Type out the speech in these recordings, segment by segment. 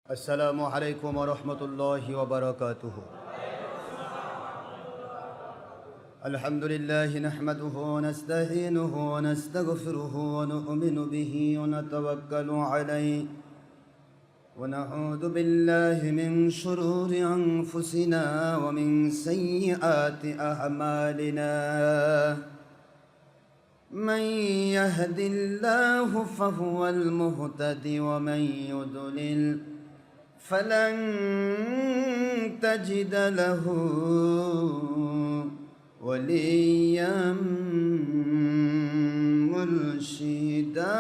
السلام عليكم ورحمة الله وبركاته. الحمد لله نحمده ونستعينه ونستغفره ونؤمن به ونتوكل عليه ونعوذ بالله من شرور أنفسنا ومن سيئات أعمالنا. من يهد الله فهو المهتدي ومن يضلل فلن تجد له وليا مرشدا.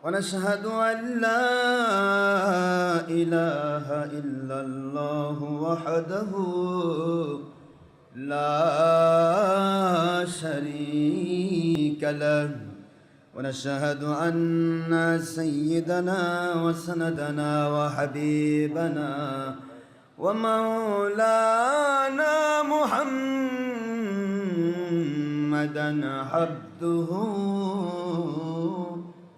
ونشهد أن لا إله إلا الله وحده لا شريك له، ونشهد أن سيدنا وسندنا وحبيبنا ومولانا محمدا عبده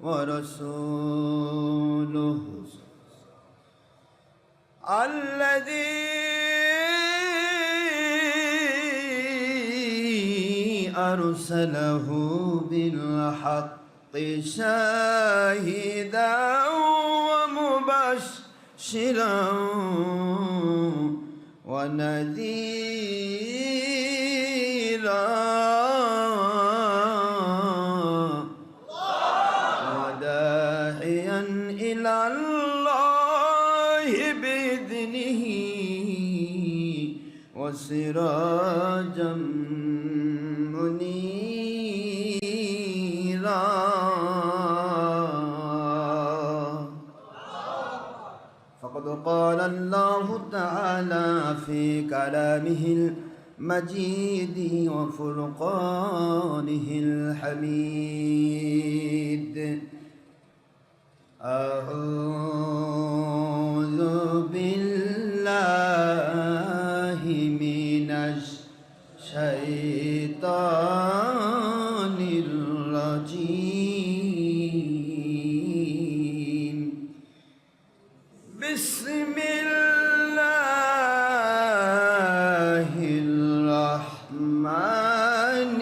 ورسوله الذي أرسله بالحق شاهدا ومبشرا ونذيرا وداعيا إلى الله بإذنه وسراجا منيرا. فقد قال الله تعالى في كلامه المجيد وفرقانه الحميد: أعوذ بالله من الشيطان الرجيم. بسم الله الرحمن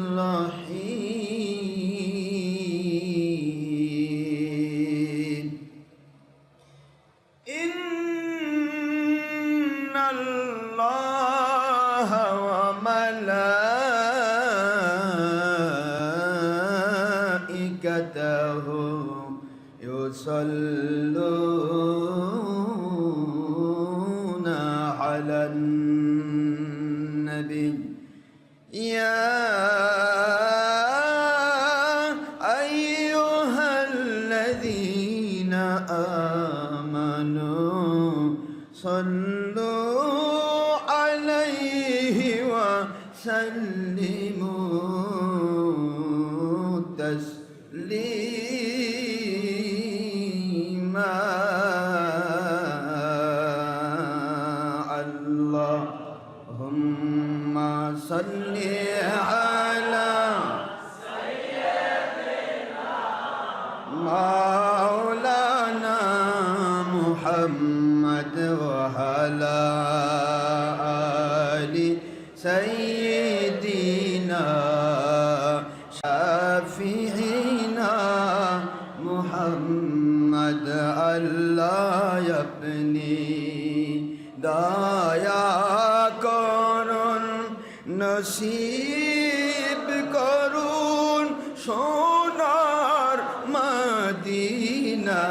الرحيم. إن الله وملائكته يصلون على النبي يا أيها الذين آمنوا صلوا عليه وسلموا تسليما. اللهم صل على مولانا محمد وعلى آل سيدنا شافعنا محمد. الله يبني দয়া করুন নসিব করুন সোনার মদিনা।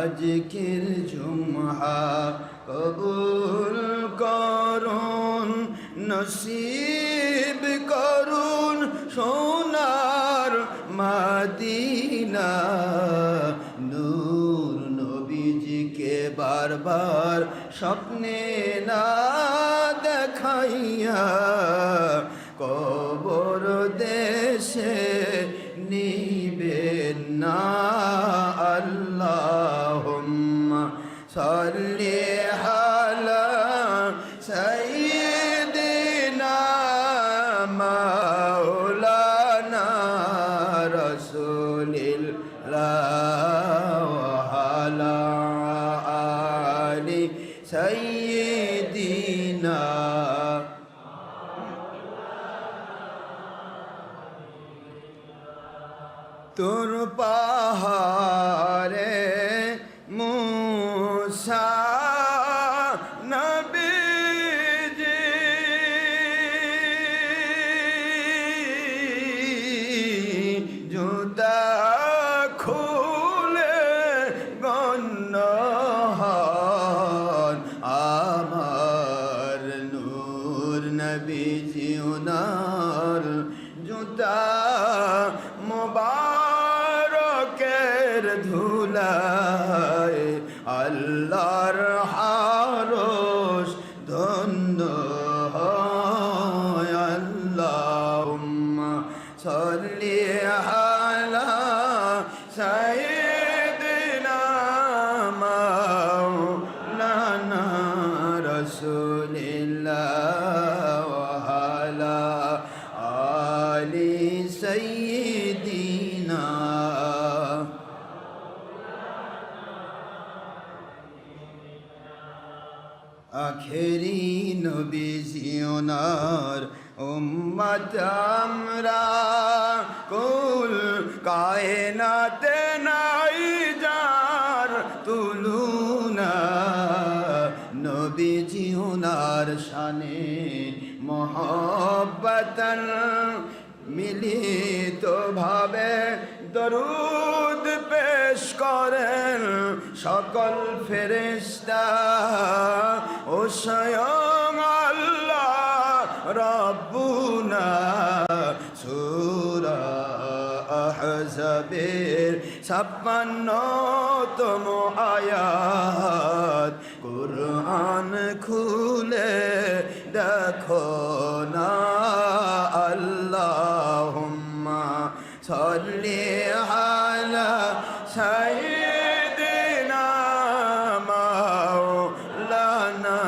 আজকের জুমআ কবুল করুন নসিব করুন সোনার মদিনা। নূর নবীজিকে বারবার স্বপ্নে না দেখাইয়া কবর দেশে নিবেন না। আল্লাহুম্মা সাল্লি আলা সাইয়্যিদিনা সাইয়্যিদিনা তোর পাহাড়ে মুসা নবীজি জুতা খুলে গণ্য হন আমার নূর নবীজি ওনার জুতা মুবারকের ধুলায় আল্লাহর আরশ ধন্য হয় আল্লাহুম্মা সাল্লি আলা সাইয়্যিদিনা মাওলানা রাসূলিল্লাহ ওয়া আলা আলি সাইয়্যিদিনা আখেরি নবীজি ওনার উম্মত আমরা কুল কায়নাতে নাই যার তুলনা নবীজি ওনার শানে মোহব্বতন মিলিত ভাবে দরুদ পেশ করেন সকল ফেরেশতা ও স্বয়ং আল্লাহ রব্বুনা সূরা আহজাবের 56তম আয়াত কুরআন খুলে দেখো না আল্লাহুম্মা সাল্লি আলা সাইয়্যিদিনা মাওলানা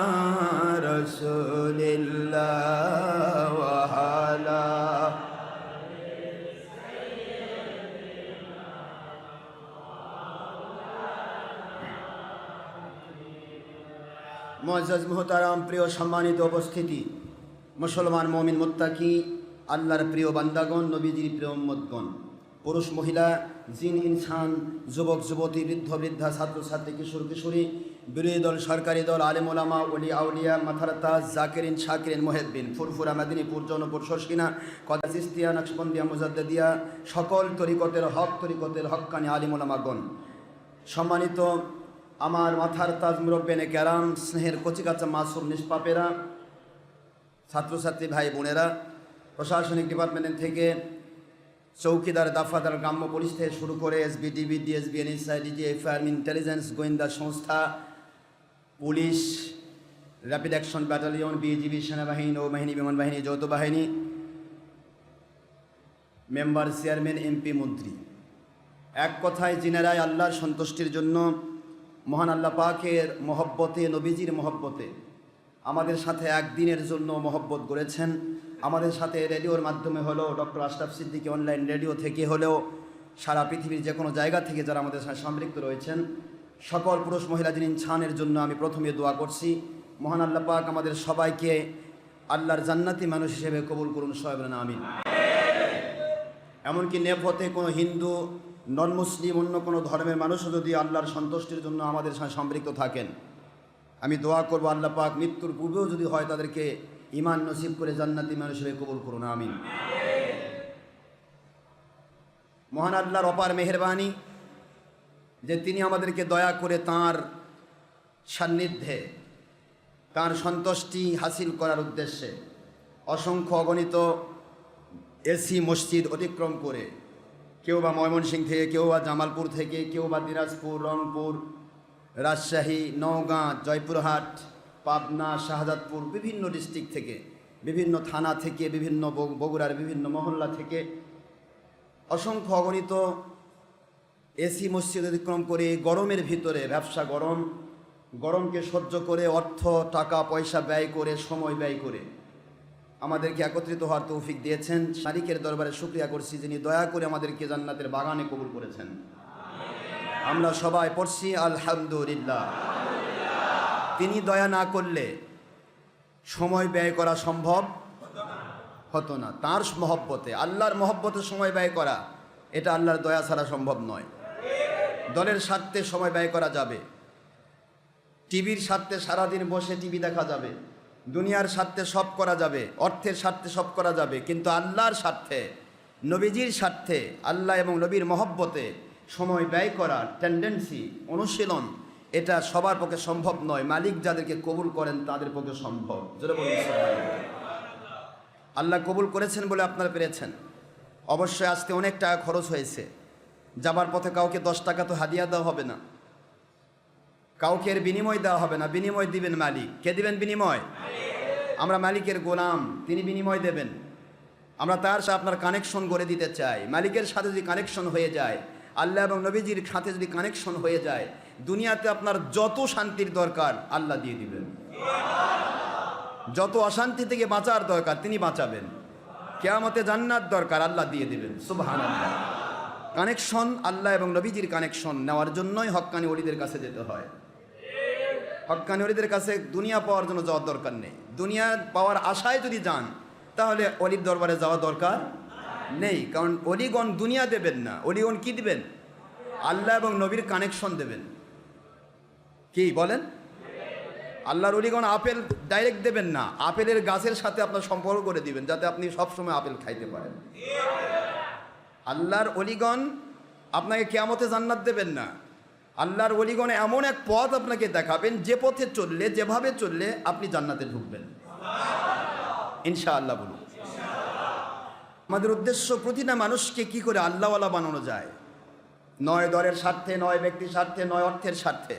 রাসূলিল্লাহ ওয়া আলা মুআজ্জাজ মুহতারাম প্রিয় সম্মানিত উপস্থিতি মুসলমান মুমিন মুত্তাকি আল্লাহর প্রিয় বান্দাগণ নবীজির প্রিয় উম্মতগণ পুরুষ মহিলা জিন ইনসান যুবক যুবতী বৃদ্ধ বৃদ্ধা ছাত্র ছাত্রী কিশোর কিশোরী বিরোধী দল সরকারি দল আলেম ওলামা ওলি আউলিয়া মাথার তাজ জাকিরিন শাকিরিন মুহিব্বিন ফুরফুরা মেদিনীপুর জৌনপুর শর্ষিনা কদা চিস্তিয়া নকশবন্দিয়া মুজাদ্দিদিয়া সকল তরিকতের হক্কানি আলেম ওলামাগণ সম্মানিত আমার মাথার তাজ মুরব্বেনে কেরাম স্নেহের কচিকাচা মাসুম নিষ্পাপেরা ছাত্রছাত্রী ভাই বোনেরা প্রশাসনিক ডিপার্টমেন্ট থেকে চৌকিদার দাফাদার গ্রাম্য পুলিশ থেকে শুরু করে SB DB DSB NSI DGF army intelligence গোয়েন্দা সংস্থা police rapid action battalion BGB সেনাবাহিনী নৌবাহিনী বিমান বাহিনী যৌথ বাহিনী মেম্বার চেয়ারম্যান এমপি মন্ত্রী এক কথায় যিনারাই আল্লাহর সন্তুষ্টির জন্য মহান আল্লাহ পাকের মহব্বতে নবীজির মহব্বতে আমাদের সাথে একদিনের জন্য মহব্বত করেছেন আমাদের সাথে রেডিওর মাধ্যমে হলেও doctor Ashraf Siddiqui online radio থেকে হলেও সারা পৃথিবীর যে কোনো জায়গা থেকে যারা আমাদের সাথে সম্পৃক্ত রয়েছেন সকল পুরুষ মহিলা যিনি ইনসানের জন্য আমি প্রথমে দোয়া করছি মহান আল্লাহ পাক আমাদের সবাইকে আল্লাহর জান্নাতি মানুষ হিসেবে কবুল করুন সবাই বলেন আমিন। এমনকি নেপথ্যে কোনো হিন্দু নন মুসলিম অন্য কোনো ধর্মের মানুষও যদি আল্লাহর সন্তুষ্টির জন্য আমাদের সাথে সম্পৃক্ত থাকেন আমি দোয়া করব আল্লাহ পাক মৃত্যুর পূর্বেও যদি হয় তাদেরকে ঈমান নসিব করে জান্নাতি মানুষ হিসেবে কবুল করুন আমিন। মহান আল্লাহর অপার মেহেরবানি যে তিনি আমাদেরকে দয়া করে তাঁর সান্নিধ্যে তাঁর সন্তুষ্টি হাসিল করার উদ্দেশ্যে অসংখ্য অগণিত এসি মসজিদ অতিক্রম করে কেউ বা ময়মনসিংহ থেকে কেউ বা জামালপুর থেকে কেউ বা দিনাজপুর রংপুর রাজশাহী নওগাঁ জয়পুরহাট পাবনা শাহজাদপুর বিভিন্ন ডিস্ট্রিক্ট থেকে বিভিন্ন থানা থেকে বিভিন্ন বগুড়ার বিভিন্ন মহল্লা থেকে অসংখ্য অগণিত এসি মসজিদ অতিক্রম করে গরমের ভিতরে ব্যবসা গরমকে সহ্য করে অর্থ টাকা পয়সা ব্যয় করে সময় ব্যয় করে আমাদেরকে একত্রিত হওয়ার তৌফিক দিয়েছেন শারিকের দরবারে শুকরিয়া করছি যিনি দয়া করে আমাদেরকে জান্নাতের বাগানে কবুল করেছেন। আমরা সবাই পড়ছি আলহামদুলিল্লাহ। তিনি দয়া না করলে সময় ব্যয় করা সম্ভব হতো না। তাঁর মহব্বতে, আল্লাহর মহব্বতে সময় ব্যয় করা, এটা আল্লাহর দয়া ছাড়া সম্ভব নয়। দলের স্বার্থে সময় ব্যয় করা যাবে, টিভির স্বার্থে সারাদিন বসে টিভি দেখা যাবে, দুনিয়ার স্বার্থে সব করা যাবে, অর্থের স্বার্থে সব করা যাবে, কিন্তু আল্লাহর স্বার্থে, নবীজির স্বার্থে, আল্লাহ এবং নবীর মহব্বতে সময় ব্যয় করা টেন্ডেন্সি, অনুশীলন, এটা সবার পক্ষে সম্ভব নয়। মালিক যাদেরকে কবুল করেন তাদের পক্ষে সম্ভব। জোরে বলুন সুবহানাল্লাহ। আল্লাহ কবুল করেছেন বলে আপনারা পেরেছেন। অবশ্যই আজকে অনেক টাকা খরচ হয়েছে। যাবার পথে কাউকে 10 টাকা তো হাদিয়া দেওয়া হবে না, কাউকে এর বিনিময় দেওয়া হবে না। বিনিময় দিবেন মালিক। কে দিবেন বিনিময়? আমরা মালিকের গোলাম, তিনি বিনিময় দেবেন। আমরা তার সাথে আপনার কানেকশন গড়ে দিতে চাই। মালিকের সাথে যদি কানেকশন হয়ে যায়, আল্লাহ এবং নবীজির সাথে যদি কানেকশন হয়ে যায়, দুনিয়াতে আপনার যত শান্তির দরকার আল্লাহ দিয়ে দিবেন। যত অশান্তি থেকে বাঁচার দরকার তিনি বাঁচাবেন। কিয়ামতে জান্নাত দরকার আল্লাহ দিয়ে দিবেন। সুবহানাল্লাহ। কানেকশন, আল্লাহ এবং নবীজির কানেকশন নেওয়ার জন্যই হক্কানি ওলিদের কাছে যেতে হয়। হক্কানি ওলিদের কাছে দুনিয়া পাওয়ার জন্য যাওয়ার দরকার নেই। দুনিয়া পাওয়ার আশায় যদি যান তাহলে অলির দরবারে যাওয়া দরকার নেই। কারণ অলিগণ দুনিয়া দেবেন না, অলিগণ কি দিবেন? আল্লাহ এবং নবীর কানেকশন দেবেন। কি বলেন? আল্লাহর অলিগণ আপেল ডাইরেক্ট দেবেন না, আপেলের গাছের সাথে আপনার সম্পর্ক করে দিবেন, যাতে আপনি সবসময় আপেল খাইতে পারেন। আল্লাহর অলিগণ আপনাকে কিয়ামতে জান্নাত দেবেন না। আল্লাহর অলিগণ এমন এক পথ আপনাকে দেখাবেন, যে পথে চললে, যেভাবে চললে আপনি জান্নাতে ঢুকবেন ইনশাআল্লাহ। বলুন। আমাদের উদ্দেশ্য প্রতিটা মানুষকে কি করে আল্লাহওয়ালা বানানো যায়, নয় দলের স্বার্থে, নয় ব্যক্তির স্বার্থে, নয় অর্থের স্বার্থে।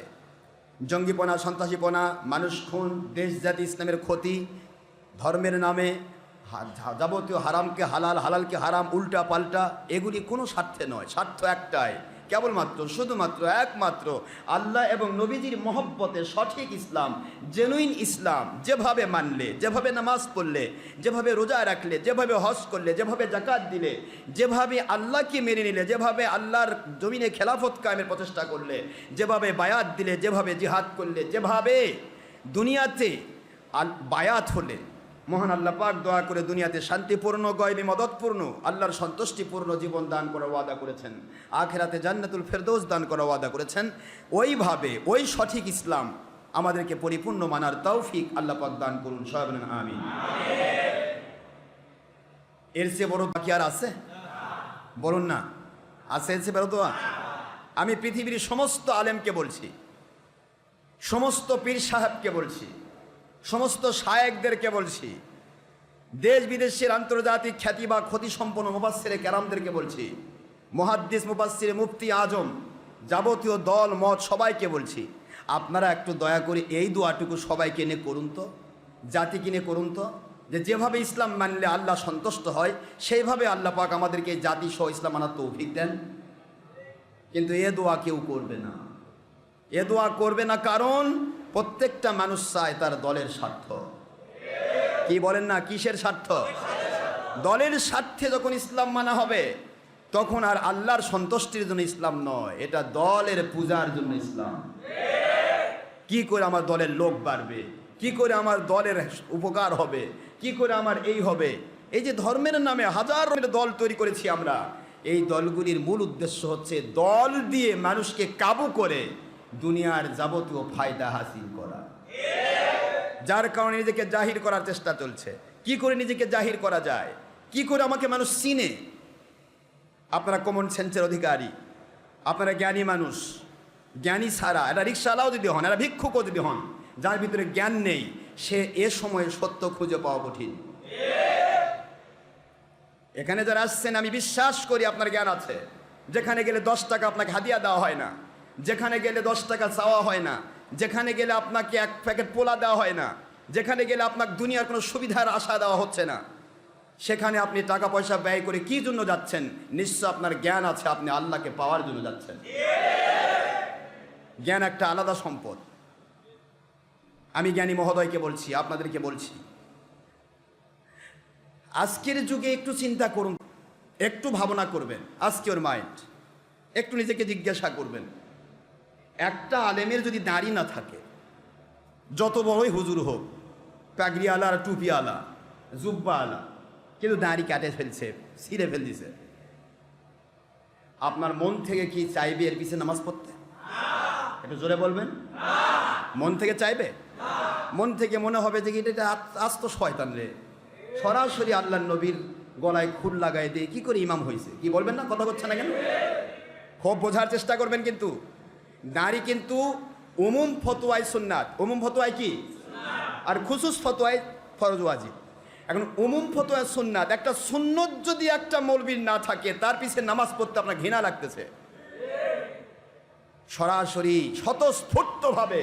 জঙ্গিপনা, সন্ত্রাসীপনা, মানুষ খুন, দেশ জাতি, ইসলামের ক্ষতি, ধর্মের নামে যাবতীয় হারামকে হালাল, হালালকে হারাম, উল্টা পাল্টা, এগুলি কোনো স্বার্থে নয়। স্বার্থ একটাই, কেবলমাত্র, শুধুমাত্র, একমাত্র আল্লাহ এবং নবীজির মহব্বতে সঠিক ইসলাম, জেনুইন ইসলাম যেভাবে মানলে, যেভাবে নামাজ পড়লে, যেভাবে রোজা রাখলে, যেভাবে হজ করলে, যেভাবে জাকাত দিলে, যেভাবে আল্লাহকে মেনে নিলে, যেভাবে আল্লাহর জমিনে খেলাফত কায়েমের প্রচেষ্টা করলে, যেভাবে বায়াত দিলে, যেভাবে জিহাদ করলে, যেভাবে দুনিয়াতে বায়াত হলে, মহান আল্লাহ পাক দোয়া করে দুনিয়াতে শান্তিপূর্ণ, গয়বি মদতপূর্ণ, আল্লাহর সন্তুষ্টিপূর্ণ জীবন দান করার ওয়াদা করেছেন, আখিরাতে জান্নাতুল ফেরদৌস দান করার ওয়াদা করেছেন। ওইভাবে ওই সঠিক ইসলাম আমাদেরকে পরিপূর্ণ মানার তৌফিক আল্লাহ পাক দান করুন। সবাই বলেন আমিন। এর চেয়ে বড় বাকি আর আছে? বলুন না, আছে এর চেয়ে বড় দোয়া? আমি পৃথিবীর সমস্ত আলেমকে বলছি, সমস্ত পীর সাহেবকে বলছি, সমস্ত শায়েখদেরকে বলছি, দেশ বিদেশের আন্তর্জাতিক খ্যাতি বা ক্ষতিসম্পন্ন মুফাসসিরে কেরামদেরকে বলছি, মুহাদ্দিস, মুফাসসির, মুফতি আজম, যাবতীয় দল মত সবাইকে বলছি, আপনারা একটু দয়া করে এই দোয়াটুকু সবাইকে নিয়ে করুন তো, জাতিকে নিয়ে করুন তো, যে যেভাবে ইসলাম মানলে আল্লাহ সন্তুষ্ট হয় সেইভাবে আল্লাহ পাক আমাদেরকে জাতি সহ ইসলাম মানার তৌফিক দেন। কিন্তু এ দোয়া কেউ করবে না, এ দোয়া করবে না, কারণ প্রত্যেকটা মানুষ চায় তার দলের স্বার্থ। কি বলেন না, কিসের স্বার্থ? দলের স্বার্থে যখন ইসলাম মানা হবে তখন আর আল্লাহর সন্তুষ্টির জন্য ইসলাম নয়, এটা দলের পূজার জন্য ইসলাম। কি করে আমার দলের লোক বাড়বে, কি করে আমার দলের উপকার হবে, কি করে আমার এই হবে। এই যে ধর্মের নামে হাজার দল তৈরি করেছি আমরা, এই দলগুলির মূল উদ্দেশ্য হচ্ছে দল দিয়ে মানুষকে কাবু করে দুনিয়ার যাবতীয় ফায়দা হাসিল করা, যার কারণে নিজেকে জাহির করার চেষ্টা চলছে। কি করে নিজেকে জাহির করা যায়, কি করে আমাকে মানুষ চিনে। আপনারা কমন সেন্সের অধিকারী, আপনারা জ্ঞানী মানুষ। জ্ঞানী ছাড়া, এরা রিক্সাওয়ালাও যদি হন, এরা ভিক্ষুকও যদি হন, যার ভিতরে জ্ঞান নেই, সে এ সময়ে সত্য খুঁজে পাওয়া কঠিন। এখানে যারা আসছেন আমি বিশ্বাস করি আপনার জ্ঞান আছে। যেখানে গেলে 10 টাকা আপনাকে হাদিয়া দেওয়া হয় না, যেখানে গেলে 10 টাকা চাওয়া হয় না, যেখানে গেলে আপনাকে 1 প্যাকেট পোলা দেওয়া হয় না, যেখানে গেলে আপনাকে দুনিয়ার কোনো সুবিধার আশা দেওয়া হচ্ছে না, সেখানে আপনি টাকা পয়সা ব্যয় করে কি জন্য যাচ্ছেন? নিশ্চয় আপনার জ্ঞান আছে, আপনি আল্লাহকে পাওয়ার জন্য যাচ্ছেন। জ্ঞান একটা আলাদা সম্পদ। আমি জ্ঞানী মহোদয়কে বলছি, আপনাদেরকে বলছি, আজকের যুগে একটু চিন্তা করুন, একটু ভাবনা করবেন, আজকে ওর মাইন্ড একটু নিজেকে জিজ্ঞাসা করবেন, একটা আলেমের যদি দাড়ি না থাকে, যত বড়ই হুজুর হোক, পাগড়িওয়ালা আর টুপিওয়ালা জুব্বাওয়ালা, কিন্তু দাড়ি কাটে ফেলছে, ছিঁড়ে ফেল দিছে। আপনার মন থেকে কি চাইবে এর পিছনে নামাজ পড়তে? একটু জোরে বলবেন। মন থেকে চাইবে? মন থেকে মনে হবে যে এটা আস্ত শয়তান রে, সরাসরি আল্লাহ নবীর গলায় খুর লাগাই দিয়ে কি করে ইমাম হয়েছে, কি বলবেন না? কথা বলছে না কেন? খুব বোঝার চেষ্টা করবেন। কিন্তু দাড়ি কিন্তু উমুম ফতোয়ায় সুন্নাত, উমুম ফতোয়ায় কি, আর খুসুস ফতোয়ায় ফরজ ওয়াজিব। এখন উমুম ফতোয়ায় সুন্নাত, একটা সুন্নত যদি একটা মৌলবীর না থাকে, তার পিছে নামাজ পড়তে আপনার ঘৃণা লাগতেছে। সরাসরি স্বতঃস্ফূর্তভাবে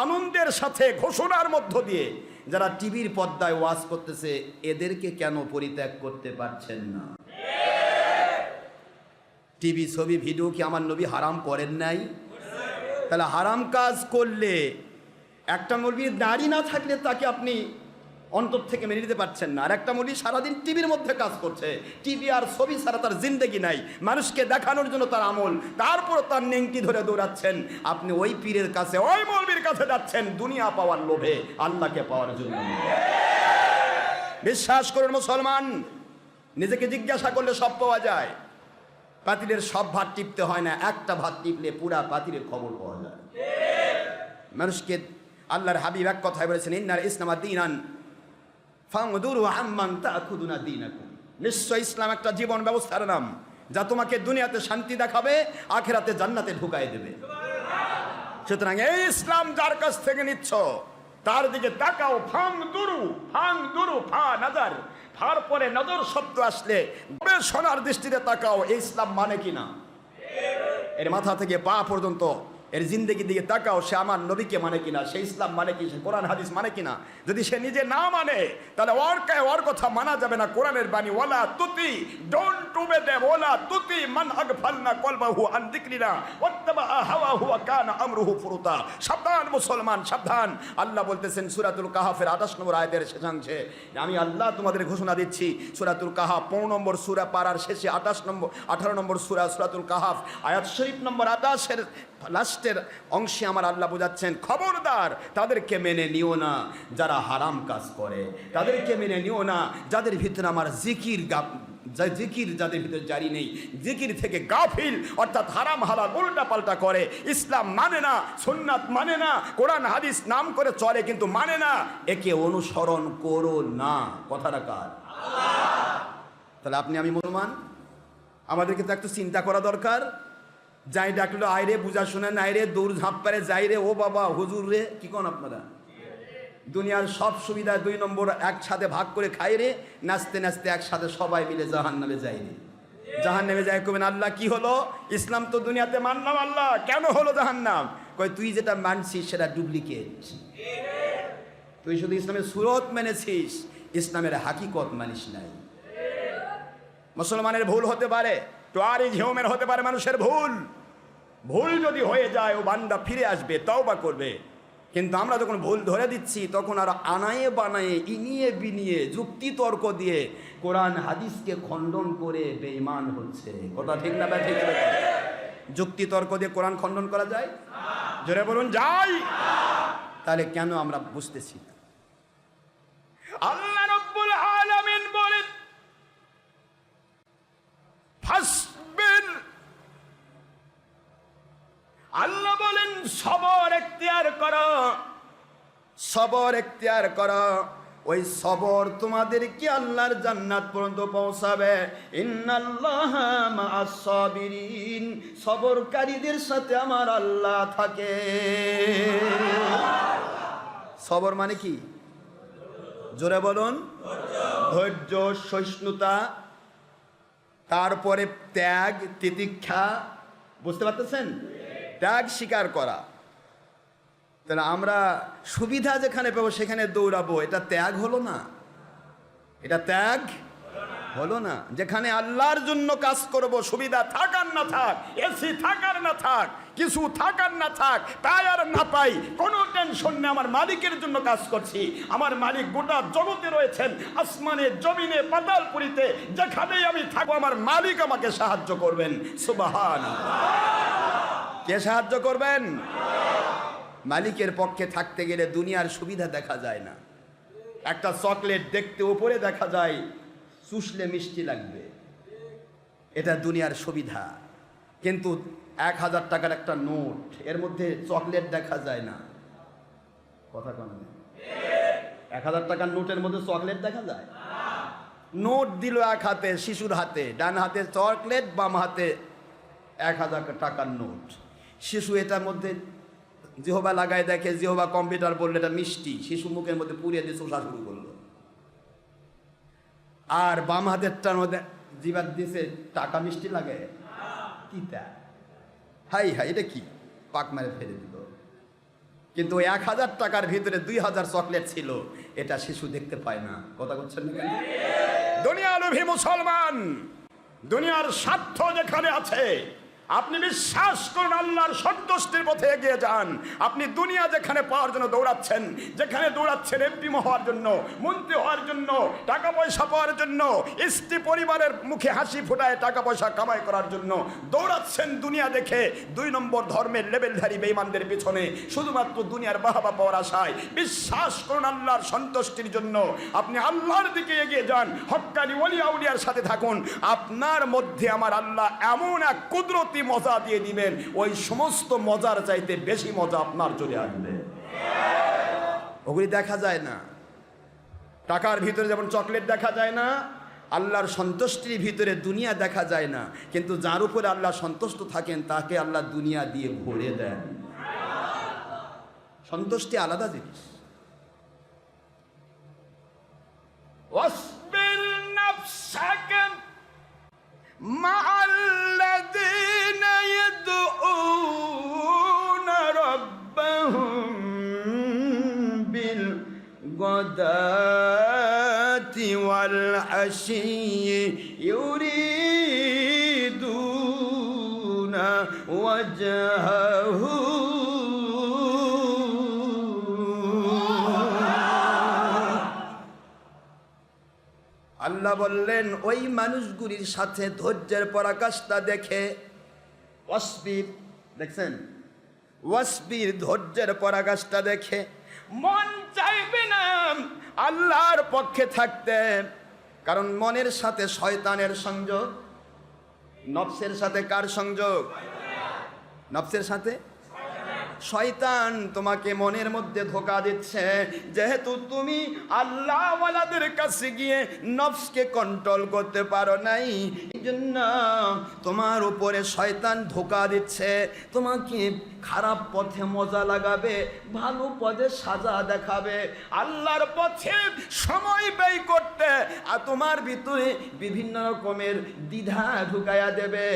আনন্দের সাথে ঘোষণার মধ্য দিয়ে যারা টিভির পর্দায় ওয়াজ করতেছে, এদেরকে কেন পরিত্যাগ করতে পারছেন না? টিভি ছবি ভিডিও কি আমার নবী হারাম করেন নাই? তাহলে হারাম কাজ করলে একটা মৌলবীর দাড়ি না থাকলে তাকে আপনি অন্তর থেকে মেনে নিতে পারছেন না, আর একটা মৌলবী সারাদিন টিভির মধ্যে কাজ করছে, টিভি আর ছবি ছাড়া তার জিন্দেগি নাই, মানুষকে দেখানোর জন্য তার আমল, তারপর তার নেংটি ধরে দৌড়াচ্ছেন। আপনি ওই পীরের কাছে, ওই মৌলবীর কাছে যাচ্ছেন দুনিয়া পাওয়ার লোভে, আল্লাহকে পাওয়ার জন্য। বিশ্বাস করুন মুসলমান, নিজেকে জিজ্ঞাসা করলে সব পাওয়া যায়। পাতিলের সব ভাত টিপতে হয় না, একটা ভাত টিপলে পুরা পাতিলের খবর পাওয়া যায়। মানুষকে আল্লাহর হাবিব এক কথায় বলেছেন, ইন্নাল ইসলামা দীনান ফাংদুরু আম্মান তাখুদুনা দীনাকুম। নিশ্চয় ইসলাম একটা জীবন ব্যবস্থার নাম, যা তোমাকে দুনিয়াতে শান্তি দেখাবে, আখিরাতে জান্নাতে ঢুকাই দেবে। সুতরাং এই ইসলাম যার কাছ থেকে নিচ্ছ তার দিকে তাকাও। ফাংদুরু, ফাংদুরু ফা নাজার, ফার পরে নজর শব্দ আসলে গবেষণার দৃষ্টিতে তাকাও, এই ইসলাম মানে কিনা। এর মাথা থেকে পা পর্যন্ত এর জিন্দেগির দিকে তাকাও, সে আমার নবীকে মানে কিনা, সে ইসলাম মানে কি, সে কোরআন হাদিস মানে কিনা। যদি সে নিজে না মানে, তাহলে ওর কথা মানা যাবে না। কোরআনের বাণী, ওয়ালা তুতি, ডোন্ট টুবে দে, ওয়ালা তুতি মান আগফালনা কলবাহু আন যিকরিনা ওয়াত্তাবা হাওয়াহু ওয়া কানা আমরুহু ফুরুতা। সাবধান মুসলমান, সাবধান। আল্লাহ বলতেছেন সূরাতুল কাহাফের 28 নম্বর আয়াতের শেষাংশে, আমি আল্লাহ তোমাদের ঘোষণা দিচ্ছি, সূরাতুল কাহাফ 15 নম্বর সূরা পারার শেষে 18 নম্বর সূরা সূরাতুল কাহাফ আয়াত শরীফ নম্বর 28 এর লাস্টের অংশে আমার আল্লাহ বোঝাচ্ছেন, খবরদার তাদেরকে মেনে নিও না যারা হারাম কাজ করে, তাদেরকে মেনে নিও না যাদের ভিতরে আমার জিকির যাদের ভিতরে জারি নেই, জিকির থেকে গাফিল, অর্থাৎ হারাম হালাল উল্টা পাল্টা করে, ইসলাম মানে না, সুন্নাত মানে না, কোরআন হাদিস নাম করে চলে কিন্তু মানে না, একে অনুসরণ করো না। কথাটা কার? তাহলে আপনি আমি মুসলমান, আমাদেরকে তো একটু চিন্তা করা দরকার। যাই ডাকলো আইরে, বুঝা শুনে নাই রে, দৌড় ঝাঁপ পারে যাই রে, ও বাবা হুজুর রে, কি কোন আপনারা দুনিয়ার সব সুবিধা 2 নম্বর একসাথে ভাগ করে খাই রে, নাচতে নাচতে একসাথে সবাই মিলে জাহান্নামে যাই রে। জাহান্নামে যাই কবেন, আল্লাহ কি হলো, ইসলাম তো দুনিয়াতে মানলাম, আল্লাহ কেন হলো জাহান্নাম? কই তুই যেটা মানছিস সেটা ডুপ্লিকেট, তুই শুধু ইসলামের সুরত মেনেছিস, ইসলামের হাকিকত মানিস নাই। মুসলমানের ভুল হতে পারে, তোয়ারি ঝিউমের হতে পারে মানুষের ভুল, ভুল যদি হয়ে যায় ও বান্দা ফিরে আসবে, তওবা করবে। কিন্তু আমরা যখন ভুল ধরে দিচ্ছি, তখন আর আনায়ে বানায়ে, ইনিয়ে বিনিয়ে, যুক্তি তর্ক দিয়ে কোরআন হাদিসকে খণ্ডন করে বেঈমান হচ্ছে। কথা ঠিক না? ঠিক না? যুক্তি তর্ক দিয়ে কোরআন খণ্ডন করা যায়? জোরে বলুন, যাই। তাহলে কেন আমরা বুঝতেছি না? আল্লাহ রাব্বুল আলামিন বলেন, ফাসবির, আল্লাহ বলেন সবর এখতিয়ার করো, সবর এখতিয়ার করো। ওই সবর তোমাদেরকে আল্লাহর জান্নাত পর্যন্ত পৌঁছাবে। ইন্নাল্লাহা মা'আস সাবিরিন, সবরকারীদের সাথে আমার আল্লাহ থাকে। সবর মানে কি? জোরে বলুন। ধৈর্য, সহিষ্ণুতা, তারপরে ত্যাগ, তিতিক্ষা, বুঝতে পারতেছেন? ত্যাগ স্বীকার করা। তাহলে আমরা সুবিধা যেখানে পাবো সেখানে দৌড়াবো, এটা ত্যাগ হলো না? এটা ত্যাগ হলো না? যেখানে আল্লাহর জন্য কাজ করব, সুবিধা থাক আর না থাক, এসি থাক আর না থাক, কিছু থাক আর না থাক, পাই আর না পাই, কোনো টেনশন নেই, আমার মালিকের জন্য কাজ করছি। আমার মালিক গোটা জগতে রয়েছেন, আসমানে, জমিনে, পাতালপুরীতে, যেখানেই আমি থাকবো আমার মালিক আমাকে সাহায্য করবেন। সুবহানাল্লাহ। কে সাহায্য করবেন? মালিকের পক্ষে থাকতে গেলে দুনিয়ার সুবিধা দেখা যায় না। একটা চকলেট দেখতে উপরে দেখা যায় চুষলে মিষ্টি লাগবে, এটা দুনিয়ার সুবিধা। কিন্তু 1000 টাকার একটা নোট, এর মধ্যে চকলেট দেখা যায় না। কথা কেন? 1000 টাকার নোটের মধ্যে চকলেট দেখা যায়? নোট দিল এক হাতে, শিশুর হাতে, ডান হাতে চকলেট, বাম হাতে 1000 টাকার নোট। শিশু এটার মধ্যে জিহবা লাগায় দেখে, জিহবা কম্পিউটার বললে এটা মিষ্টি, শিশু মুখের মধ্যে পুড়িয়ে দিয়ে চোষা শুরু করলো। আর বাম হাতেরটার মধ্যে জিবাত দিছে, টাকা মিষ্টি লাগে কিতা, হাই হাই এটা কি, পাক মারে ফেলে দিল। কিন্তু 1000 টাকার ভিতরে 2000 চকলেট ছিল, এটা শিশু দেখতে পায় না। কথা বলছেন না কেন? দুনিয়া লোভী মুসলমান, দুনিয়ার স্বার্থ যেখানে আছে, আপনি বিশ্বাস করুন আল্লাহর সন্তুষ্টির পথে এগিয়ে যান। আপনি দুনিয়া যেখানে পাওয়ার জন্য দৌড়াচ্ছেন, যেখানে দৌড়াচ্ছেন এমপি হওয়ার জন্য, মন্ত্রী হওয়ার জন্য, টাকা পয়সা পাওয়ার জন্য, স্ত্রী পরিবারের মুখে হাসি ফোটায় টাকা পয়সা কামাই করার জন্য দৌড়াচ্ছেন দুনিয়া দেখে, 2 নম্বর ধর্মের লেবেলধারী বেঈমানদের পিছনে শুধুমাত্র দুনিয়ার বাহাবা পাওয়ার আশায়। বিশ্বাস করুন আল্লাহর সন্তুষ্টির জন্য আপনি আল্লাহর দিকে এগিয়ে যান, হক্কানি ওলি আউলিয়ার সাথে থাকুন। আপনার মধ্যে আমার আল্লাহ এমন এক কুদরত মজা দিয়ে দিবেন, ওই সমস্ত মজার চাইতে বেশি মজা আপনার চলে আসবে। ওগুলি দেখা যায় না। টাকার ভিতরে যেমন চকলেট দেখা যায় না, আল্লাহর সন্তুষ্টির ভিতরে দুনিয়া দেখা যায় না। কিন্তু যার উপরে আল্লাহ সন্তুষ্ট থাকেন তাকে আল্লাহ দুনিয়া দিয়ে ভরে দেন। সন্তুষ্টি আলাদা জিনিস। ওয়াসবির নাফসাকা মা'আল্লাযীনা ইয়াদউনা রাব্বাহুম বিল গাদাতি ওয়াল আশিয়্যি ইউরিদুনা ওয়াজহাহু। আল্লাহ বললেন ওই মানুষগুলির সাথে ধৈর্যের পরাকাষ্ঠা দেখে, ওয়াসবির, দেখছেন ওয়াসবির, ধৈর্যের পরাকাষ্ঠা দেখে মন চাইবে না আল্লাহর পক্ষে থাকতে। কারণ মনের সাথে শয়তানের সংযোগ, নফসের সাথে কার সংযোগ? নফসের সাথে। শয়তান তোমাকে মনের মধ্যে ধোঁকা দিচ্ছে, যেহেতু তুমি আল্লাহ ওয়ালাদের কাছে গিয়ে নফসকে কন্ট্রোল করতে পারো নাই, এই জন্য তোমার উপরে শয়তান ধোঁকা দিচ্ছে। তোমাকে খারাপ পথে মজা লাগাবে, ভালো পথে সাজা দেখাবে, আল্লাহর পথে সময় ব্যয় করতে আর তোমার ভিতরে বিভিন্ন রকমের দ্বিধা ঢুকাইয়া দেবে।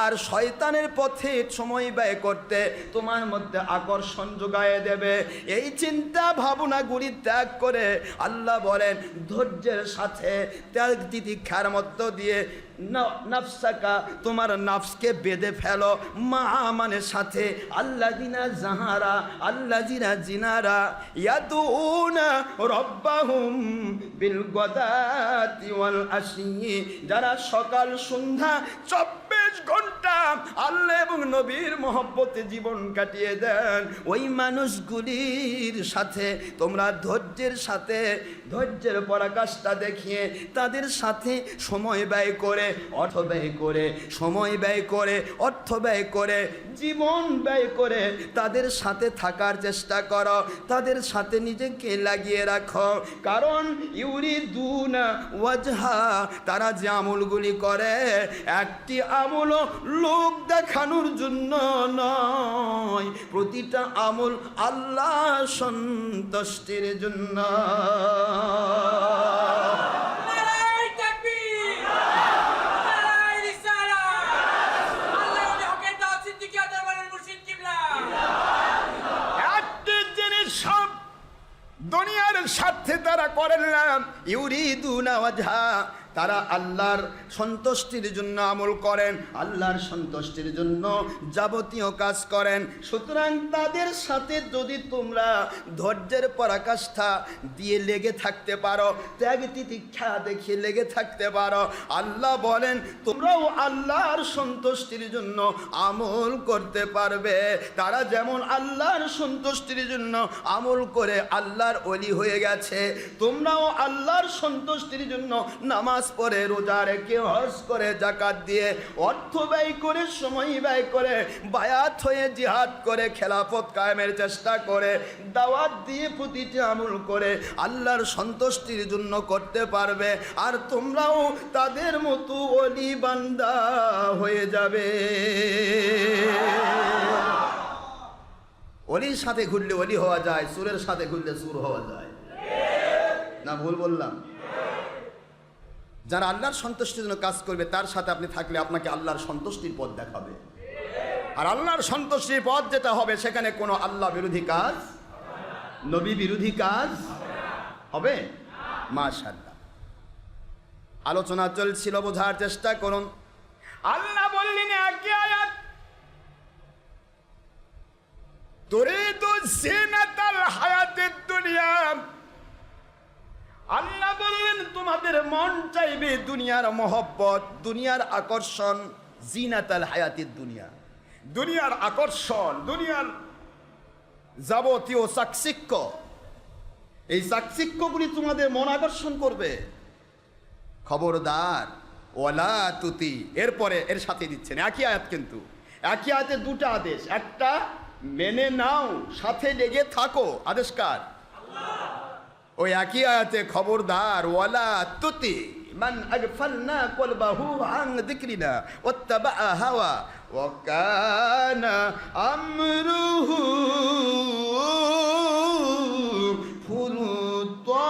আর শয়তানের পথে সময় ব্যয় করতে তোমার মধ্যে আকর্ষণ যোগায় দেবে। এই চিন্তা ভাবনাগুলি ত্যাগ করে আল্লাহ বলেন ধৈর্যের সাথে ত্যাগ তিতিক্ষার মধ্য দিয়ে নাফসাকা, তোমার নাফসকে বেঁধে ফেলো। মা মানে সাথে, আল্লাযিনা জাহারা, আল্লাযিনা জিনারা ইয়াদুনা রাব্বাহুম বিল গাদাতি ওয়াল আশিয়্যি, যারা সকাল সন্ধ্যা 24 ঘন্টা আল্লাহ এবং নবীর মহব্বতে জীবন কাটিয়ে দেন, ওই মানুষগুলির সাথে তোমরা ধৈর্যের সাথে, ধৈর্যের পরাকাষ্ঠা দেখিয়ে তাদের সাথে সময় ব্যয় করে, অর্থ ব্যয় করে, সময় ব্যয় করে, অর্থ ব্যয় করে, জীবন ব্যয় করে তাদের সাথে থাকার চেষ্টা করো, তাদের সাথে নিজেকে লাগিয়ে রাখো। কারণ ইউরিদুনা ওয়াজহা, তারা যে আমলগুলি করে একটি আমল লোক দেখানোর জন্য নয়, প্রতিটা আমল আল্লাহ সন্তুষ্টির জন্য। দুনিয়ার স্বার্থে তারা করেন না, ইউরিদুনা ওয়াজহা, তারা আল্লাহর সন্তুষ্টির জন্য আমল করেন, আল্লাহর সন্তুষ্টির জন্য যাবতীয় কাজ করেন। সুতরাং তাদের সাথে যদি তোমরা ধৈর্যের পরাকাষ্ঠা দিয়ে লেগে থাকতে পারো, ত্যাগ তিতিক্ষা দেখিয়ে লেগে থাকতে পারো, আল্লাহ বলেন তোমরাও আল্লাহর সন্তুষ্টির জন্য আমল করতে পারবে। তারা যেমন আল্লাহর সন্তুষ্টির জন্য আমল করে আল্লাহর ওলি হয়ে গেছে, তোমরাও আল্লাহর সন্তুষ্টির জন্য নামাজ পড়ে, রোজা রেখে, হজ করে, যাকাত দিয়ে, অর্থ ব্যয় করে, সময় ব্যয় করে, বায়াত হয়ে, জিহাদ করে, খেলাফত কায়েমের চেষ্টা করে, দাওয়াত দিয়ে, প্রতিটি আমল করে আল্লাহর সন্তুষ্টির জন্য করতে পারবে। আর তোমরাও তাদের মতো ওলি বান্দা হয়ে যাবে। ওলির সাথে ঘুরলে ওলি হওয়া যায়, সুরের সাথে ঘুরলে সুর হওয়া যায় না? ভুল বললাম? যারা আল্লাহর সন্তুষ্টির জন্য কাজ করবে তার সাথে আপনি থাকলে আপনাকে আল্লাহর সন্তুষ্টির পথ দেখাবে। আর আল্লাহর সন্তুষ্টির পথ যেটা হবে সেখানে কোনো আল্লাহ বিরোধী কাজ, নবী বিরোধী কাজ হবে। মাশাআল্লাহ, আলোচনা চলছিল, বোঝার চেষ্টা করুন। আল্লাহ বললেন একই আয়াত, তুরিদু জিনাতাল হায়াতিদ দুনিয়া, আল্লাহ বললেন তোমাদের মন চাইবে দুনিয়ার মহব্বত, দুনিয়ার আকর্ষণ, জিনাতাল হায়াতিদ দুনিয়া, দুনিয়ার আকর্ষণ, দুনিয়ার যাবতীয় চাকচিক্য, এই চাকচিক্যগুলি তোমাদের মন আকর্ষণ করবে। খবরদার ওয়ালা তুতি, এরপরে এর সাথে দিচ্ছেন একই আয়াত, কিন্তু একই আয়াতে দুটো আদেশ, একটা মেনে নাও, সাথে লেগে থাকো, আদেশ কার? ওই একই আয়াতে খবরদার ওয়ালা তুতি মান আগফালনা কলবাহু আন যিকরিনা ওয়াত্তাবা হাওয়া ওয়া কানা আমরুহু ফুরুতা।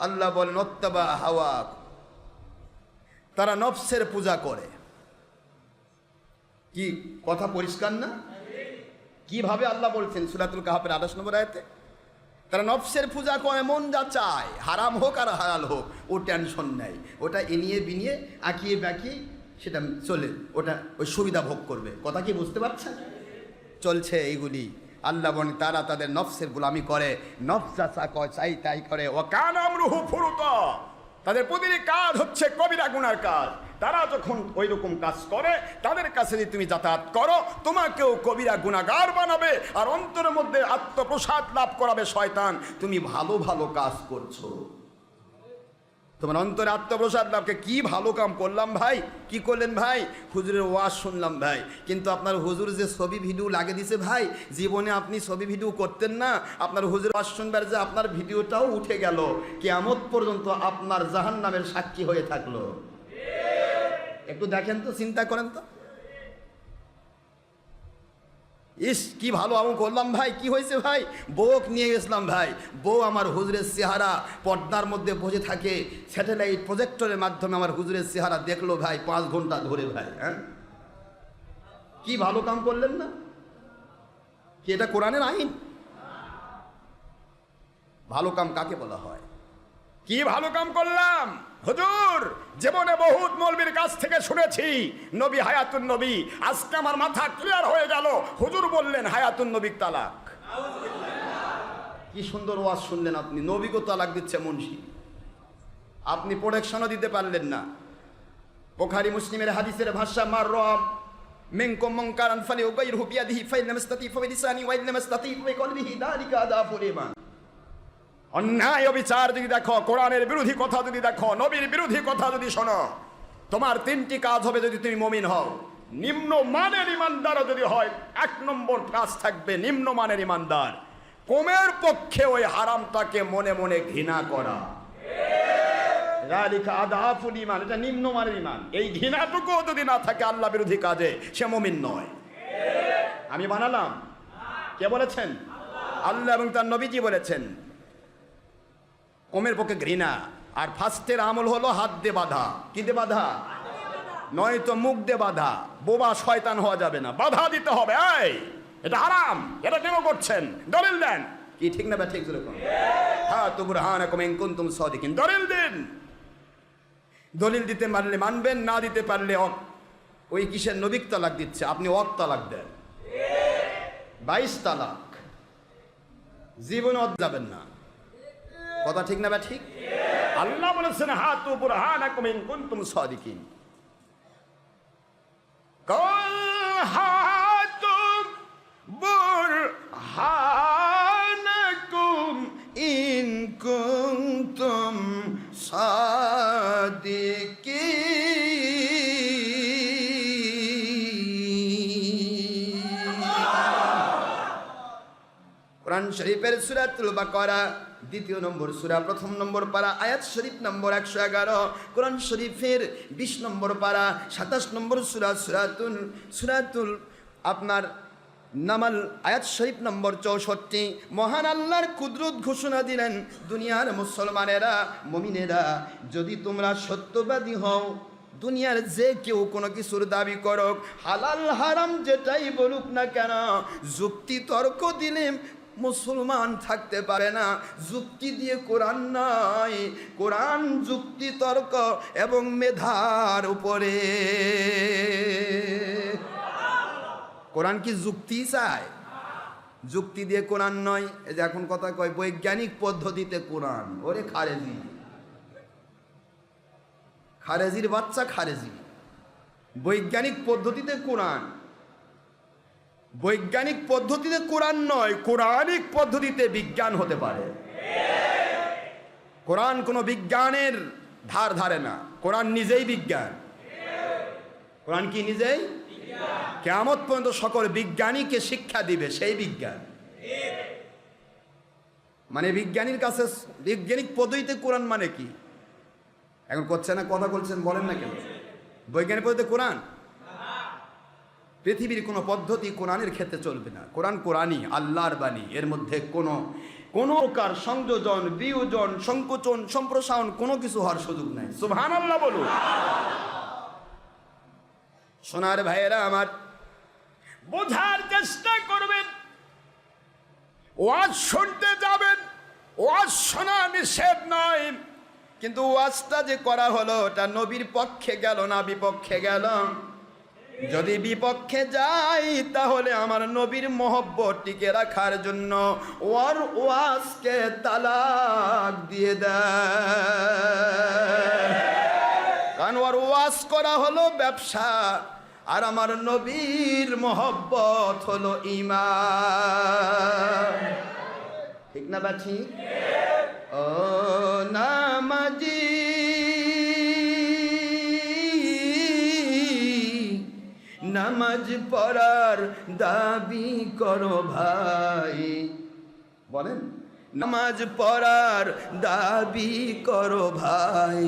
আল্লাহ বলেন ওয়াত্তাবা হাওয়া, তারা নফসের পূজা করে। কি কথা পরিষ্কার না? কিভাবে আল্লাহ বলছেন সূরাতুল কাহফের 28 নম্বর আয়াতে, তারা নফসের পূজা করে, মন যা চায়, হারাম হোক আর হালাল হোক, ও টেনশন নেই, ওটা এনিয়ে বিনিয়ে আঁকিয়ে বাঁকিয়ে সেটা চলে, ওটা ওই সুবিধা ভোগ করবে। কথা কি বুঝতে পারছেন? চলছে এইগুলি। আল্লাহ বলেন তারা তাদের নফসের গোলামি করে, নফস যা চাই তাই করে। ও কানা আমরুহু ফুরুতা, তাদের প্রতিটি কাজ হচ্ছে কবিরা গুনার কাজ। তারা যখন ওই রকম কাজ করে, তাদের কাছে যদি তুমি যাতায়াত করো, তোমাকেও কবিরা গুনাহগার বানাবে আর অন্তরের মধ্যে আত্মপ্রসাদ লাভ করাবে শয়তান। তুমি ভালো ভালো কাজ করছো, তোমার অন্তরে আত্মপ্রসাদ লাভকে, কি ভালো কাম করলাম ভাই, কি করলেন ভাই? হুজুরের ওয়াজ শুনলাম ভাই, কিন্তু আপনার হুজুর যে ছবি ভিডিও লাগিয়ে দিছে ভাই, জীবনে আপনি ছবি ভিডিও করতেন না, আপনার হুজুর ওয়াজ শুনবার যে আপনার ভিডিওটাও উঠে গেল, কিয়ামত পর্যন্ত আপনার জাহান্নামের সাক্ষী হয়ে থাকলো। একটু দেখেন তো, চিন্তা করেন তো। ইস কি ভালো আমল করলাম ভাই, কি হয়েছে ভাই? বউ নিয়ে গেছিলাম ভাই, বউ আমার হুজুরের চেহারা পর্দার মধ্যে বসে থাকে, স্যাটেলাইট প্রজেক্টরের মাধ্যমে আমার হুজুরের চেহারা দেখলো ভাই 5 ঘন্টা ধরে ভাই। হ্যাঁ, কি ভালো কাম করলেন না? কি এটা কোরআনের আইন? ভালো কাম কাকে বলা হয়? কি ভালো কাম করলাম? হুজুর জীবনে বহুত মৌলবীর কাছ থেকে শুনেছি নবী হায়াতুন নবী, আজকে আমার মাথা ক্লিয়ার হয়ে গেল। হুজুর বললেন হায়াতুন নবী তালাক। কি সুন্দর ওয়াজ শুনলেন আপনি, নবীকে তালাক দিচ্ছে মুন্সি, আপনি প্রোটেকশনও দিতে পারলেন না। বুখারী মুসলিমের হাদিসের ভাষা, মার রাম মিনকুম মুনকারান ফালিউগাইরহু বিয়াদিহি ফাইন লাম ইসতাতি ফাবিলিসানি ওয়া ইন লাম ইসতাতি ফাবিকলবিহি যালিকা আদাফুল ঈমান। অন্যায় অবিচার যদি দেখো, কোরআনের বিরোধী কথা যদি দেখো, নবীর বিরোধী কথা যদি শোনো, তোমার 3টি কাজ হবে যদি তুমি মুমিন হও। নিম্ন মানের ইমানদার যদি হয়, 1 নম্বর কাজ থাকবে নিম্ন মানের ইমানদার, কমের পক্ষে ওই হারামটাকে মনে মনে ঘৃণা করা। যালিকা আদাফুল ঈমান, এটা নিম্ন মানের ঈমান। এই ঘৃণাটুকু যদি না থাকে আল্লাহ বিরোধী কাজে, সে মুমিন নয়। আমি বানালাম? কে বলেছেন? আল্লাহ এবং তার নবীজি বলেছেন কমের পক্ষে ঘৃণা। আর ফার্স্টের আমল হলো হাত দিয়ে বাঁধা। কি দিয়ে বাঁধা? নয়তো মুখ দিয়ে বাঁধা। বোবা শয়তান হওয়া যাবে না, বাধা দিতে হবে। এই এটা হারাম, এটা কেন করছেন? দলিল দেন। কি ঠিক না? ঠিক যেরকম হাতু বুরহানাকুম ইন কুনতুম সাদিকিন, দলিল দিন। দলিল দিতে পারলে মানবেন, না দিতে পারলে ওই কিসের নবিক তালাক দিচ্ছে, আপনি তালাক দেন। 22 তালাক, জীবনে যাবেন না। কথা ঠিক না? ঠিক। আল্লাহ বলেছেন হাতু বুরহানাকুম ইন কুনতুম সাদিকিন। কল হাতু বুরহানাকুম ইন কুনতুম সাদিকিন। কোরআন শরীফের সূরাতুল বাকারা 2 নম্বর সূরা 1 নম্বর পারা আয়াত শরীফ নম্বর 111, কোরআন শরীফের 20 নম্বর পারা 27 নম্বর সূরা সূরাতুল আপনার নামাল আয়াত শরীফ নম্বর 64। মহান আল্লাহর কুদরত ঘোষণা দিলেন, দুনিয়ার মুসলমানেরা, মুমিনেরা, যদি তোমরা সত্যবাদী হও, দুনিয়ার যে কেউ কোনো কিছুর দাবি করুক, হালাল হারাম যেটাই বলুক না কেন, যুক্তি তর্ক দিলে মুসলমান থাকতে পারে না। যুক্তি দিয়ে কোরআন নয়, কোরআন যুক্তি তর্ক এবং মেধার উপরে। কোরআন কি যুক্তি চায়? যুক্তি দিয়ে কোরআন নয়। এই যে এখন কথা কয় বৈজ্ঞানিক পদ্ধতিতে কোরআন। ওরে খারেজি, খারেজির বাচ্চা খারেজি। বৈজ্ঞানিক পদ্ধতিতে কোরআন, বৈজ্ঞানিক পদ্ধতিতে কোরআন নয়, কোরআনিক পদ্ধতিতে বিজ্ঞান হতে পারে। কোরআন কোনো বিজ্ঞানের ধার ধারে না, কোরআন নিজেই বিজ্ঞান। কোরআন কি নিজেই? কিয়ামত পর্যন্ত সকল বিজ্ঞানীকে শিক্ষা দিবে সেই বিজ্ঞান। মানে বিজ্ঞানীর কাছে বৈজ্ঞানিক পদ্ধতিতে কোরআন মানে কি? এখন করছে না, কথা বলছেন, বলেন না কেন? বৈজ্ঞানিক পদ্ধতিতে কোরআন, পৃথিবীর কোনো পদ্ধতি কোরআনের ক্ষেত্রে চলবে না। কোরআন কোরআনই, আল্লাহর বাণী। এর মধ্যে কোনো প্রকার সংযোজন, বিয়োজন, সংকোচন, সম্প্রসারণ কোনো কিছু হওয়ার সুযোগ নাই। সুবহানাল্লাহ বলুন। সোনার ভাইয়েরা আমার, বোঝার চেষ্টা করবেন। ওয়াজ শুনতে যাবেন, ওয়াজ শোনা নিষেধ নয়, কিন্তু ওয়াজটা যে করা হলো ওটা নবীর পক্ষে গেল না বিপক্ষে গেল? যদি বিপক্ষে যাই তাহলে আমার নবীর মহব্বত টিকে রাখার জন্য ওর ওয়াজকে তালাক দিয়ে দেয়। কারণ ওর ওয়াজ করা হলো ব্যবসা, আর আমার নবীর মহব্বত হলো ঈমান। ঠিক না বাছি? ও নামাজি, নামাজ পড়ার দাবি করো ভাই, বলেন, নামাজ পড়ার দাবি করো ভাই,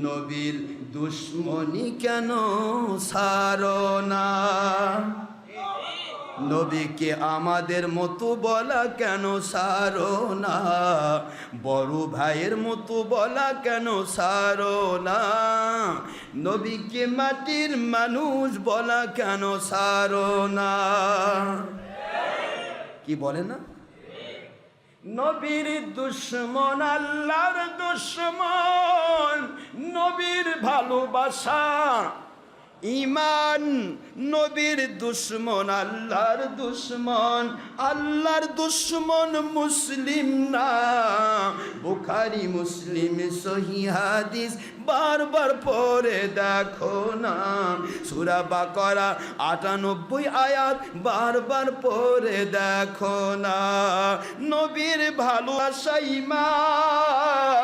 নবীর দুশ্মনী কেন ছাড়ো না? নবীকে আমাদের মতো বলা কেন ছাড়ো না? বড় ভাইয়ের মতো বলা কেন ছাড়ো না? নবীকে মাটির মানুষ বলা কেন ছাড়ো না? কি বলে না? নবীর দুশ্মন আল্লাহর দুশ্মন, নবীর ভালোবাসা ঈমান, নবীর দুশ্মন আল্লাহর দুশ্মন, আল্লাহর দুশ্মন মুসলিম না। বুখারী মুসলিম সহিহ হাদিস বারবার পড়ে দেখো না। সূরা বাকারা 98 আয়াত বারবার পড়ে দেখো না। নবীর ভালোবাসা ঈমান।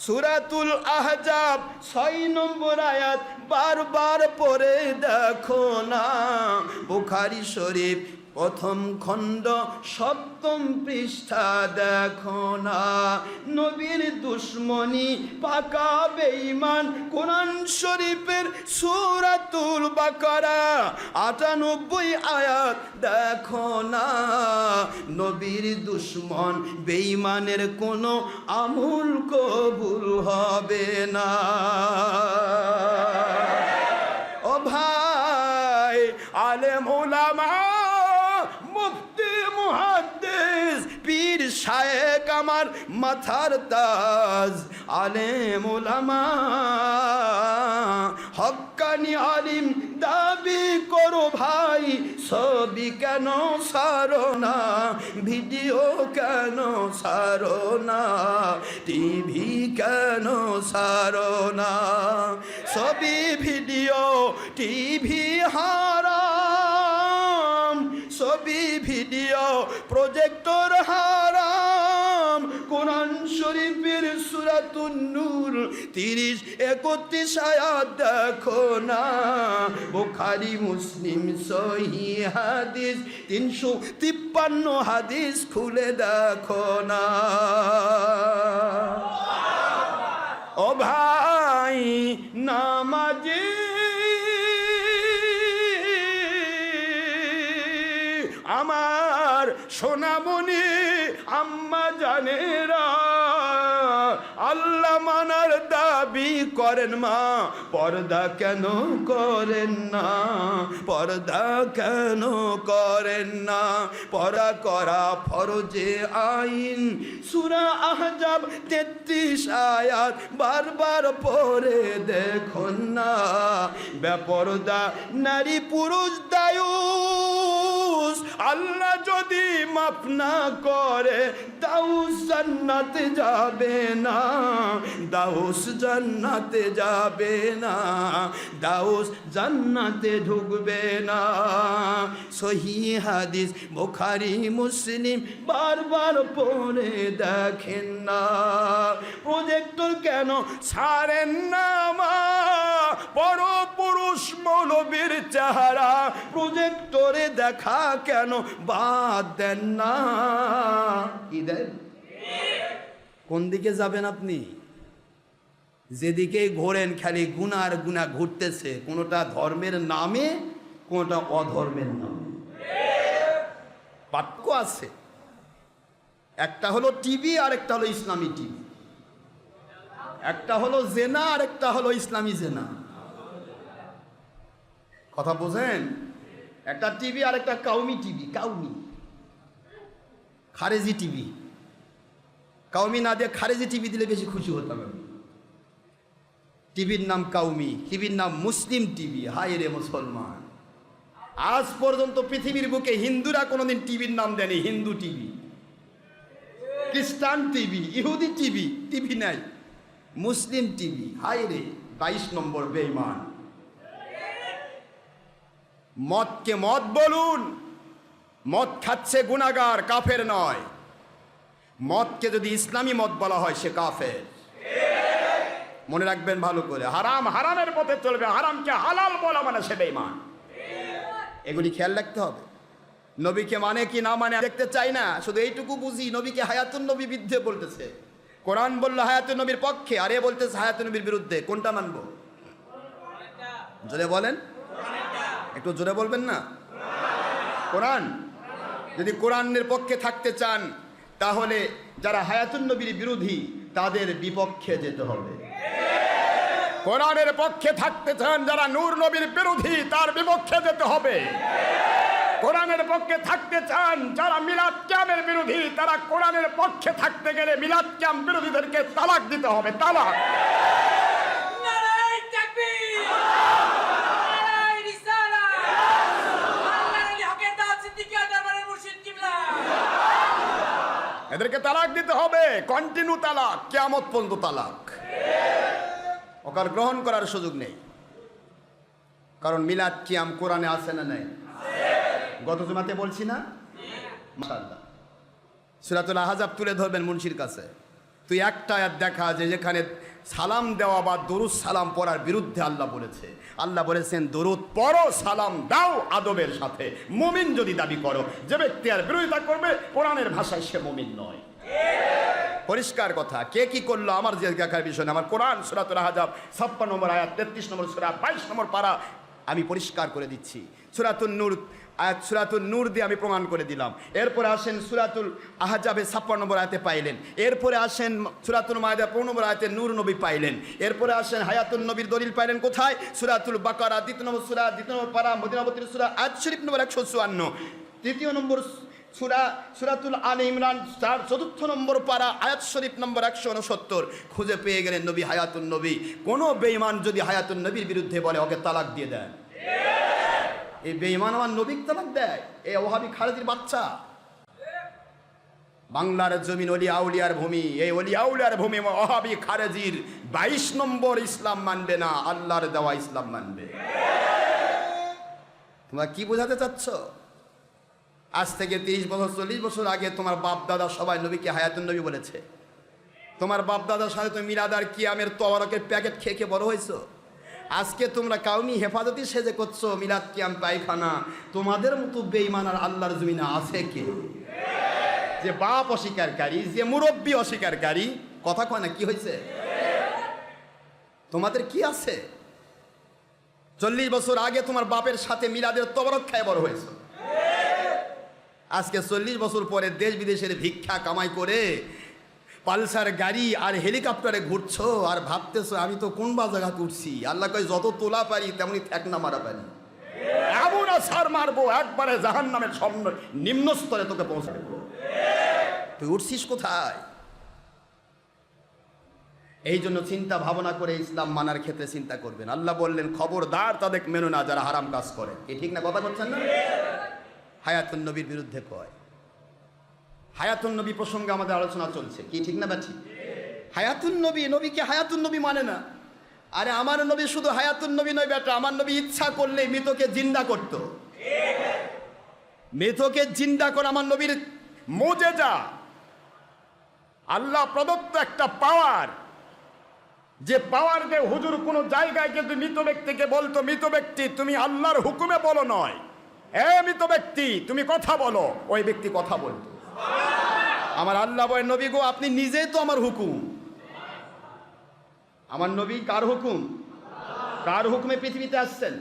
সূরাতুল আহজাব 6 নম্বর আয়াত বারবার পড়ে দেখো না। বুখারী শরীফ 1ম খণ্ড 7ম পৃষ্ঠা দেখো না। নবীর দুশ্মনী পাকা বেঈমান। কোরআন শরীফের সূরাতুল বাকারা 98 আয়াত দেখো না। নবীর দুশ্মন বেঈমানের কোনো আমল কবুল হবে না। ও ভাই, শায়েক আমার মাথার তাজ, আলেম ওলামা হক্কানি আলিম দাবি করো ভাই, ছবি কেন সারো না, ভিডিও কেন সারো না, টিভি কেন সারো না, ছবি ভিডিও টিভি হারাম, ছবি ভিডিও প্রজেক্টর হারাম। কোরআন শরীফের সূরাতুন নূর 30-31 আয়াত দেখো না, বুখারী মুসলিম সহিহ হাদিস 353 হাদিস খুলে দেখো না। ও ভাই নামাজি আমার সোনামণি আম্মা জানেরা, আল্লাহ মানার দাবি করেন মা, পর্দা কেন করেন না, পর্দা কেন করেন না, পর্দা করা ফরজে আইন। সূরা আহজাব 33 আয়াত বারবার পড়ে দেখুন না, বেপরদা নারী পুরুষ দায়ুস আল্লাহ যদি মাফ না করে দাউস জান্নাতে যাবে না, দাউস জান্নাতে যাবে না, দাউস জান্নাতে ঢুকবে না। সহিহ হাদিস বুখারী মুসলিম বারবার পড়ে দেখেন না। প্রজেক্টর কেন ছাড়েন না মা, বড় পুরুষ মৌলবীর চেহারা প্রজেক্টরে দেখা কেন বাদ দেন না? কি দেন? কোন দিকে যাবেন আপনি? যেদিকেই ঘোরেন খালি গুনার গুনাহ ঘুরতেছে, কোনোটা ধর্মের নামে কোনোটা অধর্মের নামে। পার্থক্য আছে, একটা হলো টিভি আর একটা হলো ইসলামী টিভি, একটা হলো জেনা আর একটা হলো ইসলামী জেনা। কথা বোঝেন? একটা টিভি আর একটা কাউমি টিভি, কাউমি খারেজি টিভি। কাউমি না দিয়ে খারেজি টিভি দিলে বেশি খুশি হতাম আমি। টিভির নাম কাউমি, টিভির নাম মুসলিম টিভি। হায় রে মুসলমান, আজ পর্যন্ত পৃথিবীর বুকে হিন্দুরা কোনোদিন টিভির নাম দেয়নি হিন্দু টিভি, খ্রিস্টান টিভি, ইহুদি টিভি, টিভি নাই, মুসলিম টিভি। হায় রে 22 নম্বর বেঈমান। মদকে মদ বলুন, মদ খাচ্ছে গুনাহগার, কাফের নয়। মদকে যদি ইসলামী মদ বলা হয় সে কাফের। মনে রাখবেন ভালো করে, হারাম হারামের পথে চলবে, হারামকে হালাল বলা মানে সে বেঈমান। এগুলি খেয়াল রাখতে হবে। নবীকে মানে কি না মানে দেখতে চাই না, শুধু এইটুকু বুঝি নবীকে হায়াতুন নবী বিরুদ্ধে বলতেছে। কোরআন বললো হায়াতুন নবীর পক্ষে, আর এ বলতেছে হায়াতুন নবীর বিরুদ্ধে। কোনটা মানবো? জোরে বলেন, একটু জোরে বলবেন না। কোরআন। যদি কোরআনের পক্ষে থাকতে চান তাহলে যারা হায়াতুন নবীর বিরোধী তাদের বিপক্ষে যেতে হবে। কোরআনের পক্ষে থাকতে চান যারা নূর নবীর বিরোধী তার বিপক্ষে যেতে হবে। কোরআনের পক্ষে থাকতে চান যারা মিলাদ কিয়ামের বিরোধী তারা কোরআনের পক্ষে থাকতে গেলে মিলাদ কিয়াম বিরোধীদেরকে তালাক দিতে হবে। তালাক। এদেরকে তালাক দিতে হবে, কন্টিনিউ তালাক, কিয়ামত পর্যন্ত তালাক। ওকার গ্রহণ করার সুযোগ নেই, কারণ মিলাদ কিয়াম কোরআনে আছে না নাই? গত জুমাতে বলছি না? মাশাআল্লাহ। সূরাতুল আহজাব তুলে ধরবেন মুন্সির কাছে, তুই একটা আয়াত দেখা যে যেখানে সালাম দেওয়া বা দরুদ সালাম পড়ার বিরুদ্ধে আল্লাহ বলেছে। আল্লাহ বলেছেন দরুদ পড়ো, সালাম দাও আদবের সাথে, মুমিন যদি দাবি করো। যে ব্যক্তি আর বিরোধিতা করবে কোরআনের ভাষায় সে মুমিন নয়। পরিষ্কার কথা। কে কি করলো আমার জিজ্ঞাসার বিষয় না, আমার কোরআন সূরাতুল আহজাব 56 নম্বর আয়াত, 33 নম্বর সূরা 22 নম্বর পারা আমি পরিষ্কার করে দিচ্ছি। সূরাতুন নূর আয়াত, সূরাতুন নূর দিয়ে আমি প্রমাণ করে দিলাম। এরপরে আসেন সূরাতুল আহজাবে 56 নম্বর আয়াতে পাইলেন। এরপরে আসেন সূরাতুল মায়েদা 15 নম্বর আয়াতে নূর নবী পাইলেন। এরপরে আসেন হায়াতুন নবীর দলিল পাইলেন কোথায়? সূরাতুল বাকারা 2 নম্বর সূরা 2 নম্বর পারা মদিনাবতীর সূরা আয়াত শরীফ নম্বর 154। সূরাতুল আলে ইমরান 4 নম্বর পারা আয়াত শরীফ নম্বর 169 খুঁজে পেয়ে গেলেন নবী হায়াতুন নবী। কোন বেঈমান যদি হায়াতুন নবীর বিরুদ্ধে বলে ওকে তালাক দিয়ে দেন। এই বেঈমান আমার নবীকে তালাক দেয়, এই ওহাবি খালেদির বাচ্চা। বাংলার জমিন ওলিয়া আউলিয়ার ভূমি, এই ওলিয়া আউলিয়ার ভূমি ওহাবি খারেজির 22 নম্বর ইসলাম মানবে না, আল্লাহর দেওয়া ইসলাম মানবে। তোমরা কি বোঝাতে চাচ্ছ? আজ থেকে 30 বছর 40 বছর আগে তোমার বাপ দাদা সবাই নবীকে হায়াতুন নবী বলেছে। তোমার বাপ দাদার সাথে তুমি মিলাদ আর কিয়ামের তওয়ারকের প্যাকেট খেয়ে খেয়ে বড় হয়েছো। আজকে তোমরা কাউমি হেফাজতি সেজে করছো মিলাদ কিয়াম পায়খানা। তোমাদের মতো বেঈমান আর আল্লাহর জমিনে আছে কে? যে বাপ অস্বীকারী, যে মুরব্বী অস্বীকারী, কথা কয় না, কি হয়েছে? তোমাদের কি আছে? 40 বছর আগে তোমার বাপের সাথে মিলাদের তওয়ারক খায় বড় হয়েছো। আজকে 40 বছর পরে দেশ বিদেশের ভিক্ষা কামাই করে পালসার গাড়ি আর হেলিকপ্টারে ঘুরছো আর ভাবতেছো আমি তো কোন বা জায়গাতে উঠছি। আল্লাহ কয় যত তোলা পারি তেমনি ঠেকনা মারা পারি, এমন আছাড় মারবো একবারে জাহান্নামের নিম্ন স্তরে তোকে পৌঁছে দেবো। তুই উঠছিস কোথায়? এই জন্য চিন্তা ভাবনা করে ইসলাম মানার ক্ষেত্রে চিন্তা করবেন। আল্লাহ বললেন খবরদার তাদের মেনো না যারা হারাম কাজ করে। কি ঠিক না? কথা বলছেন না? হায়াতুন নবীর বিরুদ্ধে কয়। হায়াতুন নবী প্রসঙ্গে আমাদের আলোচনা চলছে, কি ঠিক না বাচ্চি? হায়াতুন নবী, নবীকে হায়াতুন নবী মানে না। আরে আমার নবী শুধু হায়াতুন নবী নয় বেটা, আমার নবী ইচ্ছা করলে মৃতকে জিন্দা করত। মৃতকে জিন্দা করে আমার নবীর মুজিজা, আল্লাহ প্রদত্ত একটা পাওয়ার। যে পাওয়ার যে হুজুর কোন জায়গায় কিন্তু মৃত ব্যক্তিকে বলতো, মৃত ব্যক্তি তুমি আল্লাহর হুকুমে বলো নয়, এ মৃত ব্যক্তি তুমি কথা বলো, ওই ব্যক্তি কথা বলতো। আমার আল্লাহ বলে নবী গো আপনি নিজেই তো আমার হুকুম। আমার নবী কার হুকুম? কার হুকুমে পৃথিবীতে আসছেন?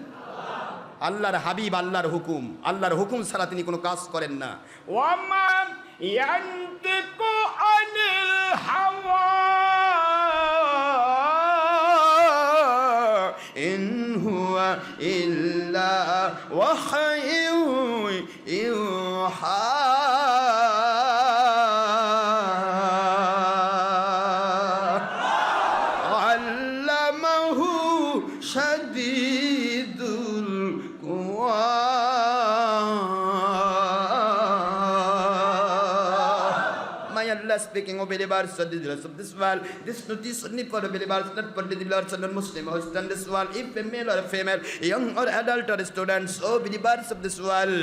আল্লাহর হাবিব, আল্লাহর হুকুম। আল্লাহর হুকুম ছাড়া তিনি কোনো কাজ করেন না। ওয়ামান ইয়ান্তিকু আনিল হাওয়া ইন হুয়া ইল্লা ওয়াহয়ু ইউহা। Speaking of believers of this world, this notice only for believers, not for the believers and non-Muslim who stand this world. If a male or a female, young or adult or students, or believers of this world.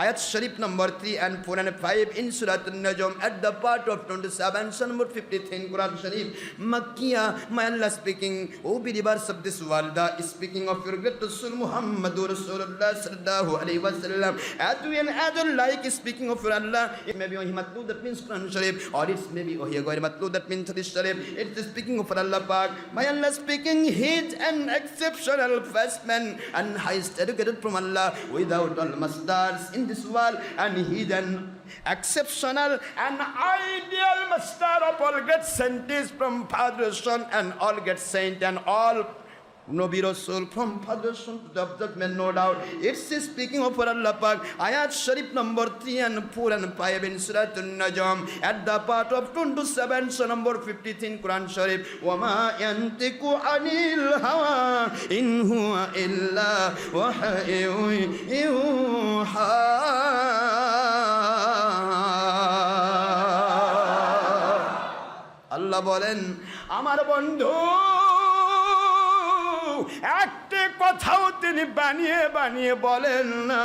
Ayat Sharif number 3 and 4 and 5 in Surah An-Najm at the part of 27, number 53 in Quran Sharif. Makkiyah, my Allah speaking, O believers of this world, is speaking of your great Rasul Muhammadur Rasulullah sallallahu alaihi wasallam. As we and as like speaking of your Allah, it may be Wahi Matlu, that means Quran Sharif, or it may be Wahi Ghair Matlu, that means Hadith Sharif. It is speaking of Allah Pak. My Allah speaking, He is an exceptional first man and highest educated from Allah without all masters in this world, and he then exceptional and ideal master of all great scientists from Father, Son, and all great saint and all Nabi Rasul from Father, Son to the judgment, no doubt. It's speaking of Allah Pak. Ayat Sharif number 3 and 4 and 5 in Surah An-Najm at the part of 27, so number 53 in Quran Sharif. Wama yantiqu anil hawa in huwa illa wahyun yuha. আল্লাহ বলেন আমার বন্ধু একটি কথাও তিনি বানিয়ে বানিয়ে বলেন না।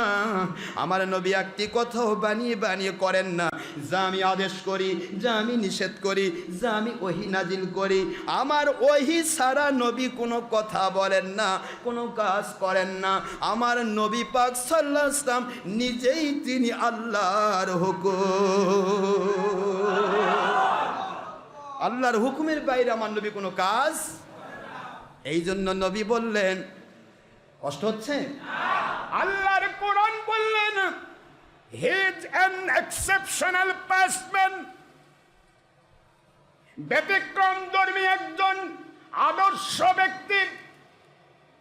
আমার নবী একটি কথাও বানিয়ে বানিয়ে করেন না। যা আমি আদেশ করি, যা আমি নিষেধ করি, যা আমি ওহী নাজিল করি, আমার ওহী ছাড়া নবী কোনো কথা বলেন না, কোনো কাজ করেন না। আমার নবী পাক সাল্লাল্লাহু আলাইহি ওয়াসাল্লাম নিজেই তিনি আল্লাহর হুকুম। আল্লাহর হুকুমের বাইরে আমার নবী কোনো কাজ। এই জন্য নবী বললেন, কষ্ট হচ্ছে? আল্লাহর কোরআন বললেন he is an exceptional person, ব্যতিক্রম ধর্মী একজন আদর্শ ব্যক্তি,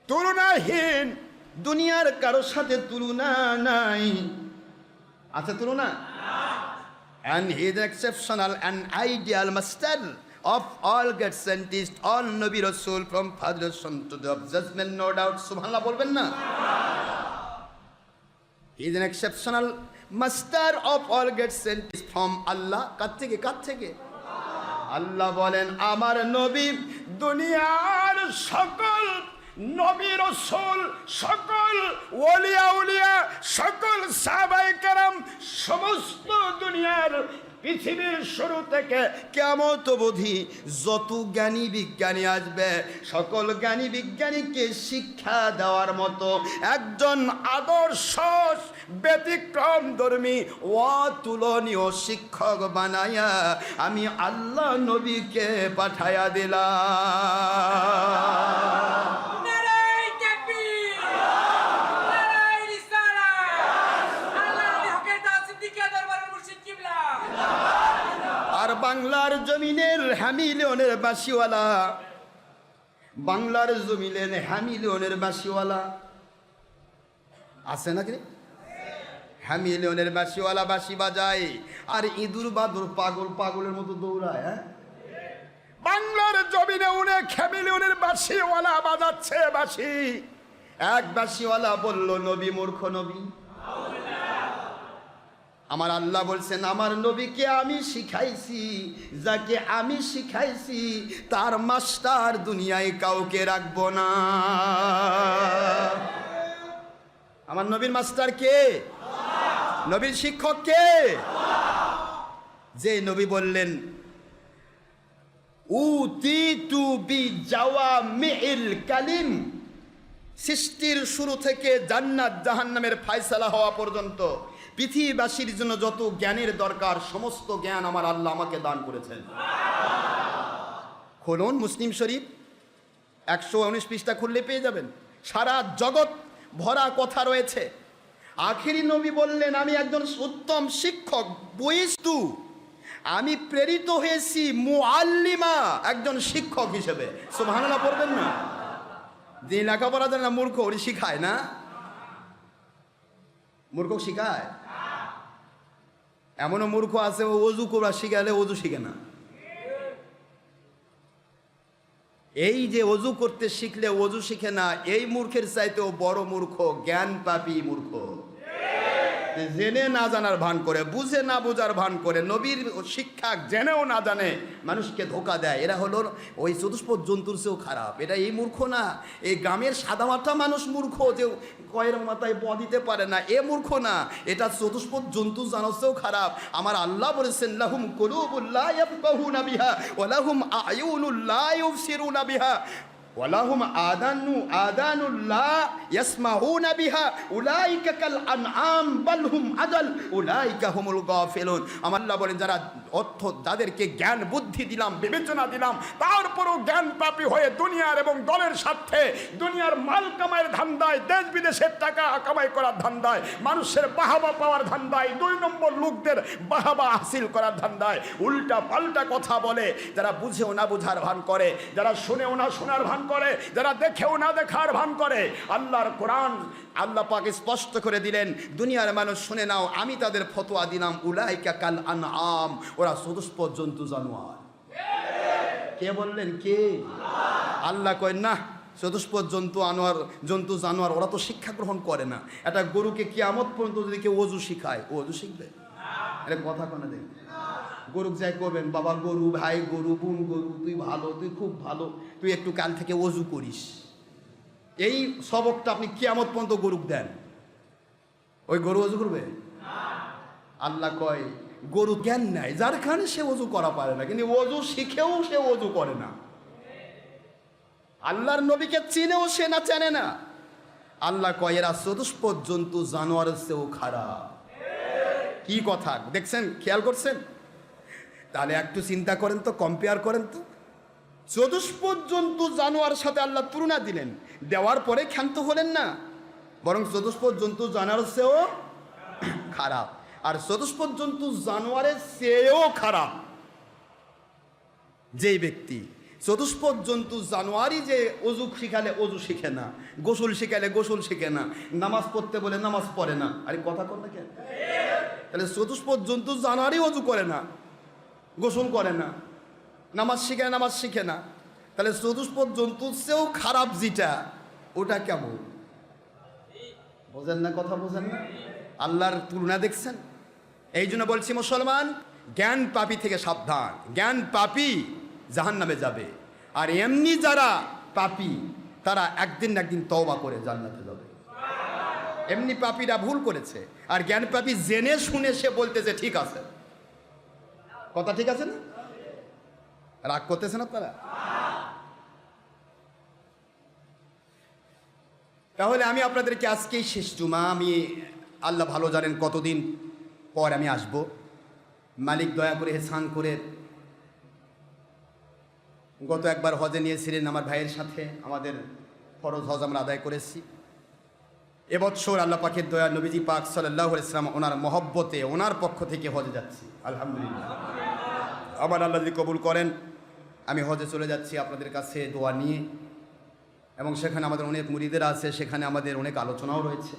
তুলনাহীন, দুনিয়ার কারোর সাথে তুলনা নাই। আছে তুলনা? And he is an exceptional and ideal master of all great scientists, all Nabi Rasul from Father Son to the judgment, no doubt. Subhanallah bolben na. He is an exceptional master of all great scientists from Allah. কার থেকে আল্লাহ বলেন আমার নবী দুনিয়ার সকল নবী রাসূল, সকল Olya উলিয়া, সকল সাহাবায়ে কেরাম, সমস্ত দুনিয়ার পৃথিবীর শুরু থেকে কিয়ামত অবধি যত জ্ঞানী বিজ্ঞানী আসবে সকল জ্ঞানী বিজ্ঞানীকে শিক্ষা দেওয়ার মতো একজন আদর্শ ব্যতিক্রম ধর্মী অতুলনীয় শিক্ষক বানায়া আমি আল্লাহ নবীকে পাঠায়া দিলাম। নারায়ে তাকবীর, নারায়ে রিসালাত, আল্লাহর হকের দাস সিদ্দিকের দরবারের মুর্শিদ কিবলা। আর বাংলার জমিনের হ্যামিলিয়নের বাঁশিওয়ালা, বাংলার জমিনের হ্যামিলিয়নের বাঁশিওয়ালা আছে নাকি? হ্যামিলিয়নের বাঁশিওয়ালা বাঁশি বাজায় আর ইঁদুর বাদুর পাগলের মতো দৌড়ায়। হ্যাঁ, বাংলার জমিনে অনেক হ্যামিলিয়নের বাঁশিওয়ালা বাজাচ্ছে বাঁশি। এক বাঁশিওয়ালা বলল নবী মূর্খ নবী। আমার আল্লাহ বলছেন আমার নবীকে আমি শিখাইছি, যাকে আমি শিখাইছি তার মাস্টার দুনিয়ায় কাউকে রাখবো না। আমার নবীর মাস্টার কে? নবীর শিক্ষক কে? যে নবী বললেন উতিতু বিজাওয়ামিল কালিম, সৃষ্টির শুরু থেকে জান্নাত জাহান্নামের ফায়সালা হওয়া পর্যন্ত পৃথিবীবাসীর জন্য যত জ্ঞানের দরকার সমস্ত জ্ঞান আমার আল্লাহ আমাকে দান করেছেন। খুলুন মুসলিম শরীফ 119 পৃষ্ঠা খুললে পেয়ে যাবেন, সারা জগৎ ভরা কথা রয়েছে। আখিরি নবী বললেন আমি একজন উত্তম শিক্ষক, বইস্তু আমি প্রেরিত হয়েছি মুআল্লিমা, একজন শিক্ষক হিসেবে। সুবহানাল্লাহ পড়বেন না? যে লেখাপড়া জানে না মূর্খ, ওরি শিখায় না? মূর্খ শিখায়? এমনও মূর্খ আছে ও অজু করা শিখালে অজু শিখে না। এই যে অজু করতে শিখলে অজু শিখে না, এই মূর্খের চাইতেও বড় মূর্খ জ্ঞান পাপী মূর্খ। জেনে না জানার ভান করে, বুঝে না বোঝার ভান করে, নবীর শিক্ষা জেনেও না জানে মানুষকে ধোকা দেয়। এরা হলো ওই চতুষ্পদ জন্তুর চেয়েও খারাপ। এটা এই মূর্খ না, এই গ্রামের সাদামাটা মানুষ মূর্খ যে কয়ের মাথায় ব দিতে পারে না, এ মূর্খ না, এটা চতুষ্পদ জন্তু জানোর চেয়েও খারাপ। আমার আল্লাহ বলেছেন লাহুম কুলুবুল লা ইয়াফকাহুনা বিহা ওয়া লাহুম আ'য়ুনুল লা ইউবসিরুনা বিহা ওয়ালাহুম আদানুল লা ইয়াসমাউনা বিহা উলাইকা কাল আনআম বাল হুম আদাল উলাইকা হুমুল গাফিলুন। আমার আল্লাহ বলেন যারা অর্থ যাদেরকে জ্ঞান বুদ্ধি দিলাম, বিবেচনা দিলাম, তারপরও জ্ঞান পাপী হয়ে দুনিয়ার এবং দলের স্বার্থে দুনিয়ার মাল কামাইয়ের ধান্দায়, দেশ বিদেশের টাকা কামাই করার ধান্দায়, মানুষের বাহাবা পাওয়ার ধান্দায়, 2 নম্বর লোকদের বাহাবা হাসিল করার ধান্দায় উল্টা পাল্টা কথা বলে, যারা বুঝেও না বুঝার ভান করে, যারা শুনেও না শোনার ভান করে, যারা দেখেও না দেখার ভান করে। আল্লাহর কোরআন আল্লাহ পাক স্পষ্ট করে দিলেন দুনিয়ার মানুষ শুনে নাও, আমি তাদের ফতোয়া দিলাম উলাইকা কাল আনআম, ওরা চতুষ্পদ জন্তু জানোয়ার। কে বললেন? কে? আল্লাহ কয় না, চতুষ্পদ জন্তু জানোয়ার ওরা তো শিক্ষা গ্রহণ করে না। একটা গরুকে কিয়ামত পর্যন্ত যদি কেউ অজু শিখায়, ও অজু শিখবে? এটা কথা কোনে দেখ। গরুক যাই করবেন, বাবা গরু, ভাই গরু, বোন গরু, তুই ভালো, তুই খুব ভালো, তুই একটু কাল থেকে অজু করিস, এই সবকটা আপনি কিয়ামত পর্যন্ত গরুক দেন, ওই গরু অজু করবে? আল্লাহ কয় গরু জ্ঞান নেয়, যার কারণে সে অজু করা পারে না, কিন্তু অজু শিখেও সে অজু করে না। আল্লাহর নবীকে চিনেও সে না, চেনে না। আল্লাহ কয় এরা চতুষ্পদ জন্তু জানোয়ারের চেয়েও খারাপ। কি কথা দেখছেন, খেয়াল করছেন? তাহলে একটু চিন্তা করেন তো, কম্পেয়ার করেন তো। চতুষ্পদ জন্তু জানোয়ারের সাথে আল্লাহ তুলনা দিলেন, দেওয়ার পরে ক্ষান্ত হলেন না, বরং চতুষ্পদ জন্তু জানোয়ারের চেয়েও খারাপ। আর চতুষ্পদ জন্তু জানোয়ারের চেয়েও খারাপ যেই ব্যক্তি চতুষ্পদ জন্তু জানোয়ারই যে অজু শিখালে অজু শিখে না, গোসল শিখালে গোসল শিখে না, নামাজ পড়তে বলে নামাজ পড়ে না। আরে কথা কর না কেন? তাহলে চতুষ্পদ জন্তু জানারই অজু করে না, গোসল করে না, নামাজ শিখে না, তাহলে চতুষ্পদ জন্তুর চেয়েও খারাপ যেটা ওটা কেমন? বোঝেন না, কথা বোঝেন না? আল্লাহর তুলনা দেখছেন? এই জন্য বলছি মুসলমান, জ্ঞান পাপী থেকে সাবধান। জ্ঞান পাপী জাহান্নামে যাবে, আর এমনি যারা পাপী তারা একদিন না একদিন তওবা করে জান্নাতে যাবে। এমনি পাপীরা ভুল করেছে, আর জ্ঞান পাপী জেনে শুনে সে বলতেছে ঠিক আছে। কথা ঠিক আছে না? রাগ করতেছেন আপনারা? তাহলে আমি আপনাদেরকে আজকেই শেষ জুমা, আমি আল্লাহ ভালো জানেন কতদিন পর আমি আসব। মালিক দয়া করে হেসান করে গত একবার হজে নিয়েছিলেন আমার ভাইয়ের সাথে, আমাদের ফরজ হজ আমরা আদায় করেছি। এবছর আল্লাহ পাকের দয়া, নবীজি পাক সাল্লাল্লাহু আলাইহি ওয়াসাল্লাম ওনার মহব্বতে ওনার পক্ষ থেকে হজে যাচ্ছি। আলহামদুলিল্লাহ, আমার আল্লাহ যদি কবুল করেন আমি হজে চলে যাচ্ছি আপনাদের কাছে দোয়া নিয়ে, এবং সেখানে আমাদের অনেক মুরিদেরা আছে, সেখানে আমাদের অনেক আলোচনাও রয়েছে।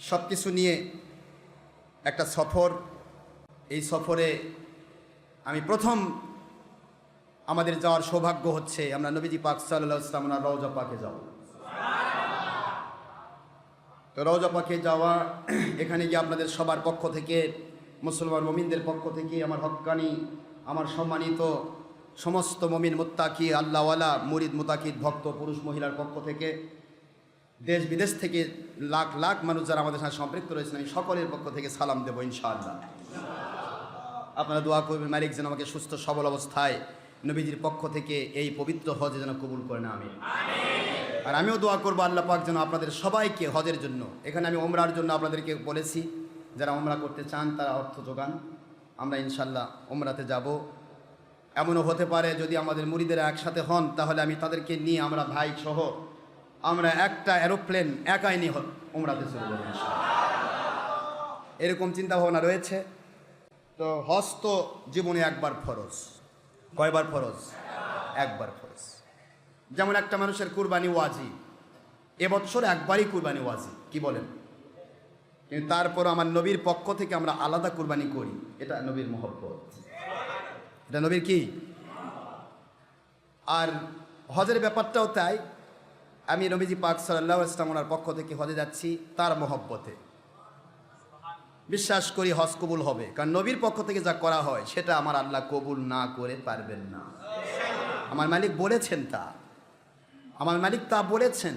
সব কিছু নিয়ে একটা সফর। এই সফরে আমি প্রথম আমাদের যাওয়ার সৌভাগ্য হচ্ছে আমরা নবীজি পাক সাল্লাল্লাহু আলাইহি ওয়াসাল্লাম রওজা পাকে যাব। তো রওজা পাকে যাওয়া, এখানে গিয়ে আপনাদের সবার পক্ষ থেকে, মুসলমান মুমিনদের পক্ষ থেকে, আমার হক্কানি, আমার সম্মানিত সমস্ত মুমিন মুত্তাকি আল্লাহওয়ালা মুরিদ মুতাকিদ ভক্ত পুরুষ মহিলার পক্ষ থেকে, দেশ বিদেশ থেকে লাখ লাখ মানুষ যারা আমাদের সাথে সম্পৃক্ত রয়েছেন, আমি সকলের পক্ষ থেকে সালাম দেবো ইনশাআল্লাহ। আপনারা দোয়া করবেন মালিক যেন আমাকে সুস্থ সবল অবস্থায় নবীজির পক্ষ থেকে এই পবিত্র হজে যেন কবুল করেন, আমিন। আর আমিও দোয়া করবো আল্লাহ পাক যেন আপনাদের সবাইকে হজের জন্য, এখানে আমি ওমরার জন্য আপনাদেরকে বলেছি, যারা ওমরা করতে চান তারা অর্থ যোগান, আমরা ইনশাল্লাহ ওমরাতে যাব। এমনও হতে পারে যদি আমাদের মুরিদেরা একসাথে হন, তাহলে আমি তাদেরকে নিয়ে, আমরা ভাই সহ আমরা একটা এরোপ্লেন একাই নিয়ে ওমরাতে চলে যাবো ইনশাআল্লাহ। এরকম চিন্তা ভাবনা রয়েছে। তো হজ তো জীবনে একবার ফরজ। কয়বার ফরজ? একবার ফরজ। যেমন একটা মানুষের কুরবানি ওয়াজিব, এবছর একবারই কুরবানি ওয়াজিব, কি বলেন? কিন্তু তারপর আমার নবীর পক্ষ থেকে আমরা আলাদা কুরবানি করি, এটা নবীর মহব্বত, এটা নবীর কি। আর হজের ব্যাপারটাও তাই, আমি নবীজি পাক সাল্লাল্লাহু আলাইহি ওয়াসাল্লাম ওনার পক্ষ থেকে হজে যাচ্ছি তার মহব্বতে। বিশ্বাস করি হজ কবুল হবে, কারণ নবীর পক্ষ থেকে যা করা হয় সেটা আমার আল্লাহ কবুল না করে পারবেন না। আমার মালিক বলেছেন তা, আমার মালিক তা বলেছেন।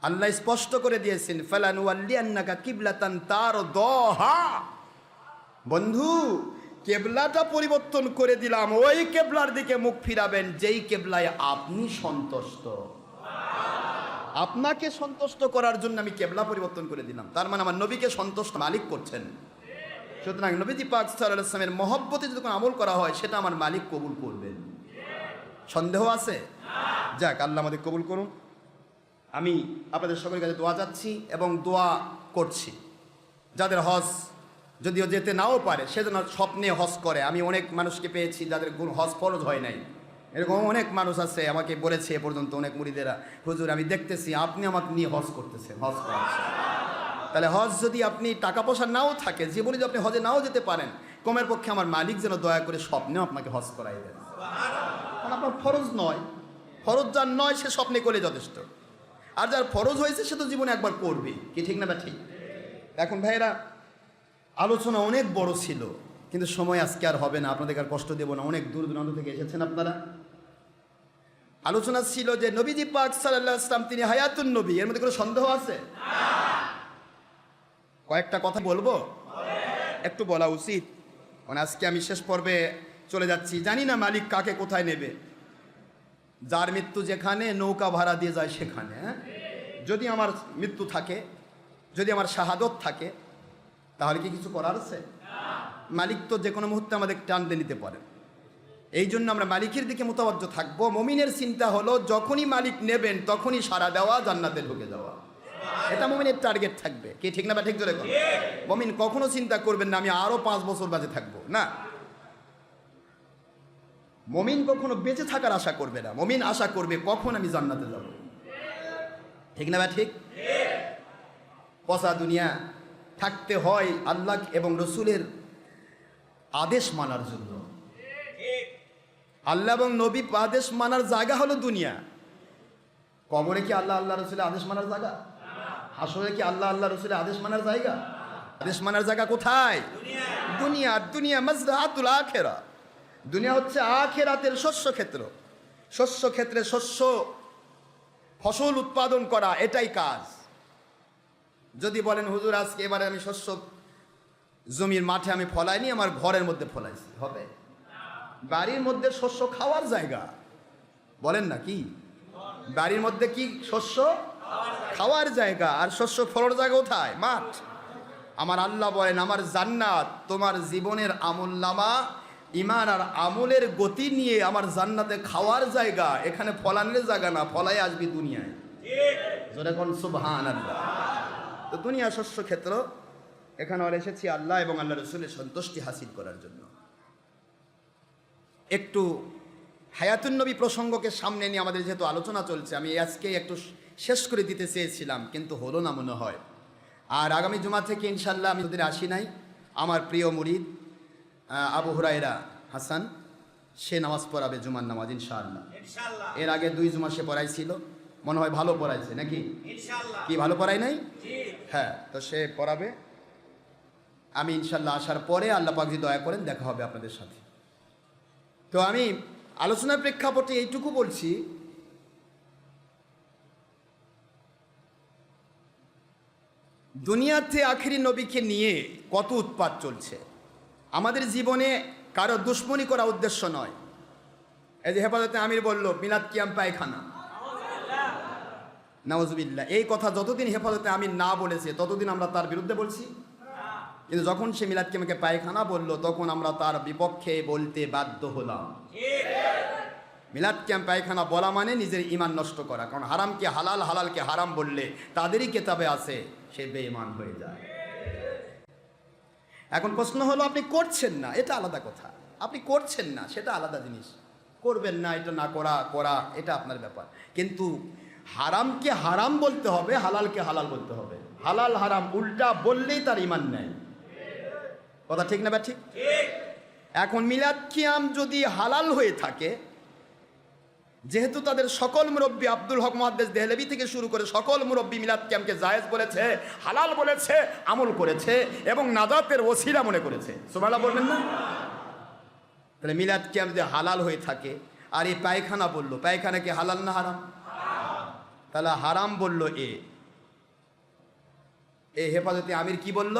আল্লাহ স্পষ্ট করে দিয়েছেন, ফালানুওয়াল্লিয়ান্নাকা কিবলাতান তারদাহা। বন্ধু, কেবলাটা পরিবর্তন করে দিলাম, ওই কেবলার দিকে মুখ ফিরাবেন যেই কেবলায় আপনি সন্তুষ্ট। আপনাকে সন্তুষ্ট করার জন্য আমি কেবলা পরিবর্তন করে দিলাম, তার মানে আমার নবীকে সন্তুষ্ট মালিক করছেন। সুতরাং নবীজি পাক সাল্লাল্লাহু আলাইহি ওয়াসাল্লামের মহব্বতে যদি কোনো আমল করা হয় সেটা আমার মালিক কবুল করবেন। সন্দেহ আছে? যাক, আল্লাহ আমাদের কবুল করুন। আমি আপনাদের সকলের কাছে দোয়া চাচ্ছি এবং দোয়া করছি, যাদের হজ যদিও যেতে নাও পারে সেজন্য স্বপ্নে হজ করে। আমি অনেক মানুষকে পেয়েছি যাদের হজ ফরজ হয় নাই, এরকম অনেক মানুষ আছে, আমাকে বলেছে এ পর্যন্ত অনেক মুরিদেরা, হুজুর আমি দেখতেছি আপনি আমাকে নিয়ে হজ করতেছেন, হজ করাচ্ছেন। তাহলে হজ যদি আপনি টাকা পয়সা নাও থাকে, জীবনে যদি আপনি হজে নাও যেতে পারেন, কমের পক্ষে আমার মালিক যেন দয়া করে স্বপ্নেও আপনাকে হজ করাই দেন। কারণ আপনার ফরজ নয়, ফরজ যার নয় সে স্বপ্নে করলে যথেষ্ট, আর যার ফরজ হয়েছে সে তো জীবনে একবার করবে, কি ঠিক না? বা ঠিক। এখন ভাইয়েরা, আলোচনা অনেক বড় ছিল, কিন্তু সময় আজকে আর হবে না, আপনাদের আর কষ্ট দেব না, অনেক দূর দূরান্ত থেকে এসেছেন আপনারা। আলোচনা ছিল যে নবীজি পাক সাল্লাল্লাহু আলাইহি ওয়াসাল্লাম তিনি হায়াতুন নবী, এর মধ্যে কোনো সন্দেহ আছে? কয়েকটা কথা বলবো, একটু বলা উচিত, মানে আজকে আমি শেষ পর্বে চলে যাচ্ছি, জানি না মালিক কাকে কোথায় নেবে। যার মৃত্যু যেখানে, নৌকা ভাড়া দিয়ে যায় সেখানে। যদি আমার মৃত্যু থাকে, যদি আমার শাহাদত থাকে, তাহলে কি কিছু করার আছে? মালিক তো যে কোনো মুহূর্তে আমাদের টানতে নিতে পারে। এই জন্য আমরা মালিকের দিকে মোতাবজ্জ থাকবো। মুমিনের চিন্তা হলো যখনই মালিক নেবেন তখনই সাড়া দেওয়া, জান্নাতে ঢুকে যাওয়া, এটা মুমিনের টার্গেট থাকবে, কি ঠিক না? বা ঠিক জোরে? মুমিন কখনো চিন্তা করবেন না আমি আরো 5 বছর বাঁচে থাকবো, না। মুমিন কখনো বেঁচে থাকার আশা করবে না, মুমিন আশা করবে কখন আমি জান্নাতে যাব, ঠিক না? বা ঠিক। পচা দুনিয়া থাকতে হয় আল্লাহ এবং রসুলের আদেশ মানার জন্য। আল্লাহ এবং নবী আদেশ মানার জায়গা হলো দুনিয়া। কবরে কি আল্লাহ আল্লাহ রসুলের আদেশ মানার জায়গা? হাসরে কি আল্লাহ আল্লাহ রসুলের আদেশ মানার জায়গা? আদেশ মানার জায়গা কোথায়? দুনিয়া। দুনিয়া মাজরাতুল আখিরা। দুনিয়া হচ্ছে আখিরাতের শস্য ক্ষেত্র। শস্য ক্ষেত্রে শস্য ফসল উৎপাদন করা, এটাই কাজ। যদি বলেন হুজুর আজকে এবারে আমি শস্য জমির মাঠে আমি ফলাইনি, আমার ঘরের মধ্যে ফলাইছি, হবে? বাড়ির মধ্যে শস্য খাওয়ার জায়গা, বলেন না কি? বাড়ির মধ্যে কি শস্য খাওয়ার জায়গা, আর শস্য ফলার জায়গা কোথায়? মাঠ। আমার আল্লাহ বলেন আমার জান্নাত তোমার জীবনের আমলনামা, ইমান আর আমলের গতি নিয়ে আমার জান্নাতে খাওয়ার জায়গা, এখানে ফলানের জায়গা না, ফলাই আসবি দুনিয়ায়। জোরে কোন সুবহানাল্লাহ। তো দুনিয়া শস্য ক্ষেত্র, এখানে আর এসেছি আল্লাহ এবং আল্লাহ রসুলের সন্তুষ্টি হাসিল করার জন্য। একটু হায়াতুন নবী প্রসঙ্গকে সামনে নিয়ে আমাদের যেহেতু আলোচনা চলছে, আমি আজকে একটু শেষ করে দিতে চেয়েছিলাম, কিন্তু হলো না মনে হয়। আর আগামী জুমা থেকে ইনশাল্লাহ আমি ওদের আসি নাই, আমার প্রিয় মুরিদ আবু হুরায়রা হাসান, সে নামাজ পড়াবে জুমার নামাজ ইনশাআল্লাহ। এর আগে 2 জুমা সে পড়াইছিল, মনে হয় ভালো পড়াইছে নাকি? কি ভালো পড়াই নাই? হ্যাঁ, তো সে পড়াবে। আমি ইনশাল্লাহ আসার পরে আল্লাহ পাক যদি দয়া করেন দেখা হবে আপনাদের সাথে। তো আমি আলোচনার প্রেক্ষাপটে এইটুকু বলছি, দুনিয়াতে আখিরি নবীকে নিয়ে কত উৎপাত চলছে। আমাদের জীবনে কারো দুশ্মনী করা উদ্দেশ্য নয়। এই যে হেফাজতে আমির বলল মিলাদ কিয়াম পায়খানা, নাউজুবিল্লাহ, এই কথা যতদিন হেফাজতে আমির না বলেছে ততদিন আমরা তার বিরুদ্ধে বলছি। কিন্তু যখন সে মিলাদ কিয়ামকে পায়খানা বলল, তখন আমরা তার বিপক্ষে বলতে বাধ্য হলাম। মিলাদ কিয়াম পায়খানা বলা মানে নিজের ঈমান নষ্ট করা, কারণ হারামকে হালাল, হালালকে হারাম বললে তাদেরই কিতাবে আছে সে বেঈমান হয়ে যায়। এখন প্রশ্ন হলো আপনি করছেন না, এটা আলাদা কথা। আপনি করছেন না সেটা আলাদা জিনিস, করবেন না এটা না করা এটা আপনার ব্যাপার। কিন্তু হারামকে হারাম বলতে হবে, হালালকে হালাল বলতে হবে। হালাল হারাম উল্টা বললেই তার ঈমান নেই। কথা ঠিক না বা ঠিক? এখন মিলাদ কিয়াম যদি হালাল হয়ে থাকে, যেহেতু তাদের সকল মুরব্বী আব্দুল হক মুহাদ্দিস দেহলভী থেকে শুরু করে সকল মুরব্বী মিলাদ কিয়ামকে জায়েজ বলেছে, হালাল বলেছে, আমল করেছে এবং নাজাতের ওসিলা মনে করেছে, সুবহানাল্লাহ বলবেন না? তাহলে মিলাদ কিয়াম যদি হালাল হয়ে থাকে, আর এই পায়খানা বললো, পায়খানা কি হালাল না হারাম? তাহলে হারাম বললো এ হেফাজতে আমির কি বলল?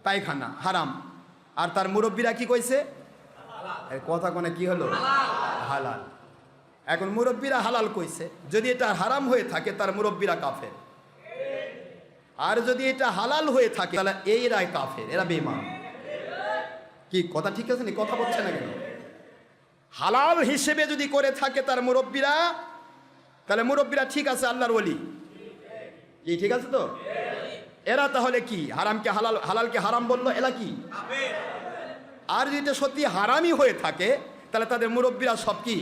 পায়খানা হারাম। আর তার মুরব্বীরা কি কইছে? কথা কোনে কি হলো? হালাল। এখন মুরব্বীরা হালাল কইছে, যদি এটা হারাম হয়ে থাকে তার মুরব্বীরা কাফের, আর যদি এটা হালাল হয়ে থাকে তাহলে এইরাই কাফের, এরা বেঈমান। কি কথা ঠিক আছে না? কথা বলছে না কেন? হালাল হিসেবে যদি করে থাকে তার মুরব্বীরা, তাহলে মুরব্বীরা ঠিক আছে, আল্লাহর ওলি। কি ঠিক আছে তো? এরা তাহলে কি হারামকে হালাল, হালালকে হারাম বললো, এরা কি? আর যদি এটা সত্যি হারামই হয়ে থাকে তাহলে তাদের মুরব্বীরা সব কি?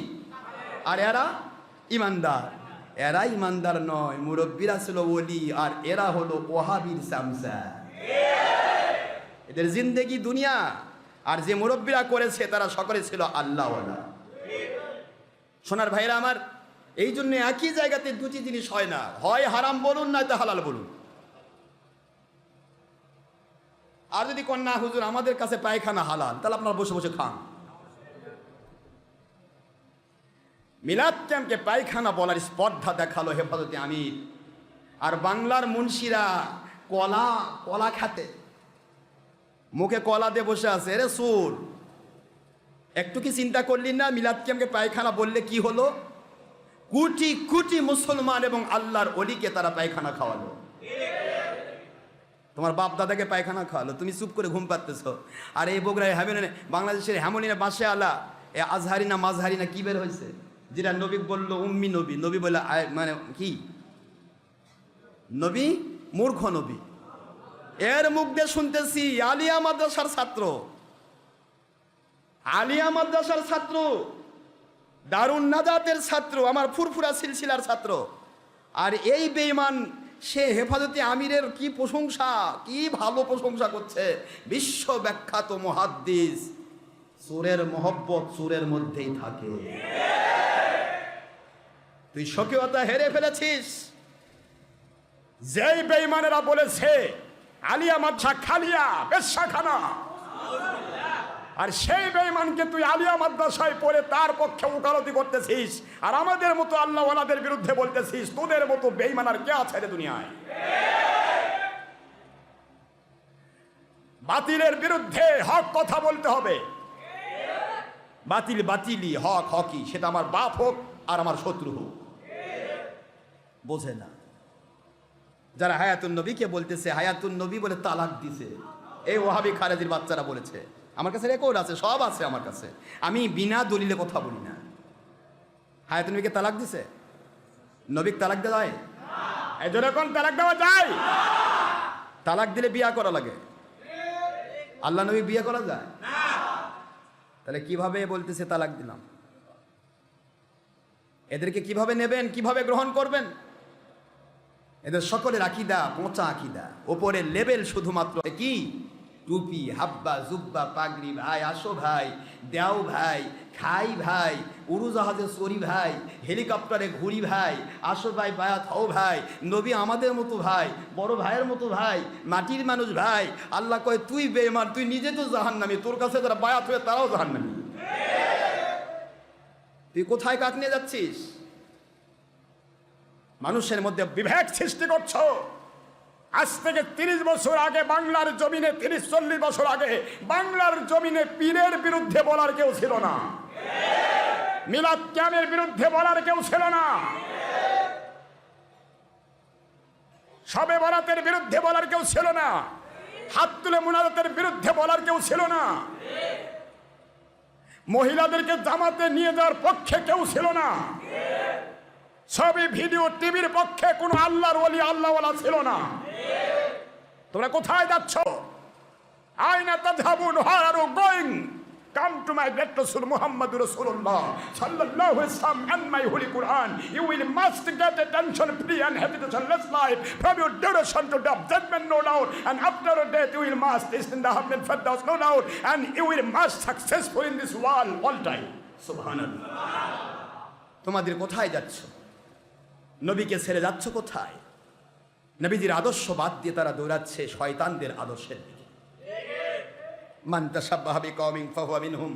আর এরা ইমানদার। এরা ইমানদার নয়, মুরব্বীরা ছিল ওলি, আর এরা হলো ওয়াহাবির সামসা। এদের জিন্দেগি দুনিয়া, আর যে মুরব্বীরা করেছে তারা সকলে ছিল আল্লাহওয়ালা। সোনার ভাইরা আমার, এই জন্য একই জায়গাতে দুটি জিনিস হয় না, হয় হারাম বলুন নয়তো হালাল বলুন। আর যদি কন্যা হুজুর আমাদের কাছে পায়খানা হালাল, তাহলে আপনারা বসে বসে খান। মিলাদ কিয়ামকে পায়খানা বলার স্পর্ধা দেখালো হেফাজতে আমির। আর বাংলার মুন্সিরা কলা খাতে মুখে কলা দিয়ে বসে আছে। রে সুর, একটু কি চিন্তা করলি না মিলাদ কিয়ামকে পায়খানা বললে কি হলো? কোটি কোটি মুসলমান এবং আল্লাহর ওলিকে তারা পায়খানা খাওয়ালো। তোমার বাপ দাদাকে পায়খানা খাওয়ালো, তুমি চুপ করে ঘুম পাচ্তেছ। আর এই বগুড়ায় বাংলাদেশের হেমলিনা বাসে আলা এ আজহারি না মাজহারি না কি বের হয়েছে, যেটা নবী বললো উম্মি নবী, নবী বলে মানে কি নবী? মূর্খ নবী। এর মুখ দিয়ে শুনতেছি আলিয়া মাদ্রাসার ছাত্র, আলিয়া মাদ্রাসার ছাত্র, দারুন নাজাতের ছাত্র, আমার ফুরফুরা সিলসিলার ছাত্র। আর এই বেঈমান সে হেফাজতে আমিরের কি প্রশংসা, কি ভালো প্রশংসা করছে। বিশ্ব বিখ্যাত মুহাদ্দিস। চোরের মহব্বত চোরের মধ্যেই থাকে। তুই স্বকীয়তা হেরে ফেলেছিস। যেই বেঈমানেরা বলেছে আলিয়া মাদ্রাসা খালিয়া বেশ্যাখানা, আর সেই বেঈমানকে তুই আলিয়া মাদ্রাসায় পড়ে তার পক্ষে ওকালতি করতেছিস, আর আমাদের মতো আল্লাহ ওয়ালাদের বিরুদ্ধে বলতেছিস। তোদের মতো বেঈমান আর কে আছে রে দুনিয়ায়? বাতিলের বিরুদ্ধে হক কথা বলতে হবে। বাতিল বাতিলই, হক হকই, সেটা আমার বাপ হোক আর আমার শত্রু হোক। বোঝে না যারা হায়াতুন নবীকে বলতেছে হায়াতুন নবী বলে তালাক দিছে। এই ওয়াহাবি খারেজির বাচ্চারা বলেছে, আমার কাছে রেকর্ড আছে, সব আছে আমার কাছে, আমি বিনা দলিলে কথা বলি না। হায়াতুন নবীকে তালাক দিছে? নবীকে তালাক দেওয়া যায়? এই জন্য কোন তালাক দেওয়া যায়? তালাক দিলে বিয়া করা লাগে। আল্লাহ নবী বিয়ে করা যায়? তাহলে কিভাবে বলতেছে তালাক দিলাম? এদেরকে কিভাবে নেবেন, কিভাবে গ্রহণ করবেন? এদের সকলের আকীদা পচা আকীদা। ওপরের লেভেল শুধুমাত্র কি টুপি, হাব্বা, জুব্বা, পাগড়ি, ভাই আসো ভাই, দেও ভাই, খাই ভাই, উড়োজাহাজে চড়ি ভাই, হেলিকপ্টারে ঘুরি ভাই, আসো ভাই বায়াত হও ভাই, নবী আমাদের মতো ভাই, বড় ভাইয়ের মতো ভাই, মাটির মানুষ ভাই। আল্লাহ কয় তুই বেঈমান, তুই নিজে তো জাহান্নামী, তোর কাছে যারা বায়াত হয়ে তারাও জাহান্নামী। তুই কোথায় কাক নিয়ে যাচ্ছিস? মানুষের মধ্যে বিভেদ সৃষ্টি করছো। আজ থেকে 30 বছর আগে বাংলার জমিনে, 30-40 বছর আগে বাংলার জমিনে পীরের বিরুদ্ধে বলার কেউ ছিল না, মিলাদ কিয়ামের বিরুদ্ধে বলার কেউ ছিল না, শবে বরাতের বিরুদ্ধে বলার কেউ ছিল না, হাত তুলে মুনাজাতের বিরুদ্ধে বলার কেউ ছিল না, মহিলাদেরকে জামাতে নিয়ে যাওয়ার পক্ষে কেউ ছিল না, ছবি ভিডিও টিভির পক্ষে কোনো আল্লাহর ওলি আল্লাহওয়ালা ছিল না। তোমরা কোথায় যাচ্ছ? আইনা তাযহাবুন, where are you going? Come to my great Rasul Muhammad Rasulullah sallallahu alaihi wasallam and my holy Quran. You will must get attention free and habitation-less life from your duration to death, judgment no doubt, and after death you will must is in the heaven firdaus no doubt, and you will must successful in this world all time. Subhanallah. তোমাদের কোথায় যাচ্ছ? নবীকে ছেড়ে যাচ্ছ কোথায়? নবীজির আদর্শ বাদ দিয়ে তারা দৌড়াচ্ছে শয়তানদের আদর্শের দিকে। মান তাশাব্বাহা বিকওমিন ফাহুয়া মিনহুম।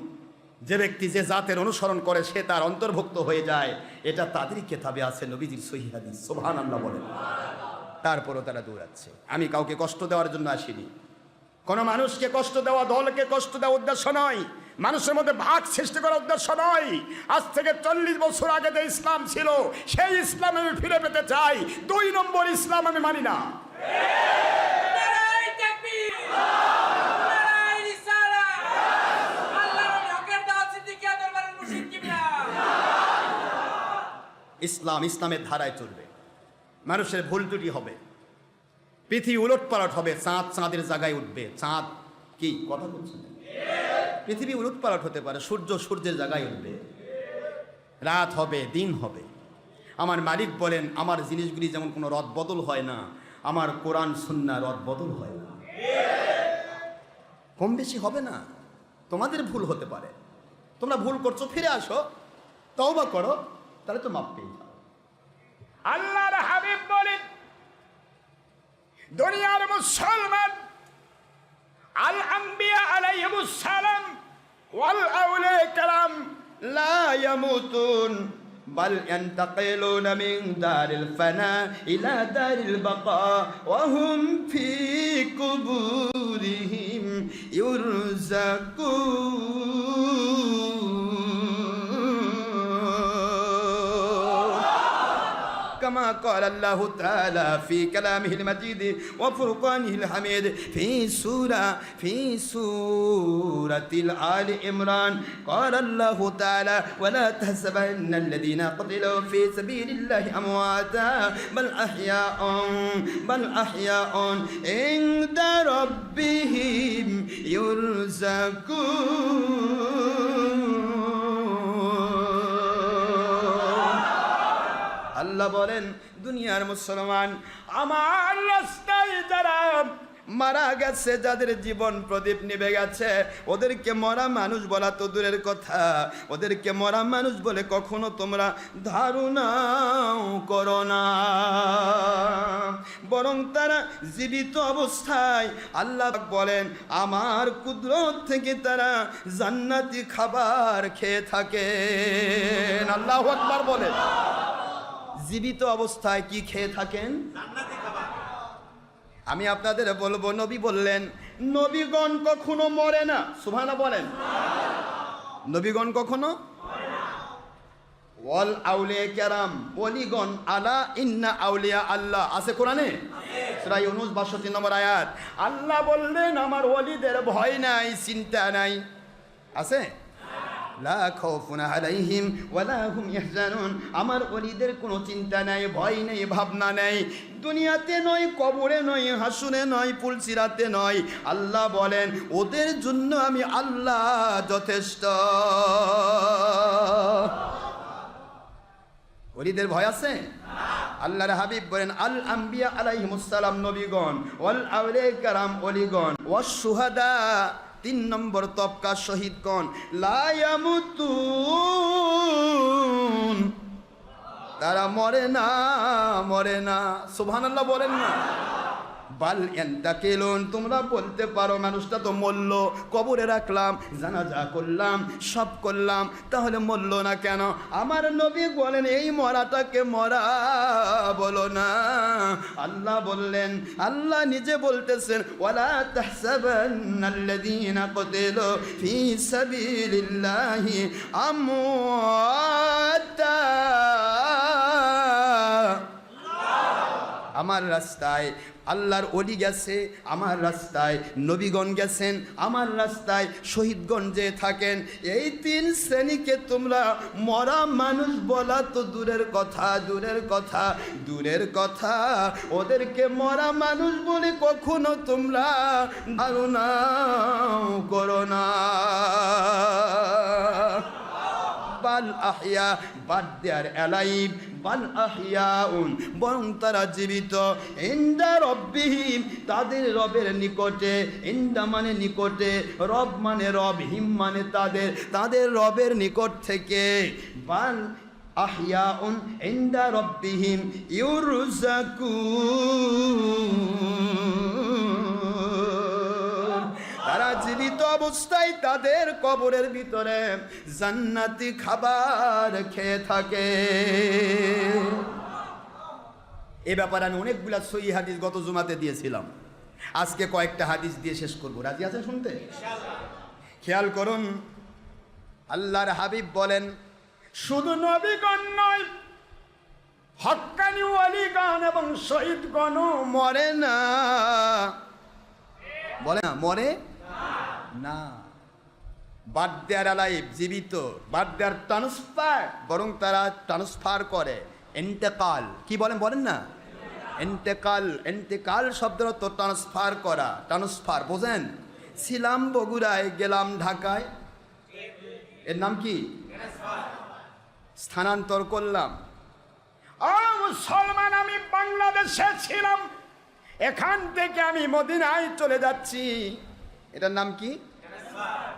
যে ব্যক্তি যে জাতের অনুসরণ করে সে তার অন্তর্ভুক্ত হয়ে যায়, এটা তাদেরই কিতাবে আছে, নবীজির সহিহ হাদিস। সুবহানাল্লাহ বলেন। তারপরও তারা দৌড়াচ্ছে। আমি কাউকে কষ্ট দেওয়ার জন্য আসিনি, কোন মানুষকে কষ্ট দেওয়া, দলকে কষ্ট দেওয়া উদ্দেশ্য নয়, মানুষের মধ্যে ভাগ সৃষ্টি করার উদ্দেশ্য নয়। আজ থেকে 40 বছর আগে যে ইসলাম ছিল সেই ইসলাম আমি ফিরে পেতে চাই। 2 নম্বর ইসলাম আমি মানি না। নারায়ে তাকবীর, নারায়ে রিসালাত, আল্লাহর হকের দাওয়াত সিদ্দিকী দরবারের মুর্শিদ কিবলা। ইসলাম ইসলামের ধারায় চলবে। মানুষের ভুল ত্রুটি হবে, পৃথিবী উলটপালট হবে, চাঁদ চাঁদের জায়গায় উঠবে। চাঁদ কি কথা বলছেন? পৃথিবী উলটপালট হতে পারে, সূর্য সূর্যের জায়গায় উঠবে, রাত হবে, দিন হবে। আমার মালিক বলেন আমার জিনিসগুলি যেমন কোনো রদ বদল হয় না, আমার কোরআন সুন্নাহ রদ বদল হয় না। কম বেশি হবে না। তোমাদের ভুল হতে পারে, তোমরা ভুল করছো, ফিরে আসো, তওবা করো, তাহলে তো মাপ পেয়ে যাও। আল্লাহর হাবিব বলেন দুনিয়ার মুসলমান আল আম্বিয়া আলাইহিমুস সালাম ওয়াল আউলিয়া কালাম লা ইয়ামুতুন বাল ইয়ান্তাকিলুনা মিন দারিল ফানা ইলা দারিল বাকা ওয়া হুম ফি কুবুরিহিম ইউরযাকুন। كما قال الله تعالى في كلامه المجيد وفرقانه الحميد في سورة آل عمران قال الله تعالى ولا تحسبن الذين قتلوا في سبيل الله أمواتا بل أحياء عند ربهم يرزقون। আল্লাহ বলেন দুনিয়ার মুসলমান, আমার রাস্তায় যারা মারা গেছে, যাদের জীবন প্রদীপ নিভে গেছে, ওদেরকে মরা মানুষ বলা তো দূরের কথা, ওদেরকে মরা মানুষ বলে কখনো তোমরা ধারণাও করো না, বরং তারা জীবিত অবস্থায় আল্লাহ বলেন আমার কুদরত থেকে তারা জান্নাতি খাবার খেয়ে থাকে। আল্লাহু আকবার বলেন। জীবিত অবস্থায় কি খেয়ে থাকেন? আমি আপনাদের বলবো, নবী বললেন নবীগণ কখনো মরে না। সুবহানাল্লাহ বলেন। নবীগণ কখনো ওয়াল আউলিয়া কেরাম, ওলিগণ আলা ইন্না আউলিয়া আল্লাহ, আছে কোরআনে সূরা ইউনূস ৬২ নম্বর আয়াত। আল্লাহ বললেন আমার ওলিদের ভয় নাই, চিন্তা নাই, আছে লা খাউফুন আলাইহিম ওয়ালা হুম ইয়াহজানুন, আমার ওলিদের কোনো চিন্তা নাই, ভয় নেই, ভাবনা নেই, দুনিয়াতে নয়, কবরে নয়, হাসুরে নয়, পুলসিরাতে নয়। আল্লাহ বলেন ওদের জন্য আমি আল্লাহ যথেষ্ট। ওলিদের ভয় আছে? আল্লাহর হাবিব বলেন আল আম্বিয়া আলাইহিমুস সালাম নবীগণ, ওয়াল আউলিয়া কেরাম ওলিগণ, ওয়াস শুহাদা ৩ নম্বর তবকা শহীদগণ, লা ইয়ামুতুন, তারা মরে না, মরে না। সুবহানাল্লাহ বলেন না। বাল ইয়ান্তাকিলুন, তোমরা বলতে পারো মানুষটা তো মরল, কবরে রাখলাম, জানাজা করলাম, সব করলাম, তাহলে মরল না কেন? আমার নবী বলেন এই মরাটাকে মরা বলো না। আল্লাহ বললেন, আল্লাহ নিজে বলতেছেন ওয়ালা তাহসাবান্নাল্লাযীনা কুতিলু ফী সাবিলিল্লাহি আমওয়াতা, আমার রাস্তায় আল্লাহর ওলি গেছে, আমার রাস্তায় নবীগণ গেছেন, আমার রাস্তায় শহীদগণ যে থাকেন, এই ৩ শ্রেণীকে তোমরা মরা মানুষ বলা তো দূরের কথা, দূরের কথা, দূরের কথা, ওদেরকে মরা মানুষ বলে কখনো তোমরা ধারণা করো না। বাল আহইয়া, বাদ দেয়ার অ্যালাইভ, বাল আহইয়াউন, বরং তারা জীবিত, ইনদা রব্বিহিম, তাদের রবের নিকটে, ইনদা মানে নিকটে, রব মানে রব, হিম মানে তাদের, তাদের রবের নিকট থেকে, বাল আহইয়াউন ইনদা রব্বিহিম ইউরযাকুন, তারা জীবিত অবস্থায় তাদের কবরের ভিতরে জান্নাতি খাবার খেয়ে থাকে। এ ব্যাপারে আমি অনেকগুলা সহিহ হাদিস গত জুমাতে দিয়েছিলাম, আজকে কয়েকটা হাদিস দিয়ে শেষ করব। রাজি আছেন শুনতে? খেয়াল করুন, আল্লাহর হাবিব বলেন শুধু নবীগণ নয়, হক্কানি ওয়ালিগণ এবং শহীদগণও মরে না। বলে না মরে না। বাদ দেয়ার আলাইভ, জীবিত, বাদ দেয়ার ট্রান্সফার, বরং তারা ট্রান্সফার করে, ইন্তেকাল, কি বলেন বলেন না, ইন্তেকাল, ইন্তেকাল শব্দের অর্থ ট্রান্সফার করা, ট্রান্সফার বোঝেন? ছিলাম বগুড়ায়, গেলাম ঢাকায়, এর নাম কি? স্থানান্তর করলাম। মুসলমান, আমি বাংলাদেশে ছিলাম, এখান থেকে আমি মদিনায় চলে যাচ্ছি, এটার নাম কি?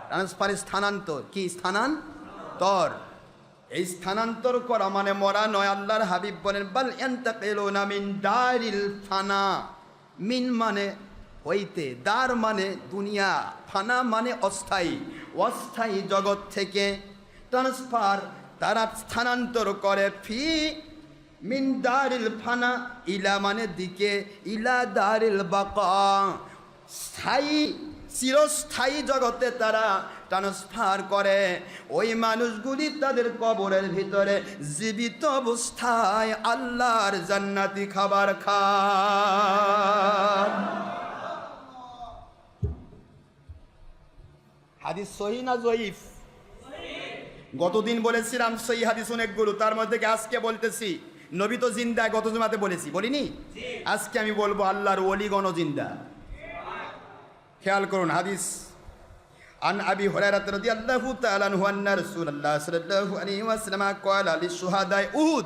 ট্রান্সফার, স্থানান্তর। কি স্থানান্তর? এই স্থানান্তর করা মানে মরা নয়। আল্লাহর হাবিব বলেন বাল ইয়ান্তাকিলুনা মিন দারিল ফানা, মিন মানে হইতে, দার মানে দুনিয়া, ফানা মানে অস্থায়ী, অস্থায়ী জগৎ থেকে ট্রান্সফার, তারা স্থানান্তর করে, ফি মিন দারিল ফানা, ইলা মানে দিকে, ইলা দারিল বাকা, স্থায়ী চিরস্থায়ী জগতে তারা ট্রান্সফার করে। ওই মানুষগুলি তাদের কবরের ভিতরে জীবিত অবস্থায় আল্লাহর জান্নাতি খাবার খায়। হাদিস সহিহ না জয়ীফ? গতদিন বলেছিলাম সহিহ হাদিস অনেকগুলো, তার মধ্যে আজকে বলতেছি নবী তো জিন্দা, গত জুমাতে বলেছি, বলিনি? আজকে আমি বলবো আল্লাহর ওলিগণ জিন্দা। খেয়াল করুন হাদিস। আন আবি হুরায়রা রাদিয়াল্লাহু তাআলা আনহু আন্না রাসূলুল্লাহ সাল্লাল্লাহু আলাইহি ওয়াসাল্লাম ক্বালা লিশুহাদায়ে উহুদ,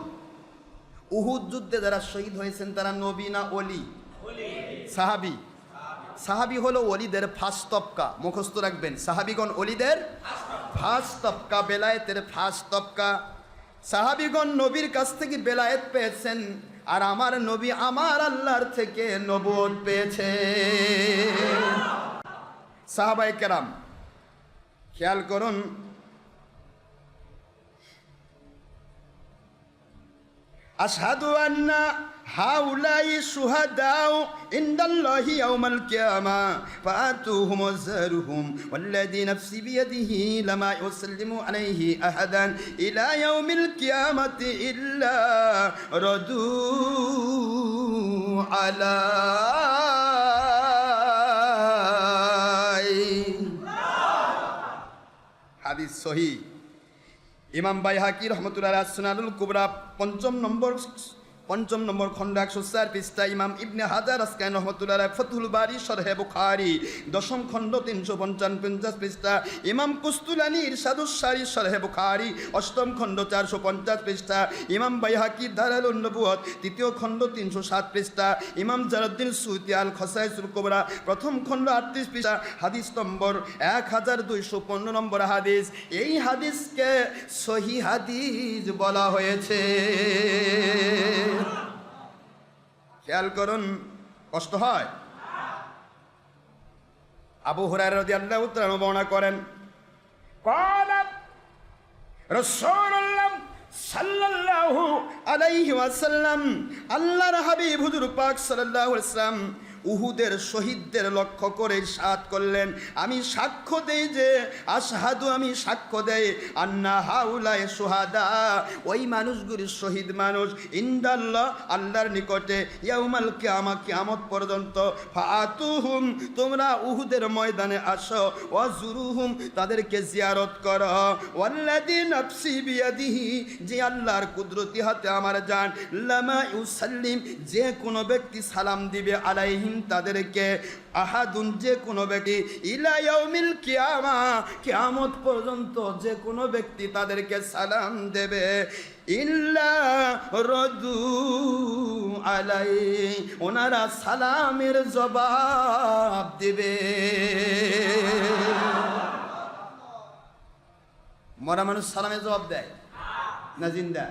উহুদ যুদ্ধে যারা শহীদ হয়েছেন তারা নবী না অলি? সাহাবি। সাহাবি হলো অলিদের ফার্স্ট তবকা, মুখস্থ রাখবেন। সাহাবিগণ অলিদের ফার্স্ট তবকা, বেলায়েতের ফার্স্ট তবকা। সাহাবিগণ নবীর কাছ থেকে বেলায়েত পেয়েছেন, আর আমার নবী আমার আল্লাহর থেকে নবুয়ত পেয়েছে। সাহাবায়ে কেরাম খেয়াল করুন, আশহাদু আন্না হাউলাই শুহাদাউ ইনদাল্লাহি ইয়াউমাল কিয়ামা ফাতুহুম ওয়াজরুহুম ওয়াল্লাযী নাফসি বিয়াদিহি লামা ইউসাল্লিমু আলাইহি আহাদান ইলা ইয়াউমিল কিয়ামাতি ইল্লা রাদু আলাই। হাদিস সহিহ। ইমাম বাইহাকি রহমতুল্লাহ আলাইহি সুনানুল কুবরা পঞ্চম নম্বর খণ্ড 104 পৃষ্ঠা। ইমাম ইবনে হাজার আসকানি রহমতুল্লাহ আলাইহি ফাতহুল বারি শরহে বুখারী 10ম খণ্ড 355 পৃষ্ঠা। ইমাম কুস্তুলানি ইরশাদুস সারি শরহে বুখারী 8ম খণ্ড 450 পৃষ্ঠা। ইমাম বাইহাকি দালালুন নবুওয়াত 3য় খণ্ড 307 পৃষ্ঠা। ইমাম জালালউদ্দিন সুয়ুতী আল খসাইসুল কুবরা 1ম খণ্ড 38 পৃষ্ঠা, হাদিস নম্বর 1215 নম্বর হাদিস। এই হাদিসকে সহিহ হাদিস বলা হয়েছে। খেয়াল করুন, কষ্ট হয়। আবু হুরায়রা রাদিয়াল্লাহু তাআলা বর্ণনা করেন, قال رسول الله সাল্লাল্লাহু আলাইহি ওয়াসাল্লাম, আল্লাহর হাবিব হুজুর পাক সাল্লাল্লাহু আলাইহি ওয়াসাল্লাম উহুদের শহীদদের লক্ষ্য করে ইরশাদ করলেন, আমি সাক্ষ্য দেই যে, আশহাদু আমি সাক্ষ্য দেই, আন্না হাউলাই শুহাদা, ওই মানুষগুলি শহীদ মানুষ, ইনদাল্লাহ আল্লাহর নিকটে, ইয়াউমাল কিয়ামা কিয়ামত পর্যন্ত, ফাতুহুম তোমরা উহুদের ময়দানে আসো, ওয়াজুরুহুম তাদেরকে জিয়ারত করো, ওয়াল্লাযী নাফসি বিয়াদিহি যে আল্লাহর কুদরতি হাতে আমার জান, লামা ইউসাল্লিম যে কোনো ব্যক্তি সালাম দিবে, আলাইহিম তাদেরকে, আহাদুন যে কোনো ব্যক্তি, ইলা ইয়াউমিল কিয়ামা কিয়ামত পর্যন্ত যে কোনো ব্যক্তি তাদেরকে সালাম দেবে, ইল্লা রাদু আলাই ওনারা সালামের জবাব দেবে। মরা মানুষ সালামের জবাব দেয় না জিন্দা?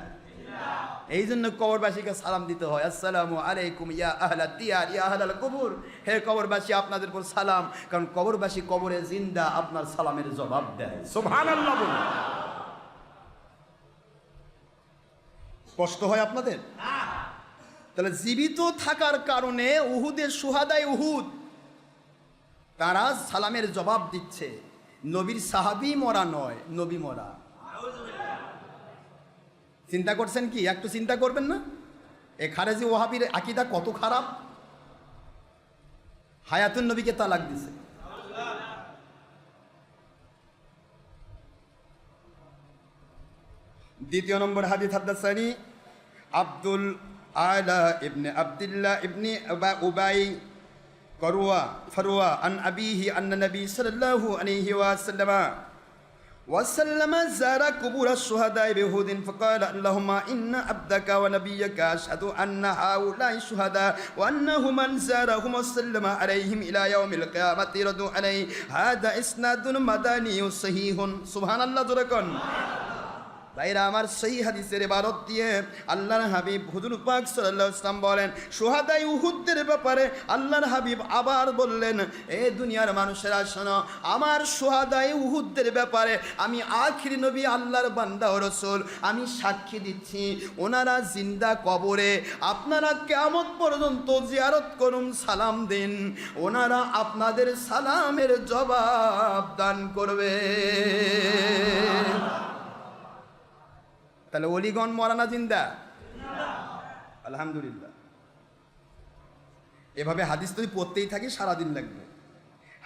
এই জন্য কবরবাসীকে সালাম দিতে হয়, আসসালামু আলাইকুম ইয়া আহলা দিয়ার ইয়া আহলাল কবর, হে কবরবাসী আপনাদের উপর সালাম, কারণ কবরবাসী কবরে জিন্দা আপনার সালামের জবাব দেয়। সুবহানাল্লাহ বলুন। কষ্ট হয় আপনাদের? তাহলে জীবিত থাকার কারণে উহুদের শুহাদায়ে উহুদ তারা সালামের জবাব দিচ্ছে। নবীর সাহাবী মরা নয়, নবী মরা। চিন্তা করছেন কি? একটু চিন্তা করবেন না? এ খারেজি ওয়াহাবির আকীদা কত খারাপ। হায়াতুন নবীকে তালাক দিছে। দ্বিতীয় নম্বর হাদিস, হাদাসানি আব্দুল আলা ইবনে আব্দুল্লাহ ইবনে উবাই ফারওয়া আন আবিহি আন্না নবী সাল্লাল্লাহু আলাইহি وسلم زار قبور الشهداء بأحد فقال اللهم إن عبدك ونبيك أشهد أن هؤلاء شهداء وأنهم من زارهم وسلم عليهم إلى يوم القيامة ردوا عليه. هذا إسناد مدني صحيح. سبحان الله جركن. ভাইরা আমার, সেই হাদিসের ইবারত দিয়ে আল্লাহর হাবিব হুজুর পাক সাল্লাল্লাহু আলাইহি ওয়াসাল্লাম বলেন, শুহাদায়ে উহুদের ব্যাপারে আল্লাহর হাবিব আবার বললেন, এ দুনিয়ার মানুষেরা শোনো, আমার শুহাদায়ে উহুদের ব্যাপারে আমি আখির নবী আল্লাহর বান্দা ও রাসূল আমি সাক্ষী দিচ্ছি, ওনারা জিন্দা কবরে, আপনারা কিয়ামত পর্যন্ত জিয়ারত করুন, সালাম দিন, ওনারা আপনাদের সালামের জবাব দান করবে। তাহলে অলিগণ মরানা জিন্দা? আলহামদুলিল্লাহ। এভাবে হাদিস যদি পড়তেই থাকি সারাদিন লাগবে।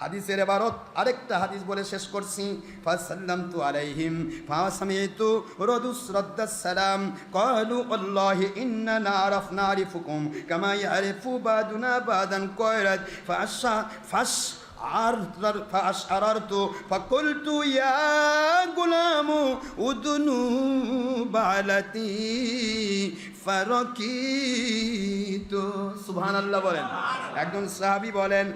হাদিসের ইবারত আরেকটা হাদিস বলে শেষ করছি, ফাসাল্লামতু আলাইহিম ফাসামিতু রাদ্দাস সালাম ক্বালু আল্লাহি ইন্নানা আরাফনা আরিফুকুম কামা ইয়ারিফু বাদুনা বাদান কয়রাত ফাশ ফাশআরারতু ফাকুলতু ইয়া গুলামু উদনু বালাতি ফারাকিতু সুবহানাল্লাহ বলেন। একজন সাহাবী বলেন,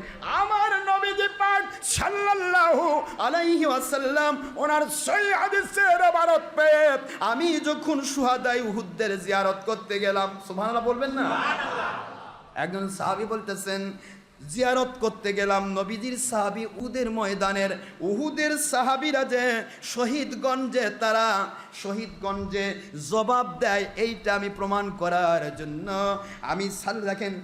আমার নবীজি পাক সাল্লাল্লাহু আলাইহি ওয়াসাল্লাম ওনার সহিহ হাদিসের ইবারত পেয়ে আমি যখন শুহাদায়ে উহুদের জিয়ারত করতে গেলাম, সুবহানাল্লাহ বলবেন না? একজন সাহাবী বলতেছেন, জিয়ারত করতে গেলাম নবীজির সাহাবী উহুদের ময়দানের, উহুদের সাহাবীরা যে শহীদগঞ্জে তারা শহীদগঞ্জে জবাব দেয়, এইটা আমি প্রমাণ করার জন্য আমি দেখেন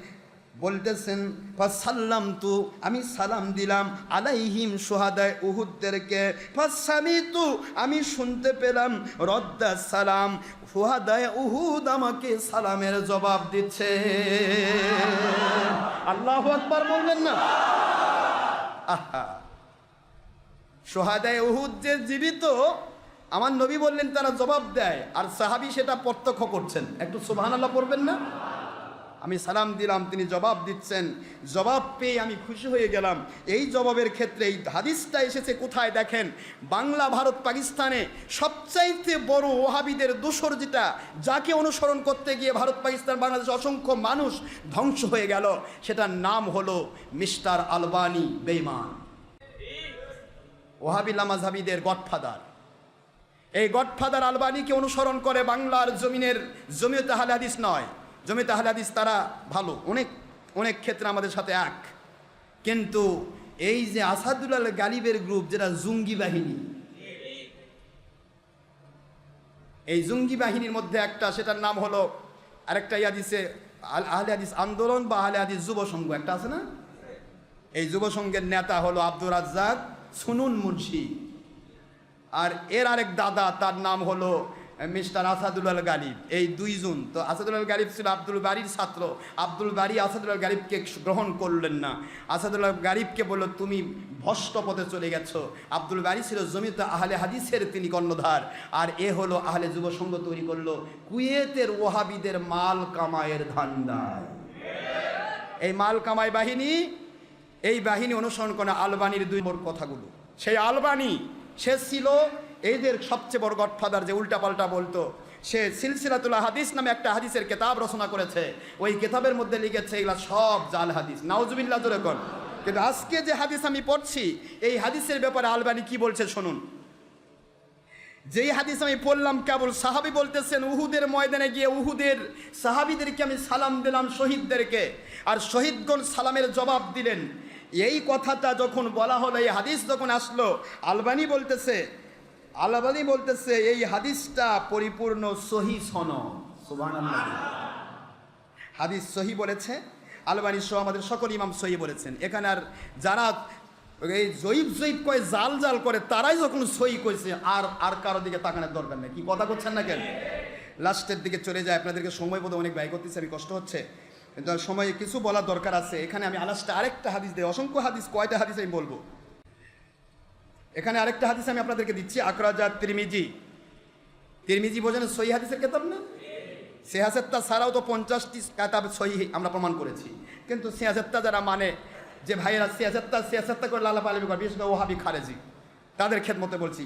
বলতেছেন ফাসাল্লামতু আমি সালাম দিলাম আলাইহিম শুহাদায়ে উহুদদেরকে, ফাসামিতু আমি শুনতে পেলাম রদ্দা সালাম শুহাদায়ে উহুদ আমাকে সালামের জবাব দিচ্ছে। আল্লাহু আকবার বলবেন না? আহা, শুহাদায়ে উহুদ যে জীবিত, আমার নবী বললেন তারা জবাব দেয়, আর সাহাবী সেটা প্রত্যক্ষ করছেন। একটু সুবহানাল্লাহ পড়বেন না? আমি সালাম দিলাম, তিনি জবাব দিচ্ছেন, জবাব পেয়ে আমি খুশি হয়ে গেলাম। এই জবাবের ক্ষেত্রে এই হাদিসটা এসেছে কোথায় দেখেন, বাংলা ভারত পাকিস্তানে সবচাইতে বড় ওহাবিদের দোসর যেটা, যাকে অনুসরণ করতে গিয়ে ভারত পাকিস্তান বাংলাদেশ অসংখ্য মানুষ ধ্বংস হয়ে গেল, সেটার নাম হলো মিস্টার আলবানি বেঈমান, ওহাবি লামাযহাবিদের গডফাদার। এই গডফাদার আলবানিকে অনুসরণ করে বাংলার জমিনের জমিয়তে আহলে হাদিস নয়, জমিয়তে আহলে হাদিস তারা ভালো, অনেক অনেক ক্ষেত্রে আমাদের সাথে এক, কিন্তু এই যে আসাদুল্লাহ গালিবের গ্রুপ যেটা জঙ্গি বাহিনী, এই জঙ্গি বাহিনীর মধ্যে একটা, সেটার নাম হলো আরেকটা হাদিসে আহলে হাদিস আন্দোলন বা আহলে হাদিস যুব সংঘ একটা আছে না, এই যুব সংঘের নেতা হলো আব্দুর রাজ্জাক সুনুন মুন্সি, আর এর আরেক দাদা তার নাম হলো মিস্টার আসাদুল্লাহ গালিব। এই দুইজন তো, আসাদুল্লাহ গালিব ছিল আব্দুল বারীর ছাত্র, আব্দুল বারী আসাদুল্লাহ গালিবকে গ্রহণ করলেন না, আসাদুল্লাহ গালিবকে বলল তুমি ভ্রষ্ট পথে চলে গেছো। আব্দুল বারী ছিল জমিয়তে আহলে হাদিসের তিনি কর্ণধার, আর এ হলো আহলে যুব সংঘ তৈরি করলো কুয়েতের ওহাবিদের মাল কামাইয়ের ধান্দায়। এই মাল কামাই বাহিনী, এই বাহিনী অনুসরণ করে আলবানির দুই নম্বর কথাগুলো। সেই আলবানি সে ছিল এদের সবচেয়ে বড় গডফাদার, যে উল্টাপাল্টা বলতো। সে সিলসিলাতুল হাদিস নামে একটা হাদিসের কিতাব রচনা করেছে, ওই কিতাবের মধ্যে লিখেছে এগুলা সব জাল হাদিস, নাউজুবিল্লাহ জোরে কোন। কিন্তু আজকে যে হাদিস আমি পড়ছি, এই হাদিসের ব্যাপারে আলবানি কি বলছে শুনুন। যেই হাদিস আমি পড়লাম, কেবল সাহাবী বলতেছেন উহুদের ময়দানে গিয়ে উহুদের সাহাবীদেরকে আমি সালাম দিলাম শহীদদেরকে, আর শহীদগণ সালামের জবাব দিলেন। এই কথাটা যখন বলা হলো, এই হাদিস যখন আসলো, আলবানি বলতেছে এই হাদিসটা পরিপূর্ণ সহিহ সনদ। সুবহানাল্লাহ, হাদিস সহিহ বলেছে আলবানি সহ আমাদের সকল ইমাম সহিহ বলেছেন। এখানে আর যারা এই জয়ীব কয় জাল জাল করে, তারাই যখন সহিহ কইছে, আর কারো দিকে তাকানোর দরকার নেই। কি কথা করছেন না কেন? লাস্টের দিকে চলে যায়, আপনাদেরকে সময় বোধ অনেক ব্যয় করতেছে, আমি কষ্ট হচ্ছে, কিন্তু সময়ে কিছু বলার দরকার আছে। এখানে আমি লাস্টে আরেকটা হাদিস দেই, অসংখ্য হাদিস, কয়টা হাদিস আমি বলবো। এখানে আরেকটা হাদিস আমি আপনাদেরকে দিচ্ছি, আকরাজা তিরমিজি বোঝেন সহিহ হাদিসের কিতাব না? সিয়াসেত্তা ছাড়াও তো 50টি কিতাব সহিহ আমরা প্রমাণ করেছি, কিন্তু সিয়াসেত্তা যারা মানে, যে ভাইয়েরা সিয়াসেত্তা করে লালা পালাবি করে, বিশেষ করে ওহাবি খারেজি, তাদের খেদমতে বলছি।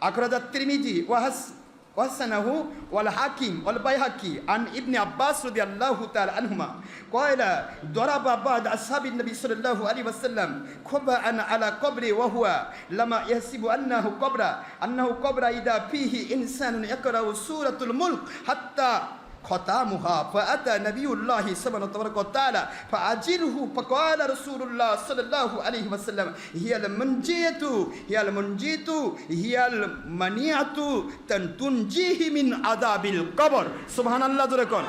আকরাজা তিরমিজি ওয়াহসানাহু ওয়াল হাকিম ওয়াল বাইহাকি আন ইবনে আব্বাস রাদিয়াল্লাহু তাআলা আনহুমা ক্বালা দারাবা বাদ আসহাবিন নবী সাল্লাল্লাহু আলাইহি ওয়াসাল্লাম খুবাআন আলা কবরি ওয়া হুয়া লামা ইয়াহসিবু আন্নাহু কবরা ইদা ফিহি ইনসানুন ইয়াকরাউ সূরাতুল মুলক হাত্তা খতামুহা ফাআতা নবিয়ুল্লাহি সাল্লাল্লাহু আলাইহি ওয়া তাআলা ফাআজিরহু ফাকালা রাসূলুল্লাহ সাল্লাল্লাহু আলাইহি ওয়াসাল্লাম হিয়াল মুনজিতু হিয়াল মানিয়াতু তুনজিহি মিন আযাবিল কবর। সুবহানাল্লাহ জোরে কোন।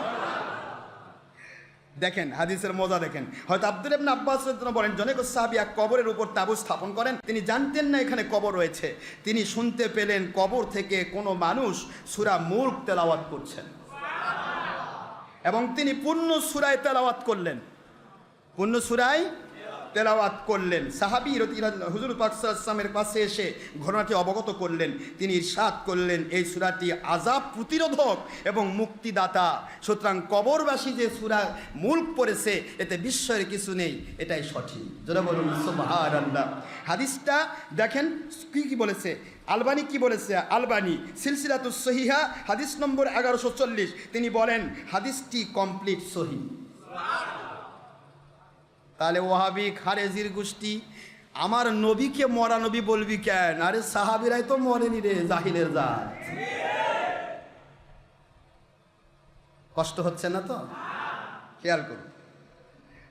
দেখেন হাদিসের মজা দেখেন। হয়তো আব্দুল্লাহ ইবনে আব্বাস রাদিয়াল্লাহু বলেন, জনৈক সাহাবী এক কবরের উপর তাঁবু স্থাপন করেন, তিনি জানতেন না এখানে কবর রয়েছে, তিনি শুনতে পেলেন কবর থেকে কোনো মানুষ সূরা মুলক তেলাওয়াত করছেন, এবং তিনি পূর্ণ সূরায় তেলাওয়াত করলেন, পূর্ণ সূরায় তেলাওয়াত করলেন। সাহাবী হুজুর পাক সাল্লাল্লাহু আলাইহি ওয়াসাল্লামের কাছে এসে ঘটনাটি অবগত করলেন। তিনি ইরশাদ করলেন, এই সূরাটি আযাব প্রতিরোধক এবং মুক্তিদাতা। সুতরাং কবরবাসী যে সূরা মুলক পড়েছে এতে বিস্ময়ের কিছু নেই, এটাই সঠিক। যারা বলুন সুবহানাল্লাহ। হাদিসটা দেখেন কি বলেছে, আলবানি কি বলেছে, আলবানি সিলসিলাতুস সহিহা হাদিস নম্বর 1140, তিনি বলেন হাদিসটি কমপ্লিট সহিহ। তাহলে ওয়াহাবি খারেজির গোষ্ঠী আমার নবীকে মরা নবী বলবি কেন? আরে সাহাবীরাই তো মরেনি রে, জাহিলের জাত। কষ্ট হচ্ছে না তো? খেয়াল করুন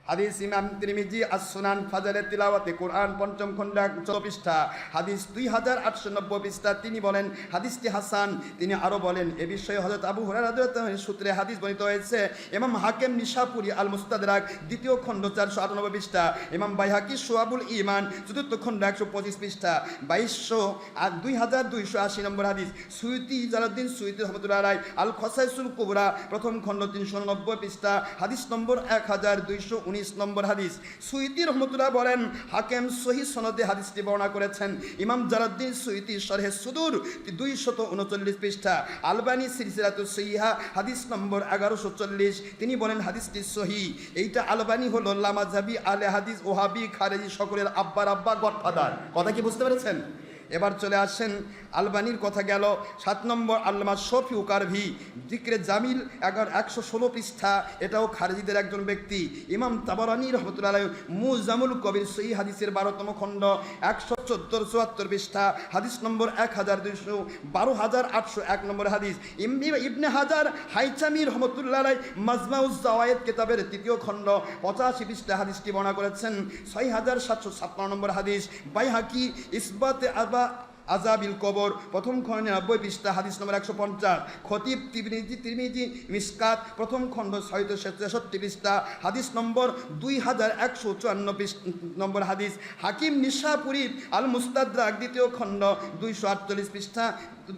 হাদিস ইমাম তিরমিজি আস-সুনান ফাজালে তিলাওয়াতে কোরআন পঞ্চম খণ্ড 14 পৃষ্ঠা, হাদিস 2890 পৃষ্ঠা। তিনি বলেন হাদিসটি হাসান। তিনি আরো বলেন এ বিষয়ে হযরত আবু হুরায়রা রাদিয়াল্লাহু আনহু সূত্রে হাদিস বর্ণিত হয়েছে। ইমাম হাকিম নিশাপুরি আল মুস্তাদরাক দ্বিতীয় খণ্ড 498 পৃষ্ঠা, ইমাম বাইহাকি শুআবুল ঈমান চতুর্থ খণ্ড 125 পৃষ্ঠা, 2280 নম্বর হাদিস। সুয়ুতি জালালউদ্দিন সুয়ুতি রাহমাতুল্লাহ আলাইহি আল খসাইসুল কুবরা প্রথম খণ্ড 390 পৃষ্ঠা, হাদিস নম্বর 1219 নম্বর হাদিস। সুয়ুতি রহমতুল্লাহ বলেন হাকিম সহিহ সনদে হাদিসটি বর্ণনা করেছেন। ইমাম জালালউদ্দিন সুয়ুতি শরহে সুদূর 239 পৃষ্ঠা, আলবানি সিলসিলাতুস সহিহা হাদিস নম্বর 1140, তিনি বলেন হাদিসটি সহিহ। এইটা আলবানি হলো লামাযহাবি আলে হাদিস ওহাবি খারেজি সকলের আব্বার আব্বা গডফাদার। কথা কি বুঝতে পেরেছেন? এবার চলে আসেন আলবানির কথা গেল। 7 নম্বর আল্লামা শফি উকারভি যিকরে জামিল 116 পৃষ্ঠা, এটাও খারেজিদের একজন ব্যক্তি। ইমাম তাবারানী রহমতুল্লাহ আলাইহি মুজামুল কবির সহিহ হাদিসের 12তম খণ্ড 174 পৃষ্ঠা, হাদিস নম্বর 1212801 নম্বর হাদিস। ইবনে হাজার হাইচামি রহমতুল্লাহ আলাইহি মাজমাউজ জাওয়ায়েদ কিতাবের 3য় খণ্ড 85 পৃষ্ঠা হাদিসটি বর্ণনা করেছেন। 6757 নম্বর হাদিস। বাইহাকি ইসবাতে আযাবিল কবর প্রথম খণ্ড 90 পৃষ্ঠা, হাদিস নম্বর 150। খতিব তিরমিজি মিসকাত প্রথম খণ্ড 663 পৃষ্ঠা, হাদিস নম্বর 2154 নম্বর হাদিস। হাকিম নিশাপুরি আল মুস্তাদরাক দ্বিতীয় খণ্ড 248 পৃষ্ঠা,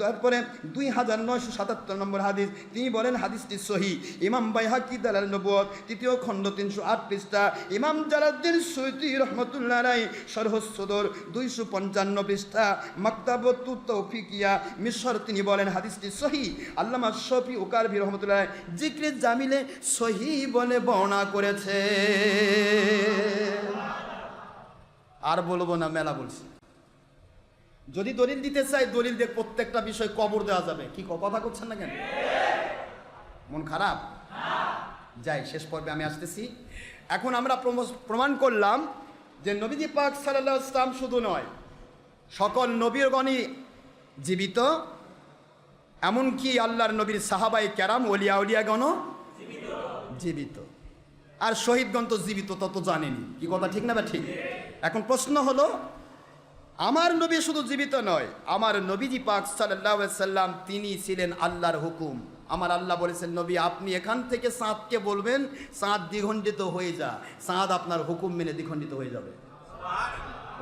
তারপরে 2977 নম্বর হাদিস। তিনি বলেন হাদিসটি সহিহ। ইমাম বাইহাকি দালাল নবুয়ত তৃতীয় খণ্ড 308 পৃষ্ঠা, ইমাম জালালউদ্দিন সুয়ুতি রাহমাতুল্লাহ আলাইহি শরহ সুদূর 255 পৃষ্ঠা, মাকতাবাতুত তৌফিকিয়া মিশর, তিনি বলেন হাদিসটি সহিহ। আল্লামা শফি উকারভি রাহমাতুল্লাহ আলাইহি যিকরে জামিলে সহিহ বলে বর্ণনা করেছে। আর বলবো না, মেলা বলছি। যদি দলিল দিতে চাই দলিল দিয়ে প্রত্যেকটা বিষয় কবর দেওয়া যাবে। কি কথা করছেন না কেন? মন খারাপ? যাই, শেষ পর্বে আমি আসতেছি। এখন আমরা প্রমাণ করলাম যে নবীজি পাক সাল্লাল্লাহু আলাইহি ওয়াসাল্লাম শুধু নয়, সকল নবীগণই জীবিত, এমনকি আল্লাহর নবীর সাহাবায়ে কেরাম ওলিয়াগণও জীবিত, আর শহীদগণ তো জীবিত, তত জানেনি। কি কথা ঠিক না? বা ঠিক। এখন প্রশ্ন হলো, আমার নবী শুধু জীবিত নয়, আমার নবীজি পাক সাল্লাল্লাহু আলাইহি ওয়াসাল্লাম তিনি ছিলেন আল্লাহর হুকুম। আমার আল্লাহ বলেছেন নবী আপনি এখান থেকে চাঁদকে বলবেন চাঁদ দ্বিখণ্ডিত হয়ে যা, চাঁদ আপনার হুকুম মেনে দ্বিখণ্ডিত হয়ে যাবে।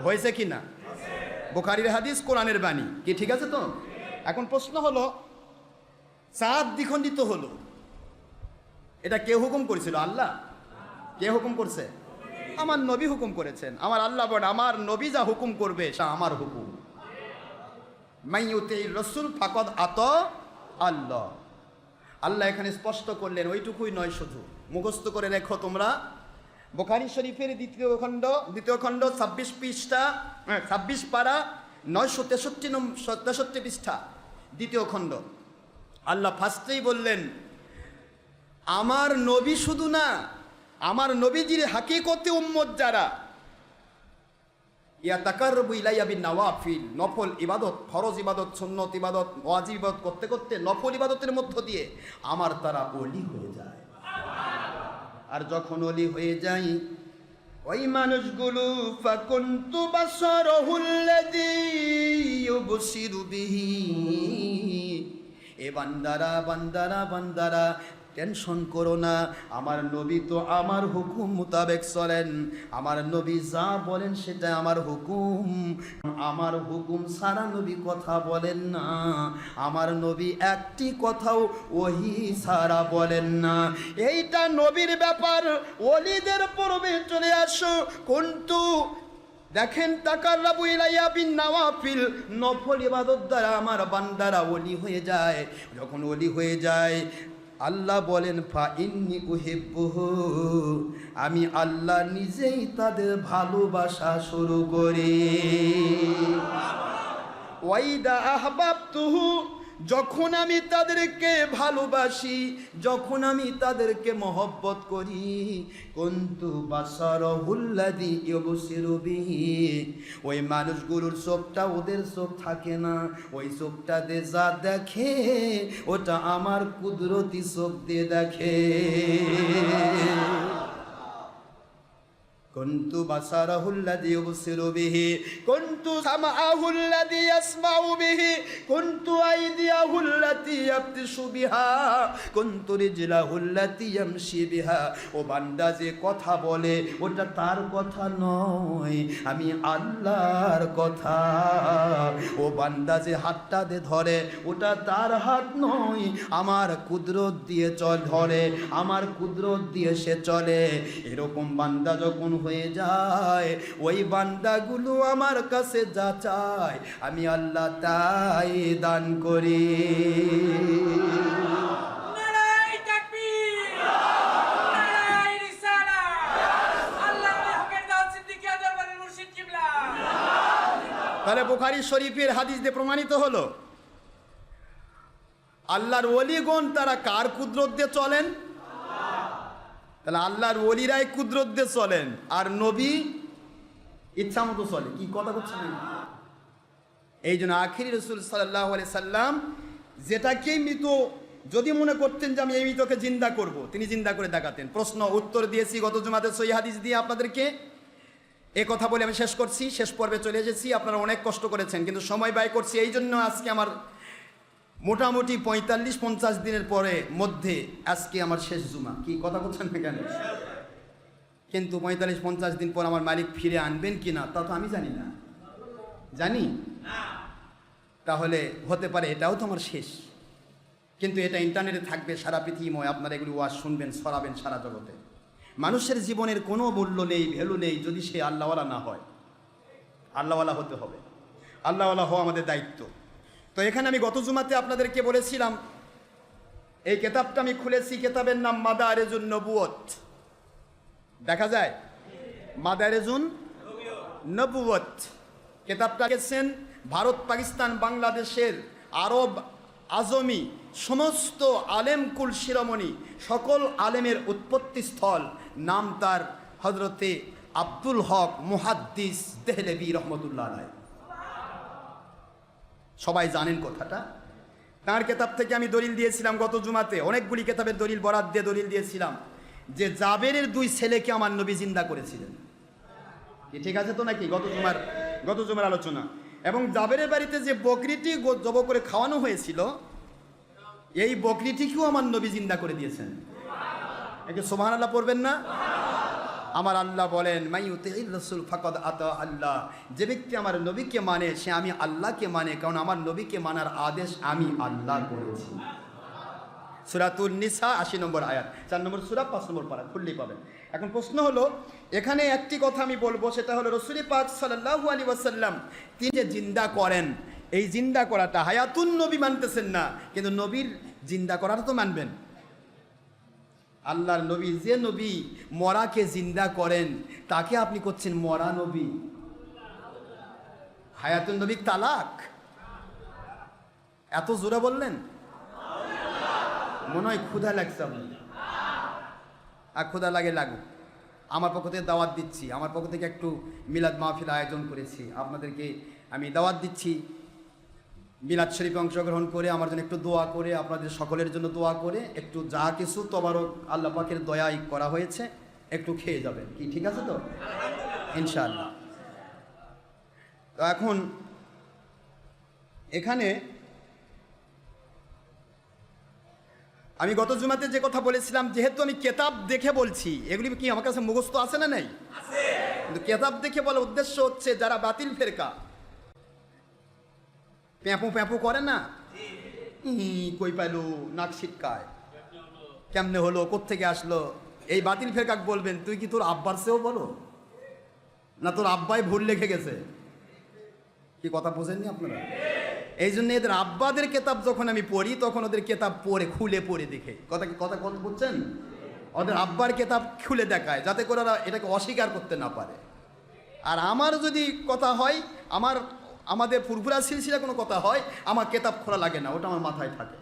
হয়েছে কি না? বুখারীর হাদিস, কোরআনের বাণী। কি ঠিক আছে তো? এখন প্রশ্ন হলো, চাঁদ দ্বিখণ্ডিত হলো, এটা কে হুকুম করেছিল? আল্লাহ। কে হুকুম করছে? আমার নবী হুকুম করেছেন। আমার আল্লাহ বলেন আমার নবী যা হুকুম করবে তা আমার হুকুম। মাইয়ুতি রাসূল ফাকাদ আতা আল্লাহ। আল্লাহ এখানে স্পষ্ট করলেন, ওইটুকুই নয়, শুধু মুখস্থ করে রেখো তোমরা। বুখারী শরীফের দ্বিতীয় খণ্ড 26 পৃষ্ঠা, 26 পারা 963 পৃষ্ঠা, দ্বিতীয় খণ্ড। আল্লাহ ফার্স্টেই বললেন আমার নবী শুধু না, আমার নবীজির হাকিকতে উম্মত যারা ইয়াতাকাররাবু ইলাইয়া বিন নওয়াফিল, নফল ইবাদত, ফরজ ইবাদত, সুন্নত ইবাদত, ওয়াজিব ইবাদত করতে করতে নফল ইবাদতের মধ্য দিয়ে আমার তারা ওলি হয়ে যায়। আর যখন ওলি হয়ে যায় ওই মানুষগুলো ফাকুনতু বাসারহুল্লাযী ইউবসিরু বিহি, এ বান্দারা বান্দারা বান্দারা টেনশন করো না, আমার নবী তো আমার হুকুম মোতাবেক চলেন, আমার নবী যা বলেন সেটা আমার হুকুম, আমার হুকুম সারা নবী কথা বলেন না, আমার নবী একটি কথাও ওহি সারা বলেন না। এইটা নবীর ব্যাপার, ওলিদের পূর্বে চলে আসো। কিন্তু দেখেন তাকাররাবু ইলাইয়া বিন নওয়াফিল, নফল ইবাদত দ্বারা আমার বান্দারা ওলি হয়ে যায়। যখন ওলি হয়ে যায় আল্লাহ বলেন ফা ইন্নী উহিব্বুহু, আমি আল্লাহ নিজেই তাদের ভালোবাসা শুরু করি। ওয়াইদা আহবাবতুহু, যখন আমি তাদেরকে ভালোবাসি, যখন আমি তাদেরকে মহব্বত করি, কুনতু বাসারাহুল্লাযী ইউবসিরু বিহি, ওই মানুষগুলোর চোখটা ওদের চোখ থাকে না, ওই চোখটা দিয়ে যা দেখে ওটা আমার কুদরতি চোখ দিয়ে দেখে। কুনতু বাসারাহুল্লাযী ইউবসিরু বিহি, কুনতু সামাআহুল্লাযী ইয়াসমাউ বিহি, কুনতু আইদিয়াহুল্লাতী ইয়াবতিশু বিহা, কুনতু রিজলাহুল্লাতী ইয়ামশি বিহা। ও বান্দা যে কথা বলে ওটা তার কথা নয়, আমি আল্লাহর কথা। ও বান্দা যে হাতটা দিয়ে ধরে ওটা তার হাত নয়, আমার কুদরত দিয়ে ধরে, আমার কুদরত দিয়ে সে চলে। এরকম বান্দা যখন হয়ে যায়, ওই বান্দাগুলো আমার কাছে যা চায় আমি আল্লাহ তাই দান করি। নারায়ে তাকবীর, নারায়ে রিসালাত। আল্লাহর হকের দাওয়াত সিদ্দিকিয়া দরবারের মুর্শিদ কিবলা। তাহলে বুখারী শরীফের হাদিস দিয়ে প্রমাণিত হলো আল্লাহর ওলিগণ তারা কার কুদরত দিয়ে চলেন? তাহলে আল্লাহর ওলিরাই কুদরত দিয়ে চলেন, আর নবী ইচ্ছা মতো চলে। কি কথা বলছেন? এই জন্য আখিরি রাসূল সাল্লাল্লাহু আলাইহি সাল্লাম যেটাকেই মৃত যদি মনে করতেন যে আমি এই মৃতকে জিন্দা করব, তিনি জিন্দা করে দেখাতেন। প্রশ্ন উত্তর দিয়েছি গত জুমাতে সহিহ হাদিস দিয়ে আপনাদেরকে। এ কথা বলে আমি শেষ করছি, শেষ পর্বে চলে এসেছি। আপনারা অনেক কষ্ট করেছেন, কিন্তু সময় ব্যয় করছি এই জন্য আজকে আমার মোটামুটি 45-50 দিনের পরে মধ্যে আজকে আমার শেষ জুমা। কি কথা বলছেন না কেন? কিন্তু 45-50 দিন পর আমার মালিক ফিরে আনবেন কি না তা তো আমি জানি না, জানি তাহলে হতে পারে এটাও তো আমার শেষ। কিন্তু এটা ইন্টারনেটে থাকবে সারা পৃথিবীময়, আপনারা এগুলি ওয়াজ শুনবেন, ছড়াবেন সারা জগতে। মানুষের জীবনের কোনো মূল্য নেই, ভ্যালু নেই যদি সে আল্লাহওয়ালা না হয়। আল্লাহওয়ালা হতে হবে, আল্লাহওয়ালা হওয়া আমাদের দায়িত্ব। তো এখানে আমি গত জুমাতে আপনাদেরকে বলেছিলাম, এই কিতাবটা আমি খুলেছি, কিতাবের নাম মাদারেজুন নবুয়ত। দেখা যায় মাদারেজুন নবুয়ত। কিতাবটা লিখেছেন ভারত, পাকিস্তান, বাংলাদেশের আরব আজমি সমস্ত আলেমকুল শিরোমণি, সকল আলেমের উৎপত্তি স্থল। নাম তার হযরতে আব্দুল হক মুহাদ্দিস দেহলেভি রহমতুল্লাহ আলাইহি। সবাই জানেন কথাটা। তার কিতাব থেকে আমি দলিল দিয়েছিলাম গত জুমাতে, অনেকগুলি কিতাবের দলিল বরাদ দিয়ে দলিল দিয়েছিলাম যে জাবেরের 2 ছেলেকে আমার নবী জিন্দা করেছিলেন। কি ঠিক আছে তো নাকি? গত জুমার আলোচনা। এবং জাবেরের বাড়িতে যে বকরিটি জব করে খাওয়ানো হয়েছিল, এই বকরিটিকেও আমার নবী জিন্দা করে দিয়েছেন। একে সুবহানাল্লাহ পড়বেন না? আমার আল্লাহ বলেন মাইয়ুতির রাসূল ফাকাদ আতা আল্লাহ, যে ব্যক্তি আমার নবীকে মানে সে আমি আল্লাহকে মানে, কারণ আমার নবীকে মানার আদেশ আমি আল্লাহ করেছি। সূরাতুন নিসা 80 নম্বর আয়াত, 4 নম্বর সূরা 5 নম্বর পারা খুললেই পাবেন। এখন প্রশ্ন হলো, এখানে একটি কথা আমি বলবো, সেটা হলো রাসূল পাক সাল্লাল্লাহু আলাইহি ওয়াসাল্লাম তিনি যে জিন্দা করেন, এই জিন্দা করাটা হায়াতুন নবী মানতেছেন না, কিন্তু নবীর জিন্দা করাটা তো মানবেন। আল্লাহর নবী, যে নবী মরাকে জিন্দা করেন তাকে আপনি করছেন মরা নবী। হায়াতুন নবী তালাক, এত জোরে বললেন? মনে হয় ক্ষুধা লাগছে আপনার। আর ক্ষুধা লাগুক। আমার পক্ষ থেকে দাওয়াত দিচ্ছি, আমার পক্ষ থেকে একটু মিলাদ মাহফিল আয়োজন করেছি, আপনাদেরকে আমি দাওয়াত দিচ্ছি মিলাদ শরীফে অংশগ্রহণ করে, আমার জন্য একটু দোয়া করে, আপনাদের সকলের জন্য দোয়া করে, একটু যা কিছু তবারক আল্লাহ পাকের দয়াই করা হয়েছে একটু খেয়ে যাবেন। কি ঠিক আছে তো? ইনশাআল্লাহ। তো এখন এখানে আমি গত জুমাতে যে কথা বলেছিলাম, যেহেতু আমি কেতাব দেখে বলছি, এগুলি কি আমার কাছে মুখস্থ আছে না নেই? কিন্তু কেতাব দেখে বলার উদ্দেশ্য হচ্ছে, যারা বাতিল ফেরকা প্যাঁপু প্যাঁপু করে না, কই পাইলো, নাক ছিটকায়, কেমনে হলো, কোত্থেকে আসলো, এই বাতিল ফেরকাক বলবেন, তুই কি তোর আব্বার চেয়েও বলো না, তোর আব্বাই ভুল লিখে গেছে? কি কথা বোঝেননি আপনারা? এই জন্য এদের আব্বাদের কেতাব যখন আমি পড়ি, তখন ওদের কেতাব পড়ে খুলে পড়ে দেখে, কথা বুঝছেন? ওদের আব্বার কেতাব খুলে দেখায়, যাতে করে ওরা এটাকে অস্বীকার করতে না পারে। আর আমার যদি কথা হয়, আমাদের ফুরফুরা সিলসিলা কোনো কথা হয়, আমার কেতাব খোলা লাগে না, ওটা আমার মাথায় থাকে।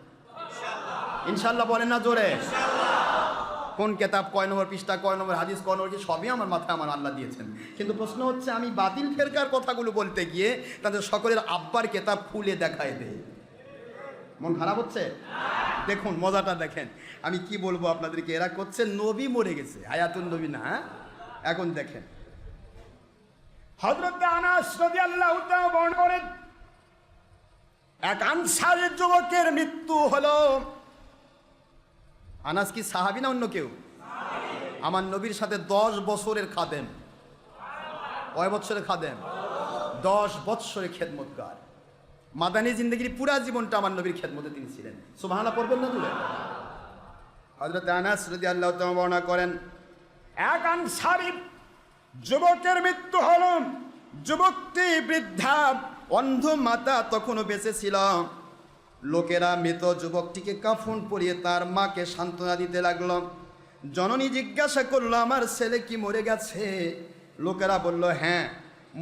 ইনশাল্লাহ বলেন না জোরে? কোন কেতাব, কয় নম্বর পৃষ্ঠা, কয় নম্বর হাদিস, কয় নম্বর কি, সবই আমার মাথায় আমার আল্লাহ দিয়েছেন। কিন্তু প্রশ্ন হচ্ছে, আমি বাতিল ফেরকার কথাগুলো বলতে গিয়ে তাদের সকলের আব্বার কেতাব খুলে দেখায় দেয়। মন খারাপ হচ্ছে? দেখুন মজাটা দেখেন, আমি কি বলবো আপনাদেরকে। এরা করছে নবী মরে গেছে, হায়াতুন নবী না। এখন দেখেন, হযরত আনাস রাদিয়াল্লাহু তাআলা বর্ণনা করেন, এক আনসারী যুবকের মৃত্যু হলো। আনাস কি সাহাবী না অন্য কেউ? আমার নবীর সাথে 10 বছরের খাদেম। কয় বছরের খাদেম? 10 বছরের খেদমতগার। মাদানী জিন্দগির পুরা জীবনটা আমার নবীর খেদমতে তিনি ছিলেন। সুবহানাল্লাহ পড়বেন না তুলে? হযরত আনাস রাদিয়াল্লাহু তাআলা বর্ণনা করেন, এক আনসারী যুবকের মৃত্যু হলো। যুবকটি বৃদ্ধা, অন্ধ মাতা তখনও বেঁচে ছিল। লোকেরা মৃত যুবকটিকে কাফন পরিয়ে তার মাকে সান্ত্বনা দিতে লাগলো। জননী জিজ্ঞাসা করলো, আমার ছেলে কি মরে গেছে? লোকেরা বলল হ্যাঁ।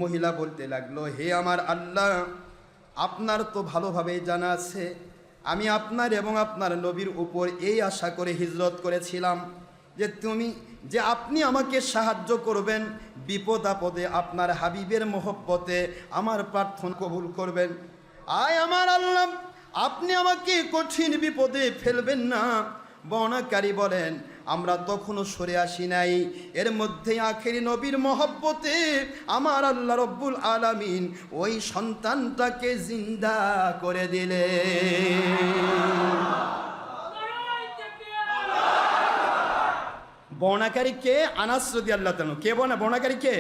মহিলা বলতে লাগলো, হে আমার আল্লাহ, আপনার তো ভালোভাবেই জানা আছে, আমি আপনার এবং আপনার নবীর উপর এই আশা করে হিজরত করেছিলাম যে আপনি আমাকে সাহায্য করবেন, বিপদ আপদে আপনার হাবিবের মহব্বতে আমার প্রার্থনা কবুল করবেন। আয় আমার আল্লাহ, আপনি আমাকে কঠিন বিপদে ফেলবেন না। বর্ণনাকারী বলেন, আমরা তখনও সরে আসি নাই, এর মধ্যে আখেরি নবীর মহব্বতে আমার আল্লাহ রব্বুল আলামিন ওই সন্তানটাকে জিন্দা করে দিলেন। বর্ণাকারী কে? আনাস রাদিয়াল্লাহু তাআলা। কে বলে বর্ণাকারী কে?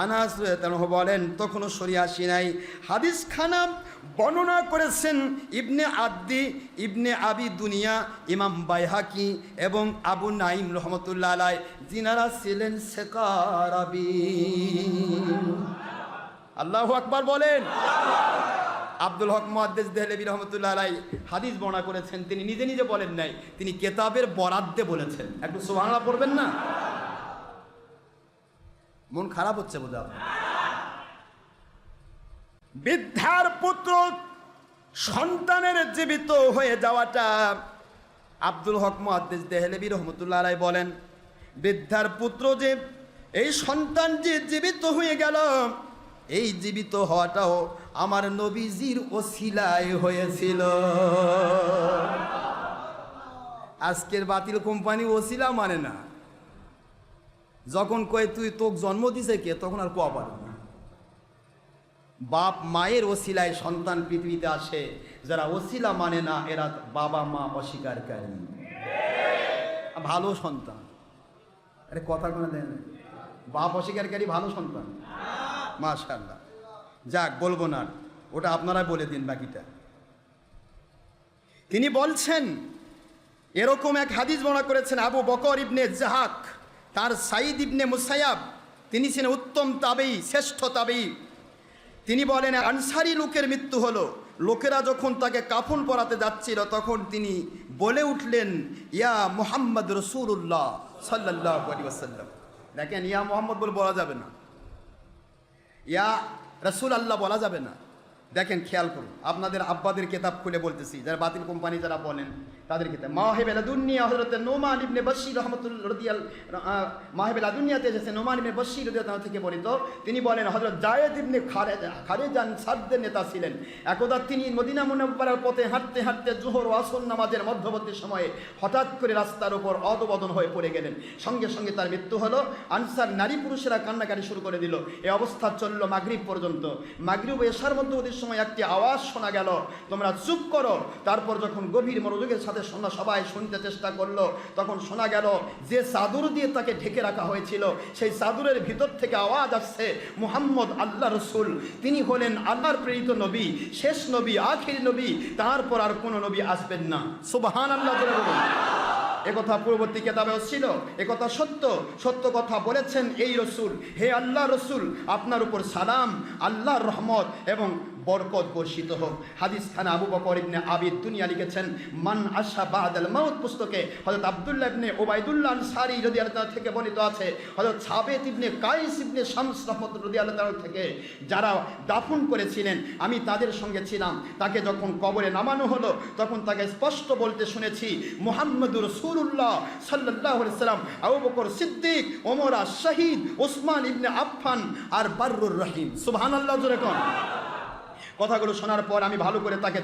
আনাস রাদিয়াল্লাহু বলেন, তখনও সরে আসি নাই। হাদিস খানা বর্ণনা করেছেন ইবনে আদ্দি, ইবনে আবি দুনিয়া, ইমাম বাইহাকি এবং আবু নাইম রহমতুল্লাহ আলাই, যিনারা ছিলেন সেকারাবি। আল্লাহু আকবার বলেন। আব্দুল হক মুহাদ্দিস দেহলেভি রহমতুল্লাহ আলাই হাদিস বর্ণনা করেছেন, তিনি নিজে নিজে বলেন নাই, তিনি কেতাবের বরাদ্দে বলেছেন। একটু সুবহানাল্লাহ পড়বেন না? মন খারাপ হচ্ছে বোধহয় আপনার। বৃদ্ধার পুত্র সন্তানের জীবিত হয়ে যাওয়াটা, আব্দুল হক মুহাদ্দিস দেহলেভি রহমতুল্লাহ আলাই বলেন, বৃদ্ধার পুত্র যে, এই সন্তান যে জীবিত হয়ে গেল, এই জীবিত হওয়াটাও আমার নবীজির ওসিলায় হয়েছিল। আজকের বাতিল কোম্পানি ওসিলা মানে না। যখন কয় তুই তোকে জন্ম দিছে কে, তখন আর কোয়া পারে না। বাপ মায়ের ওসিলায় সন্তান পৃথিবীতে আসে, যারা ওসিলা মানে না এরা বাবা মা অস্বীকারী। ভালো সন্তান, আরে কথা কোনো দেয় না, বাপ অস্বীকারী ভালো সন্তান, মাশাআল্লাহ। যাক, বলবো না, ওটা আপনারা বলে দিন বাকিটা। তিনি বলছেন, এরকম এক হাদিস বর্ণনা করেছেন আবু বকর ইবনে জাহাক, তার সাইদ ইবনে মুসাইয়াব, তিনি ছিলেন উত্তম তাবেঈ, শ্রেষ্ঠ তাবেঈ। তিনি বলেন, আনসারী লোকের মৃত্যু হলো। লোকেরা যখন তাকে কাফন পরাতে যাচ্ছিল, তখন তিনি বলে উঠলেন, ইয়া মুহাম্মদ রাসূলুল্লাহ সাল্লাল্লাহু আলাইহি ওয়াসাল্লাম। দেখেন, ইয়া মুহাম্মদ বলে বলা যাবে না, ইয়া রাসূল আল্লাহ বলা যাবে না। দেখেন, খেয়াল করুন, আপনাদের আব্বাদের কেতাব খুলে বলতেছি, যারা বাতিল কোম্পানি যারা বলেন তাদের কিতাব মাওয়াহিবুল লাদুনিয়া, হযরত নোমান ইবনে বশীর রাহমাতুল্লাহ মাওয়াহিবুল লাদুনিয়াতে এসেছে, নোমান ইবনে বশীর রাদিয়াল্লাহু থেকে বর্ণিত। তিনি বলেন, হযরত জায়েদ ইবনে খারেজান সাদদের নেতা ছিলেন। একদা তিনি মদিনা মুনাওয়ারার পথে হাঁটতে হাঁটতে যোহর ও আসর নামাজের মধ্যবর্তী সময়ে হঠাৎ করে রাস্তার উপর অদবদন হয়ে পড়ে গেলেন। সঙ্গে সঙ্গে তার মৃত্যু হলো। আনসার নারী পুরুষেরা কান্নাকাটি শুরু করে দিল। এই অবস্থা চলল মাগরিব পর্যন্ত। মাগরিব ও এশার মধ্যবর্তী সময় একটি আওয়াজ শোনা গেল, তোমরা চুপ করো। তারপর যখন গভীর মনোযোগের সাথে সাথে সবাই শুনতে চেষ্টা করলো। তখন শোনা গেল যে চাদর দিয়ে তাকে ঢেকে রাখা হয়েছিল সেই চাদরের ভিতর থেকে আওয়াজ আসছে, মুহাম্মদ আল্লাহ রসুল, তিনি হলেন আল্লাহর প্রেরিত নবী, শেষ নবী, আখির নবী, তারপর আর কোনো নবী আসবেন না। সুবহানাল্লাহ জোরে বলুন। একথা পূর্ববর্তী কেতাবেও ছিল, একথা সত্য, সত্য কথা বলেছেন এই রসুল। হে আল্লাহ রসুল, আপনার উপর সালাম, আল্লাহর রহমত এবং বরকত বর্ষিত হোক। হাদিস খানা আবু বকর ইবনে আবিদ দুনিয়া লিখেছেন, মান আশা বাদাল মাউত পুস্তকে হযরত আব্দুল্লাহ ইবনে উবাইদুল্লাহ আনসারী রাদিয়াল্লাহু তাআলা থেকে বর্ণিত আছে, হযরত সাবিত ইবনে কাইস ইবনে শামস রাদিয়াল্লাহু তাআলা থেকে, যারা দাফন করেছিলেন আমি তাদের সঙ্গে ছিলাম। তাকে যখন কবরে নামানো হলো তখন তাকে স্পষ্ট বলতে শুনেছি, মুহাম্মদুর রাসূলুল্লাহ সাল্লাল্লাহু আলাইহি সাল্লাম, আবু বকর সিদ্দিক, ওমর আশ-শহীদ, ওসমান ইবনে আফফান আর বাররুর রহিম। সুবহানাল্লাহ জোরে কোন। কথাগুলো শোনার পর আমি ভালো করে তাকে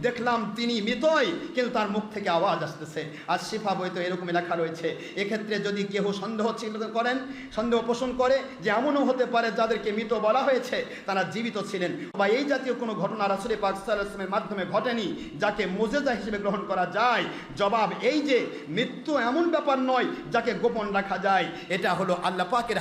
দেখলাম তিনি মৃতই, কিন্তু তার মুখ থেকে আওয়াজ আসতেছে। আর শিফা বইতে এরকমই লেখা রয়েছে। এক্ষেত্রে যদি কেউ সন্দেহ পোষণ করে যে এমনও হতে পারে যাদেরকে মৃত বলা হয়েছে তারা জীবিত ছিলেন, বা এই জাতীয় কোনো ঘটনা রাসূল পাক সাল্লাল্লাহু আলাইহি ওয়াসাল্লামের মাধ্যমে ঘটেনি যাকে মুজিজা হিসেবে গ্রহণ করা যায়, জবাব এই যে মৃত্যু এমন ব্যাপার নয় যাকে গোপন রাখা যায়। এটা হলো আল্লাহ পাকের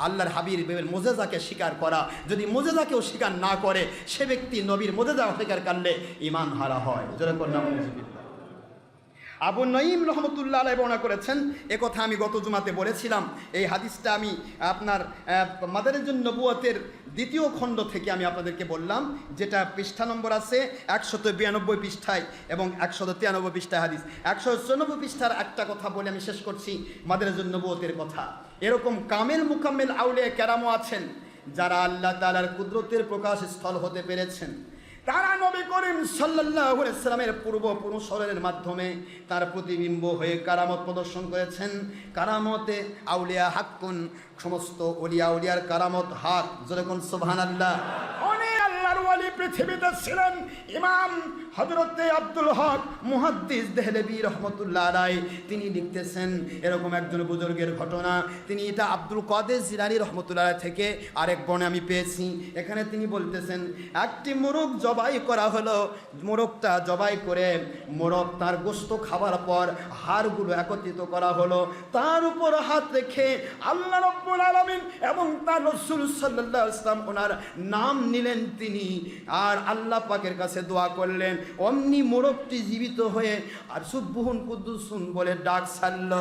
আল্লাহর হাবিবের মুজিজাকে স্বীকার করা। যদি মুজিজাকেও স্বীকার না করে সে ব্যক্তি নবীর মুজিজা অস্বীকার করলে ঈমান হারা হয়। জোরে করে নাউযুবিল্লাহ। আবু নঈম রহমতুল্লাহ আলাইহি বর্ণনা করেছেন, একথা আমি গত জুমাতে বলেছিলাম। এই হাদিসটা আমি আপনার মাদারিজুন নবুয়তের দ্বিতীয় খণ্ড থেকে আমি আপনাদেরকে বললাম, যেটা পৃষ্ঠা নম্বর আছে 192 পৃষ্ঠায় এবং 193 পৃষ্ঠায় হাদিস। 194 পৃষ্ঠার একটা কথা বলে আমি শেষ করছি, মাদারিজুন নবুয়তের কথা। এরকম কামেল মুকাম্মেল আউলিয়া কেরামও আছেন যারা আল্লাহ তাআলার কুদরতের প্রকাশ স্থল হতে পেরেছেন। তারা নবী করিম সাল্লাল্লাহু আলাইহি ওয়াসাল্লামের পূর্বপুরুষের মাধ্যমে তার প্রতিবিম্ব হয়ে কারামত প্রদর্শন করেছেন। কারামতে আউলিয়া হাক্কুন, সমস্ত ওলিয়া উলিয়ার কারামত হক। যেরকম সুবহানাল্লাহ। অনেক আল্লাহর ওলি পৃথিবীতে ছিলেন। ইমাম হযরতে আব্দুল হক মুহাদ্দিস দেহলেভি রহমতুল্লাহ আলাইহি তিনি লিখতেছেন এরকম একজন বুজুর্গের ঘটনা। তিনি এটা আব্দুল কাদের জিলানী রহমতুল্লাহ আলাইহি থেকে আরেক বর্ণে আমি পেয়েছি। এখানে তিনি বলতেছেন, একটি মোরগ জবাই করা হলো। মোরগটা জবাই করে তার গোশত খাবার পর হাড়গুলো একত্রিত করা হলো। তার উপর হাত রেখে আল্লাহ রাব্বুল আলামিন এবং তার রাসূল সাল্লাল্লাহু আলাইহি ওয়াসাল্লাম ওনার নাম নিলেন তিনি, আর আল্লাহ পাকের কাছে দোয়া করলেন। অমনি মোরগটি জীবিত হয়ে আর সুবহুন কুদ্দুসুন বলে ডাক ছাড়ল।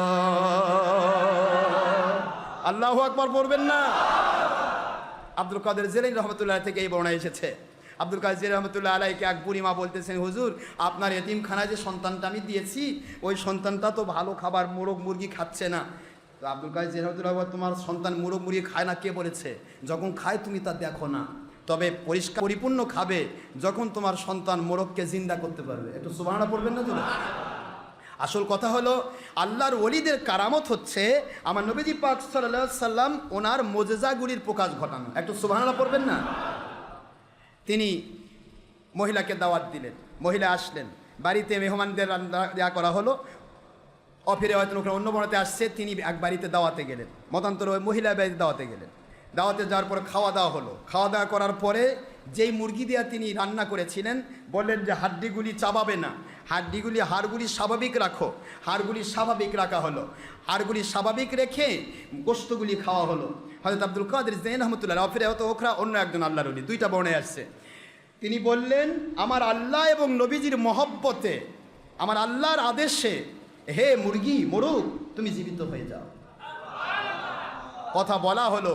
আল্লাহু আকবার পড়বেন না? আব্দুল কাদের জিলানী রহমতুল্লাহ থেকে এই বর্ণনা এসেছে। আব্দুল কাদের জিলানী রহমতুল্লাহ আলাইহিকে এক বুড়িমা বলতেছেন, হুজুর আপনার এতিমখানায় যে সন্তানটা আমি দিয়েছি ওই সন্তানটা তো ভালো খাবার মোরগ মুরগি খাচ্ছে না। তো আব্দুল কাদের জিলানী রহমতুল্লাহ, তোমার সন্তান মোরগ মুরগি খায় না কে বলেছে? যখন খায় তুমি তা দেখো না, তবে পরিষ্কার পরিপূর্ণ খাবে যখন তোমার সন্তান মোরগকে জিন্দা করতে পারবে। একটু সুবহানাল্লাহ পড়বেন না জোরে? আসল কথা হলো আল্লাহর ওলিদের কারামত হচ্ছে আমার নবীজি পাক সাল্লাল্লাহু আলাইহি সাল্লাম ওনার মুজিজাগুলির প্রকাশ ঘটানো। একটু সুবহানাল্লাহ পড়বেন না? তিনি মহিলাকে দাওয়াত দিলেন, মহিলা আসলেন, বাড়িতে মেহমানদের দেওয়া করা হলো। অফিরে হয়তো লোকেরা অন্য বনাতে আসছে, তিনি এক বাড়িতে দাওয়াতে গেলেন, মতান্তরে ওই মহিলা বাড়িতে দাওয়াতে গেলেন। দাওয়াতে যাওয়ার পরে খাওয়া দাওয়া হলো। খাওয়া দাওয়া করার পরে যেই মুরগি দিয়ে তিনি রান্না করেছিলেন বললেন যে হাড্ডিগুলি চাবাবে না, হাড়গুলি স্বাভাবিক রাখো। হাড়গুলি স্বাভাবিক রাখা হলো। হাড়গুলি স্বাভাবিক রেখে গোশতগুলি খাওয়া হলো। হযরত আব্দুল কাদের জিলানী রহমতুল্লাহ অফিরে হয়তো ওখরা অন্য একজন আল্লাহর ওলি, দুইটা বর্ণে আসছে। তিনি বললেন, আমার আল্লাহ এবং নবীজির মহব্বতে, আমার আল্লাহর আদেশে, হে মুরগি মোরগ তুমি জীবিত হয়ে যাও। কথা বলা হলো,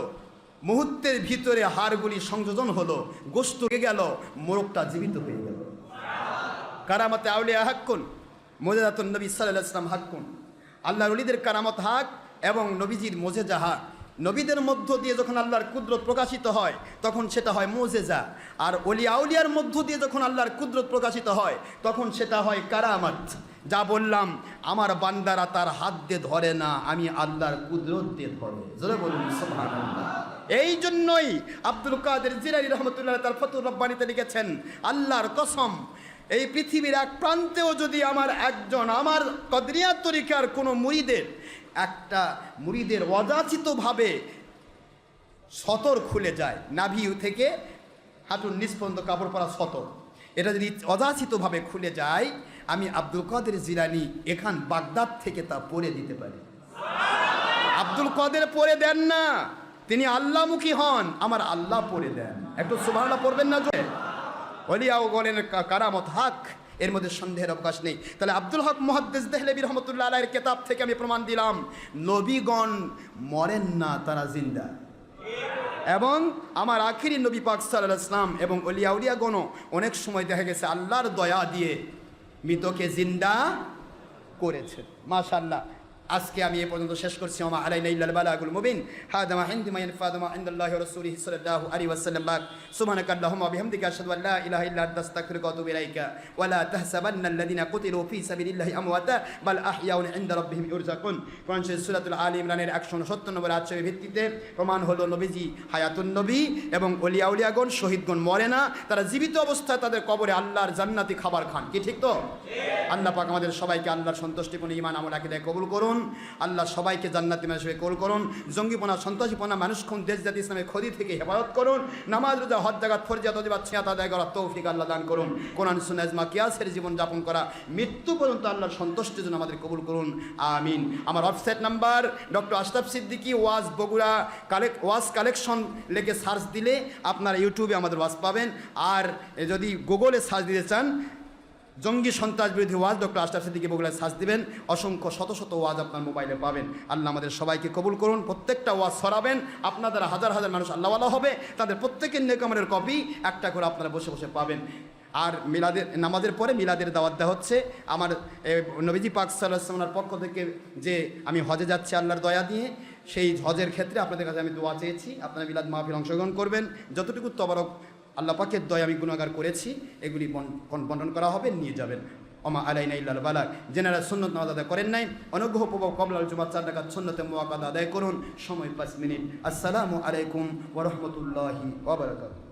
মুহূর্তের ভিতরে হাড়গুলি সংযোজন হলো, গোশত গেল, মোরগটা জীবিত হয়ে গেল। কারামতে আউলিয়া হাক্কুন, মুজিজাতুন নবী সাল্লাল্লাহু আলাইহি ওয়াসাল্লাম হাক্কুন। আল্লাহর ওলিদের কারামত হক এবং নবীজির মুজিজা হক। নবীদের মধ্য দিয়ে যখন আল্লাহর কুদরত প্রকাশিত হয় তখন সেটা হয় মুজিজা, আর ওলিয়া আউলিয়ার মধ্য দিয়ে যখন আল্লাহর কুদরত প্রকাশিত হয় তখন সেটা হয় কারামত। যা বললাম, আমার বান্দারা তার হাত দিয়ে ধরে না, আমি আল্লাহর কুদরত দিয়ে ধরে। জোরে বলুন সুবহানাল্লাহ। এই জন্যই আব্দুল কাদের জিলানী রহমতুল্লাহ তার ফতুর রব্বানিতে লিখেছেন, আল্লাহর কসম এই পৃথিবীর এক প্রান্তেও যদি আমার কদরিয়া তরিকার কোনো মুরিদের অযাচিতভাবে সতর খুলে যায়, নাভি থেকে হাঁটুর নিচ পর্যন্ত কাপড় পরা সতর, এটা যদি অযাচিতভাবে খুলে যায় আমি আব্দুল কাদের জিলানী এখান বাগদাদ থেকে তা পড়ে দিতে পারি। আব্দুল কাদের পড়ে দেন না, তিনি আল্লাহমুখী হন, আমার আল্লাহ পড়ে দেন। একটু সুবহানাল্লাহ পড়বেন না? যে ওলিয়া ও গলের কারামত হক, এর মধ্যে সন্দেহের অবকাশ নেই। তাহলে আব্দুল হক মুহাদ্দিস দেহলেভী রহমতুল্লাহ আলাইহির কিতাব থেকে আমি প্রমাণ দিলাম, নবীগণ মরেন না, তারা জিন্দা। এবং আমার আখিরি নবী পাক সাল্লাল্লাহু আলাইহি ওয়াসাল্লাম এবং ওলিয়া উলিয়াগণও অনেক সময় দেখা গেছে আল্লাহর দয়া দিয়ে মৃতকে জিন্দা করেছে। মাশাআল্লাহ। আজকে আমি এ পর্যন্ত শেষ করছি। ওমা আলাইনা ইল্লাল বালাগুল মুবিন। হাদা মা ইনদি মা ইয়ানফাদু মা ইনদাল্লাহি ওয়া রাসূলিহি সাল্লাল্লাহু আলাইহি ওয়াসাল্লাম। সুবহানাকা আল্লাহুম্মা ওয়া বিহামদিকা আশহাদু আল্লা ইলাহা ইল্লা আনতা আস্তাগফিরুকা ওয়া আতুবু ইলাইকা ওয়া লা তাহসাবান্না আল্লাযিনা কুতিলু ফি সাবিলিল্লাহি আমওয়াতা বাল আহইয়াউন ইনদা রাব্বিহিম ইরজাকুন। কোরআন শরীফ সূরাতুল আলী ইমরানের 169 নম্বর আয়াতের ভিত্তিতে প্রমাণ হলো নবীজি হায়াতুন নবী এবং ওলিয়া উলিয়াগণ শহীদগণ মরে না, তারা জীবিত অবস্থায় তাদের কবরে আল্লাহর জান্নাতি খাবার খান। কি ঠিক তো? আল্লাহ পাক আমাদের সবাইকে আল্লাহর সন্তুষ্টিপূর্ণ ঈমান আমল আকীদা কবুল করুন। আল্লাহ সবাইকে জান্নাতি মানুষ হিসেবে কবুল করুন। জঙ্গিপনা, সন্ত্রাসীপনা, মানুষ খুন, দেশ জাতি ইসলামের ক্ষতি থেকে হেফাজত করুন। নামাজ, রোজা, হজ, যাকাত, ফরজিয়াত, ওয়াজিবাত, সিয়াত আদায় করার তৌফিক আল্লাহ দান করুন। কোরআন, সুন্নাহ, ইজমা, কিয়াসের জীবন যাপন করা মৃত্যু পর্যন্ত আল্লাহর সন্তুষ্টির জন্য আমাদের কবুল করুন, আমিন। আমার website number doctor Ashraf Siddiqui ওয়াজ বগুড়া ওয়াজ কালেকশন লিখে সার্চ দিলে আপনারা ইউটিউবে আমাদের ওয়াজ পাবেন। আর যদি গুগলে সার্চ দিতে চান জঙ্গি সন্ত্রাস বিরোধী ওয়াজ ডক্টর আশরাফ সিদ্দিকী বগুড়ায় সার্চ দিবেন, অসংখ্য শত শত ওয়াজ আপনার মোবাইলে পাবেন। আল্লাহ আমাদের সবাইকে কবুল করুন। প্রত্যেকটা ওয়াজ ছড়াবেন, আপনাদের হাজার হাজার মানুষ আল্লাহওয়ালা হবে, তাদের প্রত্যেকের নেক আমলের কপি একটা করে আপনারা বসে বসে পাবেন। আর মিলাদের নামাজের পরে মিলাদের দাওয়াত দেওয়া হচ্ছে। আমার নবীজি পাক সাল্লাল্লাহু আলাইহি ওয়াসাল্লামের পক্ষ থেকে যে আমি হজে যাচ্ছি আল্লাহর দয়া দিয়ে, সেই হজের ক্ষেত্রে আপনাদের কাছে আমি দোয়া চেয়েছি, আপনারা মিলাদ মাহফিল অংশগ্রহণ করবেন। যতটুকু তবারক আল্লাহ পাকের দয়া আমি গুনাহগার করেছি এগুলি বন্টন করা হবে, নিয়ে যাবেন। ওমা আলাইনা ইল্লাল বালাগ। যেনারা সুন্নত নামাজ আদায় করেন নাই, অনুগ্রহপূর্বক ক্বাবলাল জুমআহ 4 রাকাত সুন্নতে মুআক্কাদা আদায় করুন। সময় 5 মিনিট। আসসালামু আলাইকুম ওয়া রাহমাতুল্লাহি ওয়া বারাকাতুহু।